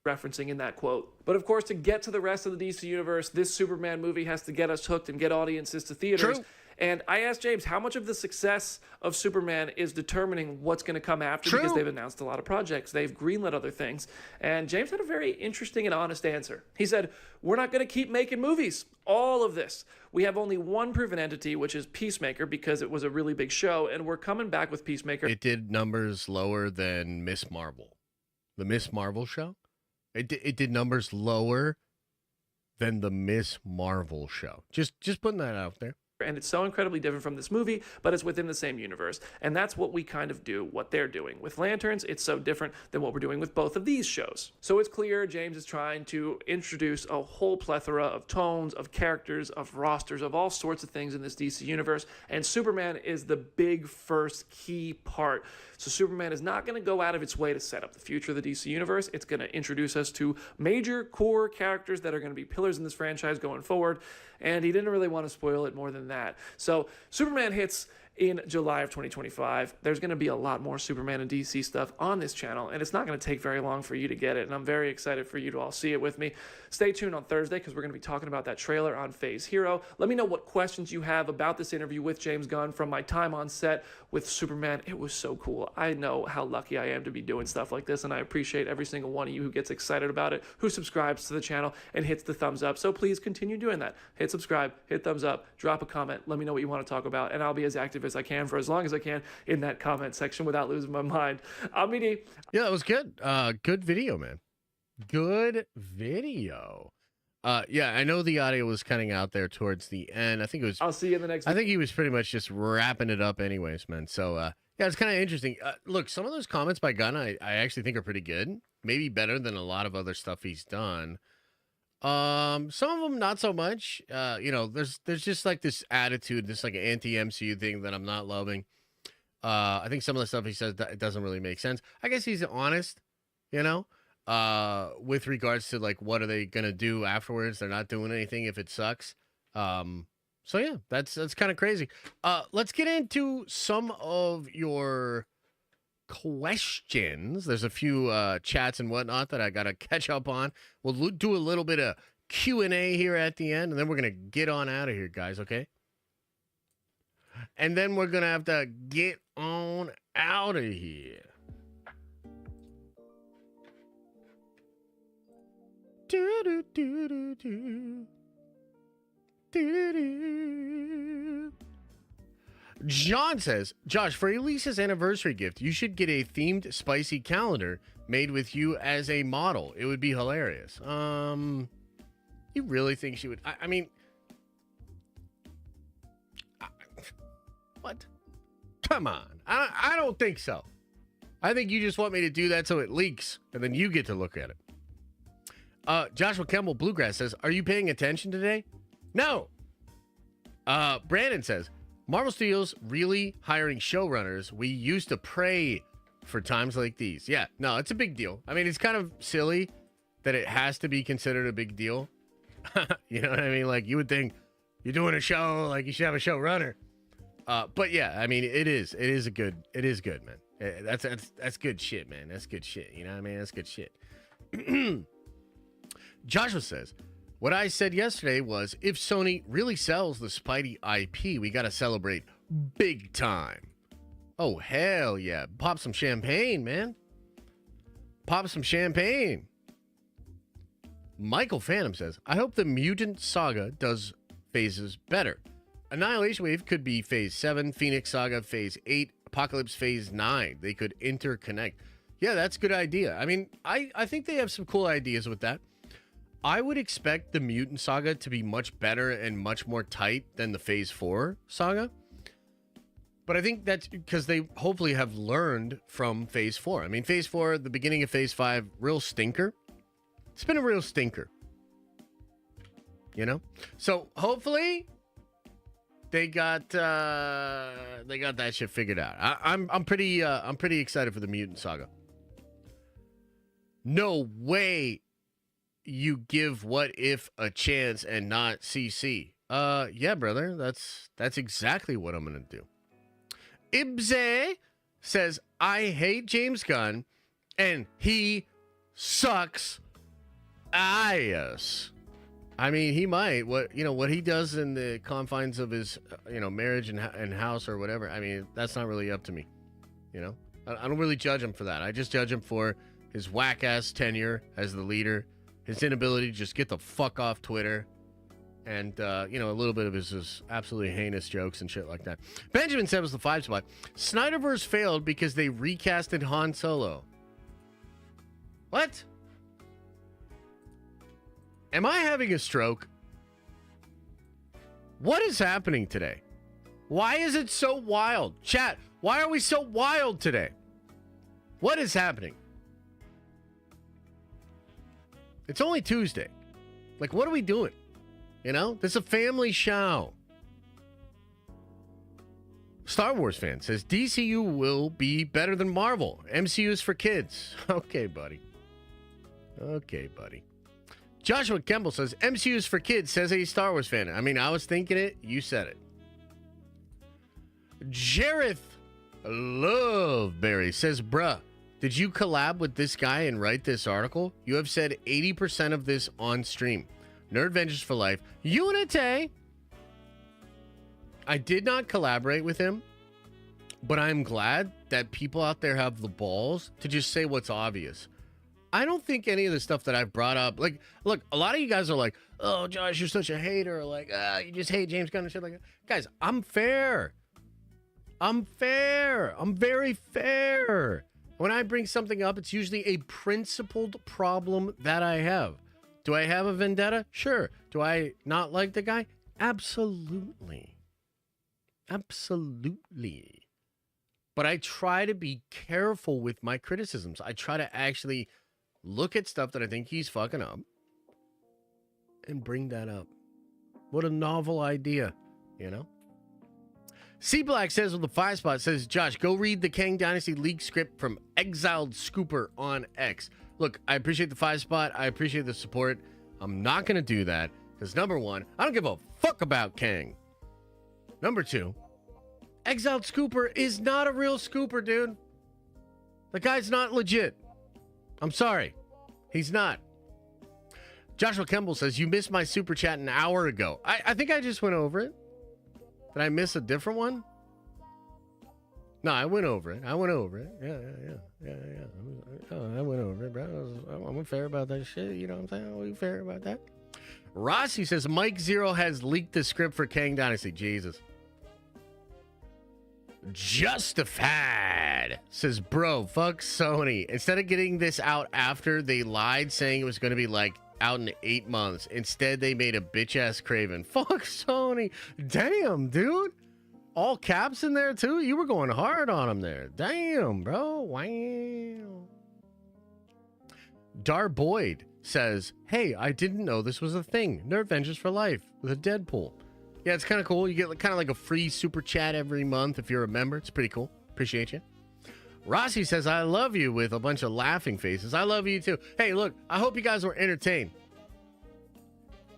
Referencing in that quote. But of course, to get to the rest of the DC universe, this Superman movie has to get us hooked and get audiences to theaters. True. And I asked James how much of the success of Superman is determining what's going to come after, because they've announced a lot of projects. They've greenlit other things. And James had a very interesting and honest answer. He said, we're not going to keep making movies. All of this. We have only one proven entity, which is Peacemaker, because it was a really big show, and we're coming back with Peacemaker. It did numbers lower than Miss Marvel. The Miss Marvel show? It did numbers lower than the Miss Marvel show. Just putting that out there. And it's so incredibly different from this movie, but it's within the same universe. And that's what we kind of do, what they're doing. With Lanterns, it's so different than what we're doing with both of these shows. So it's clear James is trying to introduce a whole plethora of tones, of characters, of rosters, of all sorts of things in this DC universe. And Superman is the big first key part. So Superman is not going to go out of its way to set up the future of the DC universe. It's going to introduce us to major core characters that are going to be pillars in this franchise going forward. And he didn't really want to spoil it more than that. So Superman hits in July of 2025. There's going to be a lot more Superman and DC stuff on this channel, and it's not going to take very long for you to get it, and I'm very excited for you to all see it with me. Stay tuned on Thursday, because we're going to be talking about that trailer on Phase Hero. Let me know what questions you have about this interview with James Gunn from my time on set with Superman. It was so cool. I know how lucky I am to be doing stuff like this, and I appreciate every single one of you who gets excited about it, who subscribes to the channel and hits the thumbs up. So please continue doing that. Hit subscribe, hit thumbs up, drop a comment, let me know what you want to talk about, and I'll be as active as I can for as long as I can in that comment section without losing my mind. I'm BD. Yeah, it was good. Good video, man. Good video. Yeah, I know the audio was cutting out there towards the end. I think it was. I'll see you in the next. I think he was pretty much just wrapping it up, anyways, man. So yeah, it's kind of interesting. Look, some of those comments by Gunn, I actually think are pretty good. Maybe better than a lot of other stuff he's done. Some of them not so much. You know, there's just like this attitude, this like anti-MCU thing that I'm not loving. I think some of the stuff he says it doesn't really make sense. I guess he's honest, you know, with regards to like what are they gonna do afterwards? They're not doing anything if it sucks. So yeah, that's kind of crazy. Let's get into some of your questions. There's a few chats and whatnot that I gotta catch up on. We'll do a little bit of Q&A here at the end, and then we're gonna get on out of here, guys. Okay? And then we're gonna have to get on out of here. Do do do do do. Do do do. John says, Josh, for Elisa's anniversary gift, you should get a themed spicy calendar made with you as a model. It would be hilarious. You really think she would? I mean, what? Come on. I don't think so. I think you just want me to do that so it leaks, and then you get to look at it. Joshua Campbell Bluegrass says, are you paying attention today? No. Brandon says, Marvel Studios really hiring showrunners. We used to pray for times like these. Yeah, no, it's a big deal. I mean, it's kind of silly that it has to be considered a big deal. You know what I mean? Like, you would think you're doing a show, like you should have a showrunner. But yeah, I mean, it is good, man. That's good shit, man. That's good shit. You know what I mean? That's good shit. Joshua says, what I said yesterday was, if Sony really sells the Spidey IP, we got to celebrate big time. Oh, hell yeah. Pop some champagne, man. Pop some champagne. Michael Phantom says, I hope the Mutant Saga does phases better. Annihilation Wave could be Phase 7, Phoenix Saga Phase 8, Apocalypse Phase 9. They could interconnect. Yeah, that's a good idea. I mean, I think they have some cool ideas with that. I would expect the Mutant Saga to be much better and much more tight than the Phase 4 saga. But I think that's because they hopefully have learned from Phase 4. I mean, Phase 4, the beginning of Phase 5, real stinker. It's been a real stinker. You know? So hopefully they got that shit figured out. I'm pretty excited for the Mutant Saga. No way you give What If a chance and not CC. Yeah, brother. That's exactly what I'm gonna do. Ibze says, I hate James Gunn and he sucks ass. I mean, he might. What he does in the confines of his, marriage and house or whatever. I mean, that's not really up to me. I don't really judge him for that. I just judge him for his whack-ass tenure as the leader, his inability to just get the fuck off Twitter, and, a little bit of his absolutely heinous jokes and shit like that. Benjamin said was the 5 spot. Snyderverse failed because they recasted Han Solo. What? Am I having a stroke? What is happening today? Why is it so wild? Chat, why are we so wild today? What is happening? It's only Tuesday. Like, what are we doing? This is a family show. Star Wars fan says DCU will be better than Marvel. MCU is for kids. Okay, buddy. Joshua Kemble says MCU is for kids, says a Star Wars fan. I mean, I was thinking it. You said it. Jareth Loveberry says, bruh, did you collab with this guy and write this article? You have said 80% of this on stream. Nerd Vengers for life. Unite. I did not collaborate with him, but I'm glad that people out there have the balls to just say what's obvious. I don't think any of the stuff that I've brought up, like, look, a lot of you guys are like, oh, Josh, you're such a hater. Or like, you just hate James Gunn and shit like that. Guys, I'm fair. I'm very fair. When I bring something up, it's usually a principled problem that I have. Do I have a vendetta? Sure. Do I not like the guy? Absolutely. But I try to be careful with my criticisms. I try to actually look at stuff that I think he's fucking up and bring that up. What a novel idea, C Black says with the 5 spot, says, Josh, go read the Kang Dynasty leak script from Exiled Scooper on X. Look, I appreciate the 5 spot. I appreciate the support. I'm not going to do that because, number one, I don't give a fuck about Kang. Number two, Exiled Scooper is not a real Scooper, dude. The guy's not legit. I'm sorry. He's not. Joshua Kemble says, you missed my super chat an hour ago. I think I just went over it. Did I miss a different one? No, I went over it. Yeah. I went over it, bro. I'm fair about that shit. You know what I'm saying? I'm fair about that. Rossi says, Mike Zero has leaked the script for Kang Dynasty. Jesus. Justified says, bro, fuck Sony. Instead of getting this out after they lied, saying it was going to be like out in 8 months, instead they made a bitch ass Craven. Fuck Sony. Damn, dude. All caps in there too. You were going hard on him there. Damn, bro. Wow. Dar Boyd says, hey, I didn't know this was a thing. Nerd Vengers for life with a Deadpool. Yeah, it's kind of cool. You get kind of like a free super chat every month if you're a member. It's pretty cool. Appreciate you. Rossi says, I love you with a bunch of laughing faces. I love you too. Hey, look, I hope you guys were entertained.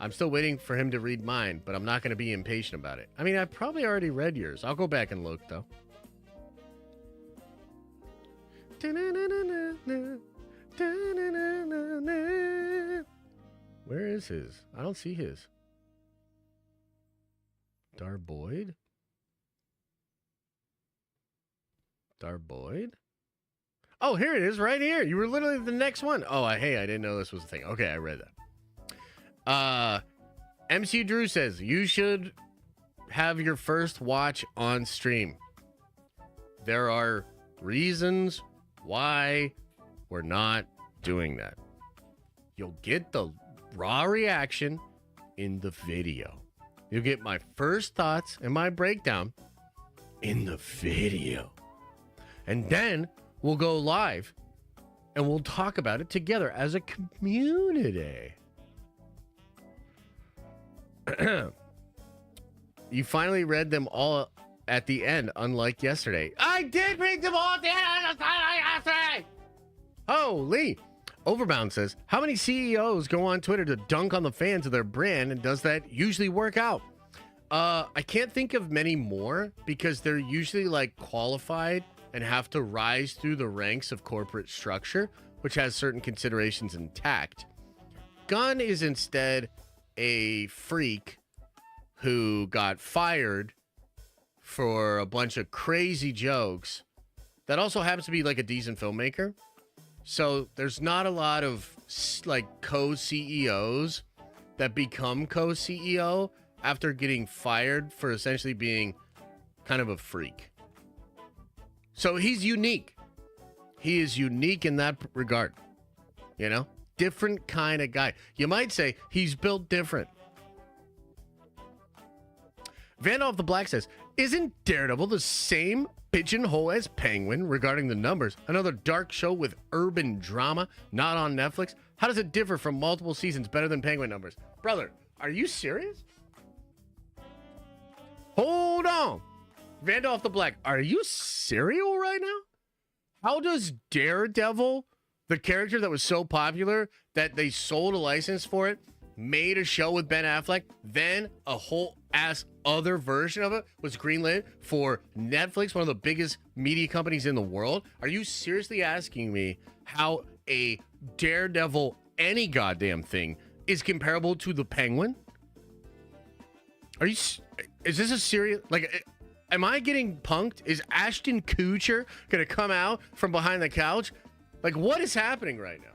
I'm still waiting for him to read mine, but I'm not going to be impatient about it. I mean, I probably already read yours. I'll go back and look, though. Where is his? I don't see his. Dar Boyd? Dar Boyd? Oh, here it is, right here. You were literally the next one. Oh, hey, I didn't know this was a thing. Okay, I read that. MC Drew says, you should have your first watch on stream. There are reasons why we're not doing that. You'll get the raw reaction in the video. You'll get my first thoughts and my breakdown in the video. And then we'll go live and we'll talk about it together as a community. You finally read them all at the end, unlike yesterday. I did read them all at the end yesterday. Holy. Overbound says, how many CEOs go on Twitter to dunk on the fans of their brand, and does that usually work out? I can't think of many more because they're usually like qualified and have to rise through the ranks of corporate structure, which has certain considerations intact. Gunn is instead a freak who got fired for a bunch of crazy jokes that also happens to be like a decent filmmaker. So there's not a lot of like co-CEOs that become co-CEO after getting fired for essentially being kind of a freak. So he's unique. He is unique in that regard. You know? Different kind of guy. You might say he's built different. Vandal the Black says, isn't Daredevil the same pigeonhole as Penguin regarding the numbers? Another dark show with urban drama, not on Netflix? How does it differ from multiple seasons better than Penguin numbers? Brother, are you serious? Hold on. Vandal the Black, are you serial right now? How does Daredevil, the character that was so popular that they sold a license for it, made a show with Ben Affleck, then a whole ass other version of it was greenlit for Netflix, one of the biggest media companies in the world? Are you seriously asking me how a Daredevil, any goddamn thing, is comparable to the Penguin? Are you? Is this a serious? Like, am I getting punked? Is Ashton Kutcher gonna come out from behind the couch? Like, what is happening right now?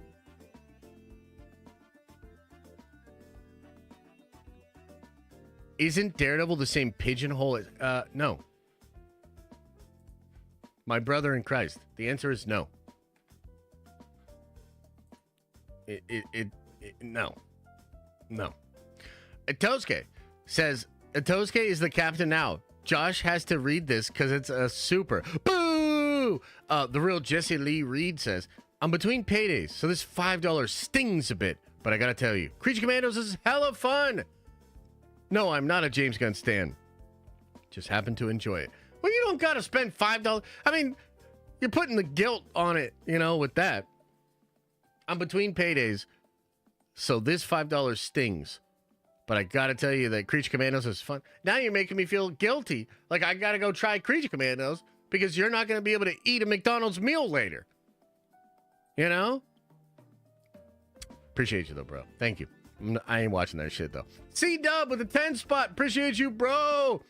Isn't Daredevil the same pigeonhole as... no. My brother in Christ. The answer is no. No. No. Atosuke says, Atosuke is the captain now. Josh has to read this because it's a super. Boo! The real Jesse Lee Reed says, I'm between paydays, so this $5 stings a bit. But I gotta tell you, Creature Commandos is hella fun. No, I'm not a James Gunn stan. Just happen to enjoy it. Well, you don't gotta spend $5. I mean, you're putting the guilt on it, you know, with that. I'm between paydays, so this $5 stings. But I gotta tell you that Creature Commandos is fun. Now you're making me feel guilty. Like I gotta go try Creature Commandos because you're not gonna be able to eat a McDonald's meal later. You know? Appreciate you though, bro. Thank you. I ain't watching that shit though. C-Dub with a 10 spot. Appreciate you, bro.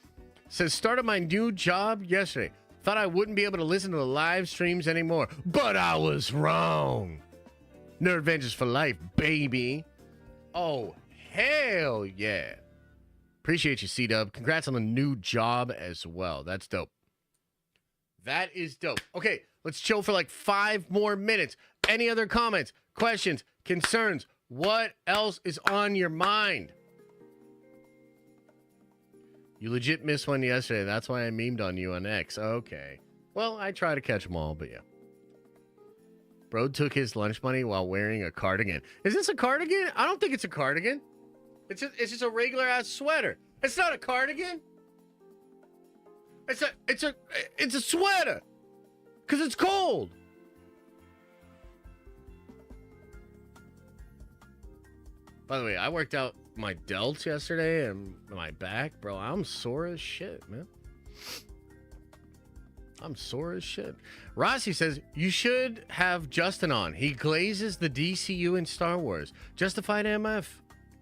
Says, started my new job yesterday. Thought I wouldn't be able to listen to the live streams anymore. But I was wrong. Nerd Vengeance for life, baby. Oh, hell yeah. Appreciate you, C-Dub. Congrats on the new job as well. That's dope. That is dope. Okay, let's chill for like 5 more minutes. Any other comments, questions, concerns? What else is on your mind? You legit missed one yesterday. That's why I memed on you on X. Okay. Well, I try to catch them all, but yeah. Bro took his lunch money while wearing a cardigan. Is this a cardigan? I don't think it's a cardigan. It's just a regular ass sweater. It's not a cardigan. It's a sweater. Cause it's cold. By the way, I worked out my delts yesterday and my back, bro. I'm sore as shit, man. I'm sore as shit. Rossi says, you should have Justin on. He glazes the DCU in Star Wars. Justified MF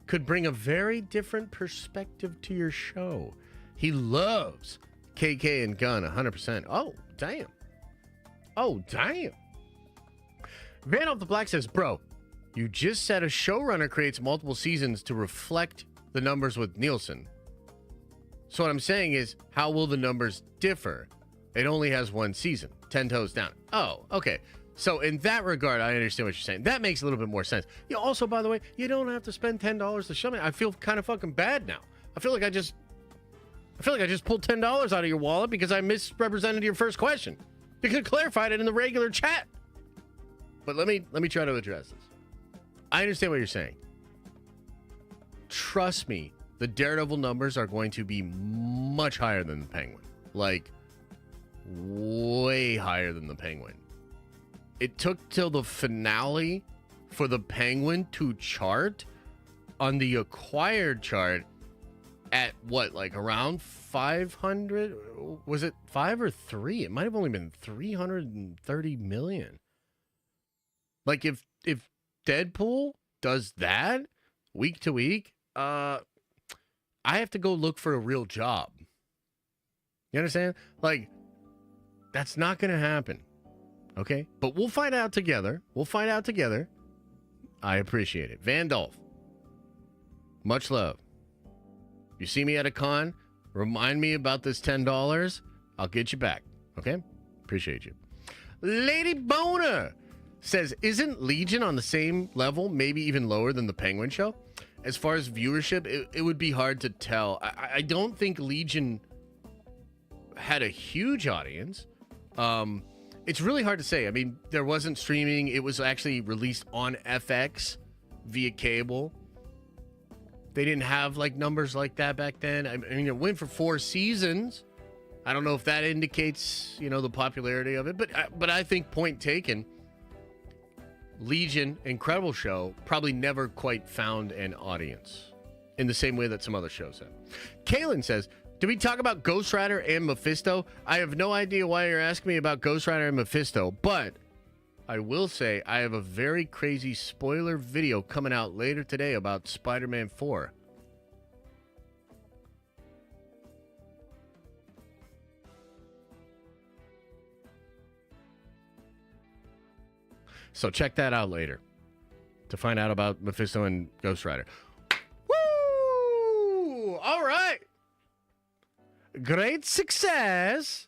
could bring a very different perspective to your show. He loves KK and Gunn 100%. Oh, damn. Oh, damn. Van Off the Black says, bro, you just said a showrunner creates multiple seasons to reflect the numbers with Nielsen. So what I'm saying is, how will the numbers differ? It only has 1 season, 10 toes down. Oh, okay. So in that regard, I understand what you're saying. That makes a little bit more sense. You also, by the way, you don't have to spend $10 to show me. I feel kind of fucking bad now. I feel like I just pulled $10 out of your wallet because I misrepresented your first question. You could have clarified it in the regular chat. But let me try to address this. I understand what you're saying. Trust me, the Daredevil numbers are going to be much higher than the Penguin. Like, way higher than the Penguin. It took till the finale for the Penguin to chart on the acquired chart at what, like around 500? Was it 5 or 3? It might have only been 330 million. Like if Deadpool does that week to week I have to go look for a real job. You understand? Like, that's not going to happen. Okay? But we'll find out together. I appreciate it. Vandolph, much love. You see me at a con, remind me about this $10. I'll get you back. Okay? Appreciate you. Lady Boner says, isn't Legion on the same level, maybe even lower than the Penguin show? As far as viewership, it would be hard to tell. I don't think Legion had a huge audience. It's really hard to say. I mean, there wasn't streaming. It was actually released on FX via cable. They didn't have like numbers like that back then. I mean, it went for 4 seasons. I don't know if that indicates, the popularity of it, but I think point taken. Legion, incredible show, probably never quite found an audience in the same way that some other shows have. Kaylin says, do we talk about Ghost Rider and Mephisto? I have no idea why you're asking me about Ghost Rider and Mephisto, but I will say I have a very crazy spoiler video coming out later today about Spider-Man 4. So check that out later to find out about Mephisto and Ghost Rider. Woo! All right. Great success.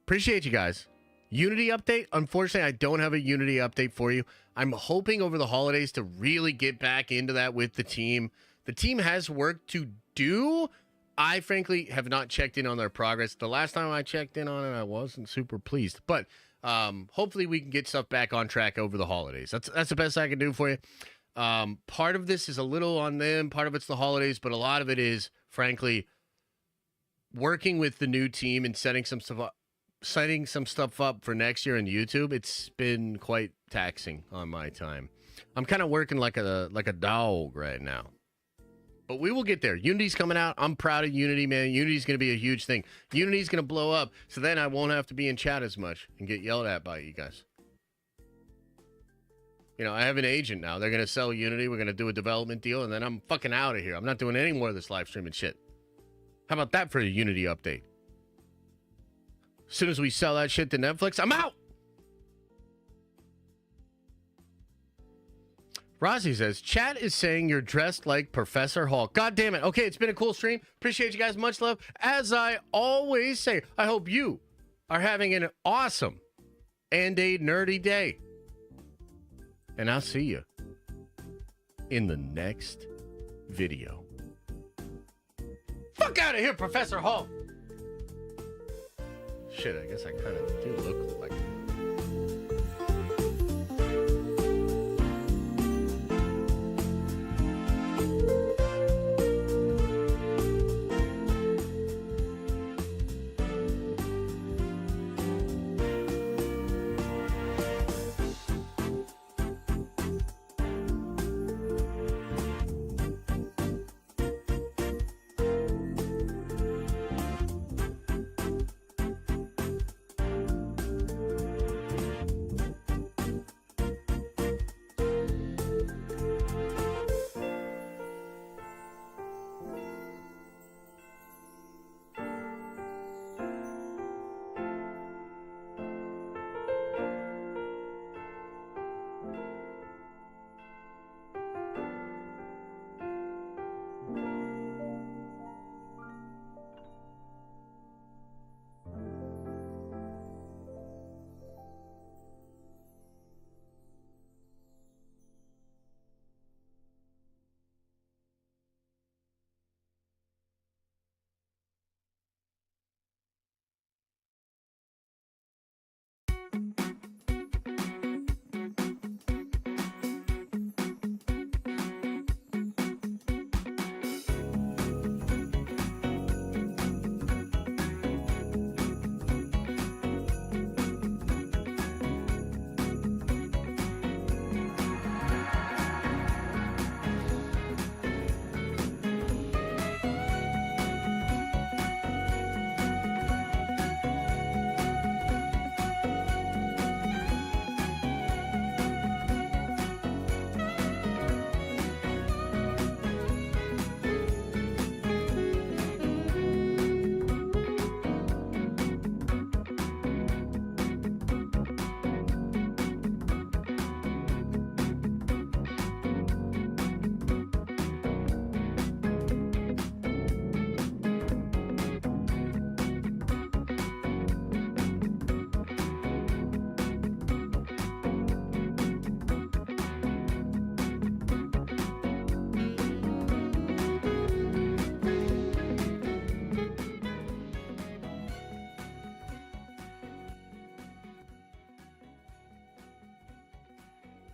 Appreciate you guys. Unity update. Unfortunately, I don't have a Unity update for you. I'm hoping over the holidays to really get back into that with the team. The team has work to do. I frankly have not checked in on their progress. The last time I checked in on it, I wasn't super pleased. But hopefully we can get stuff back on track over the holidays. That's the best I can do for you. Part of this is a little on them. Part of it's the holidays, but a lot of it is, frankly, working with the new team and setting some stuff up for next year on YouTube. It's been quite taxing on my time. I'm kind of working like a dog right now. But we will get there. Unity's coming out. I'm proud of Unity, man. Unity's going to be a huge thing. Unity's going to blow up, so then I won't have to be in chat as much and get yelled at by you guys. I have an agent now. They're going to sell Unity. We're going to do a development deal, and then I'm fucking out of here. I'm not doing any more of this live streaming shit. How about that for a Unity update? As soon as we sell that shit to Netflix, I'm out! Rossi says, chat is saying you're dressed like Professor Hulk. God damn it. Okay, it's been a cool stream. Appreciate you guys. Much love. As I always say, I hope you are having an awesome and a nerdy day. And I'll see you in the next video. Fuck out of here, Professor Hulk. Shit, I guess I kind of do look like him.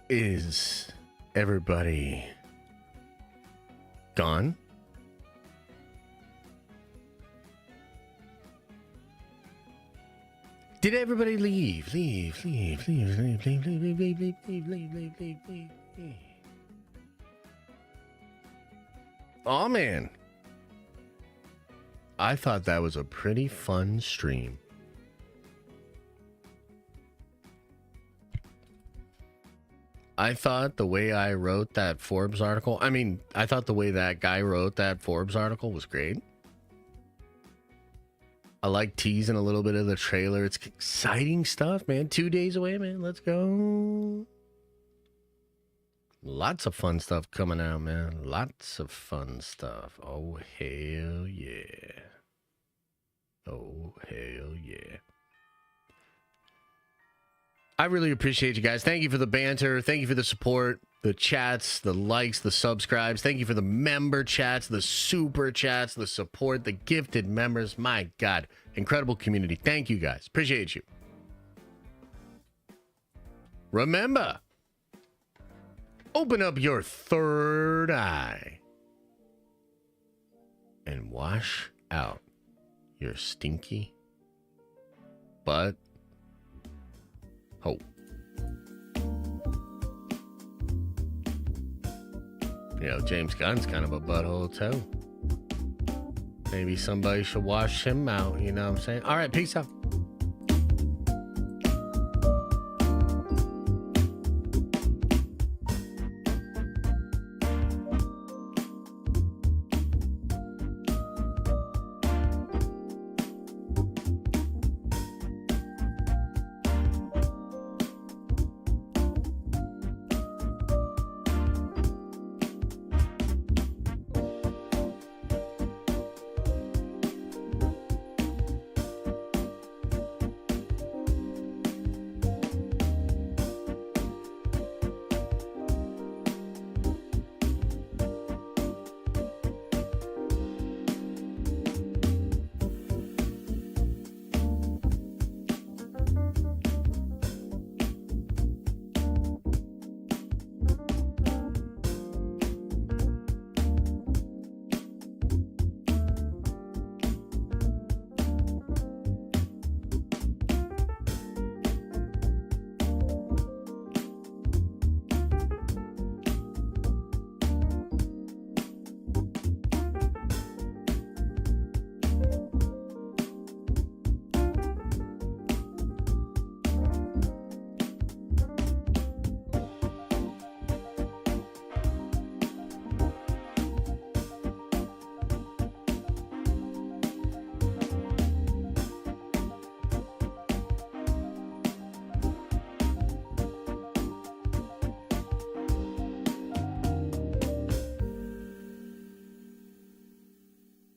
Is everybody gone? Did everybody leave? Leave. Oh, man. I thought that was a pretty fun stream. I thought the way I wrote that Forbes article, I thought the way that guy wrote that Forbes article was great. I like teasing a little bit of the trailer. It's exciting stuff, man. 2 days away, man. Let's go. Lots of fun stuff coming out, man. Lots of fun stuff. Oh, hell yeah. Oh, hell yeah. I really appreciate you guys. Thank you for the banter. Thank you for the support, the chats, the likes, the subscribes. Thank you for the member chats, the super chats, the support, the gifted members. My God, incredible community. Thank you guys. Appreciate you. Remember, open up your third eye and wash out your stinky butt hope. You know, James Gunn's kind of a butthole too. Maybe somebody should wash him out, you know what I'm saying? All right, peace out.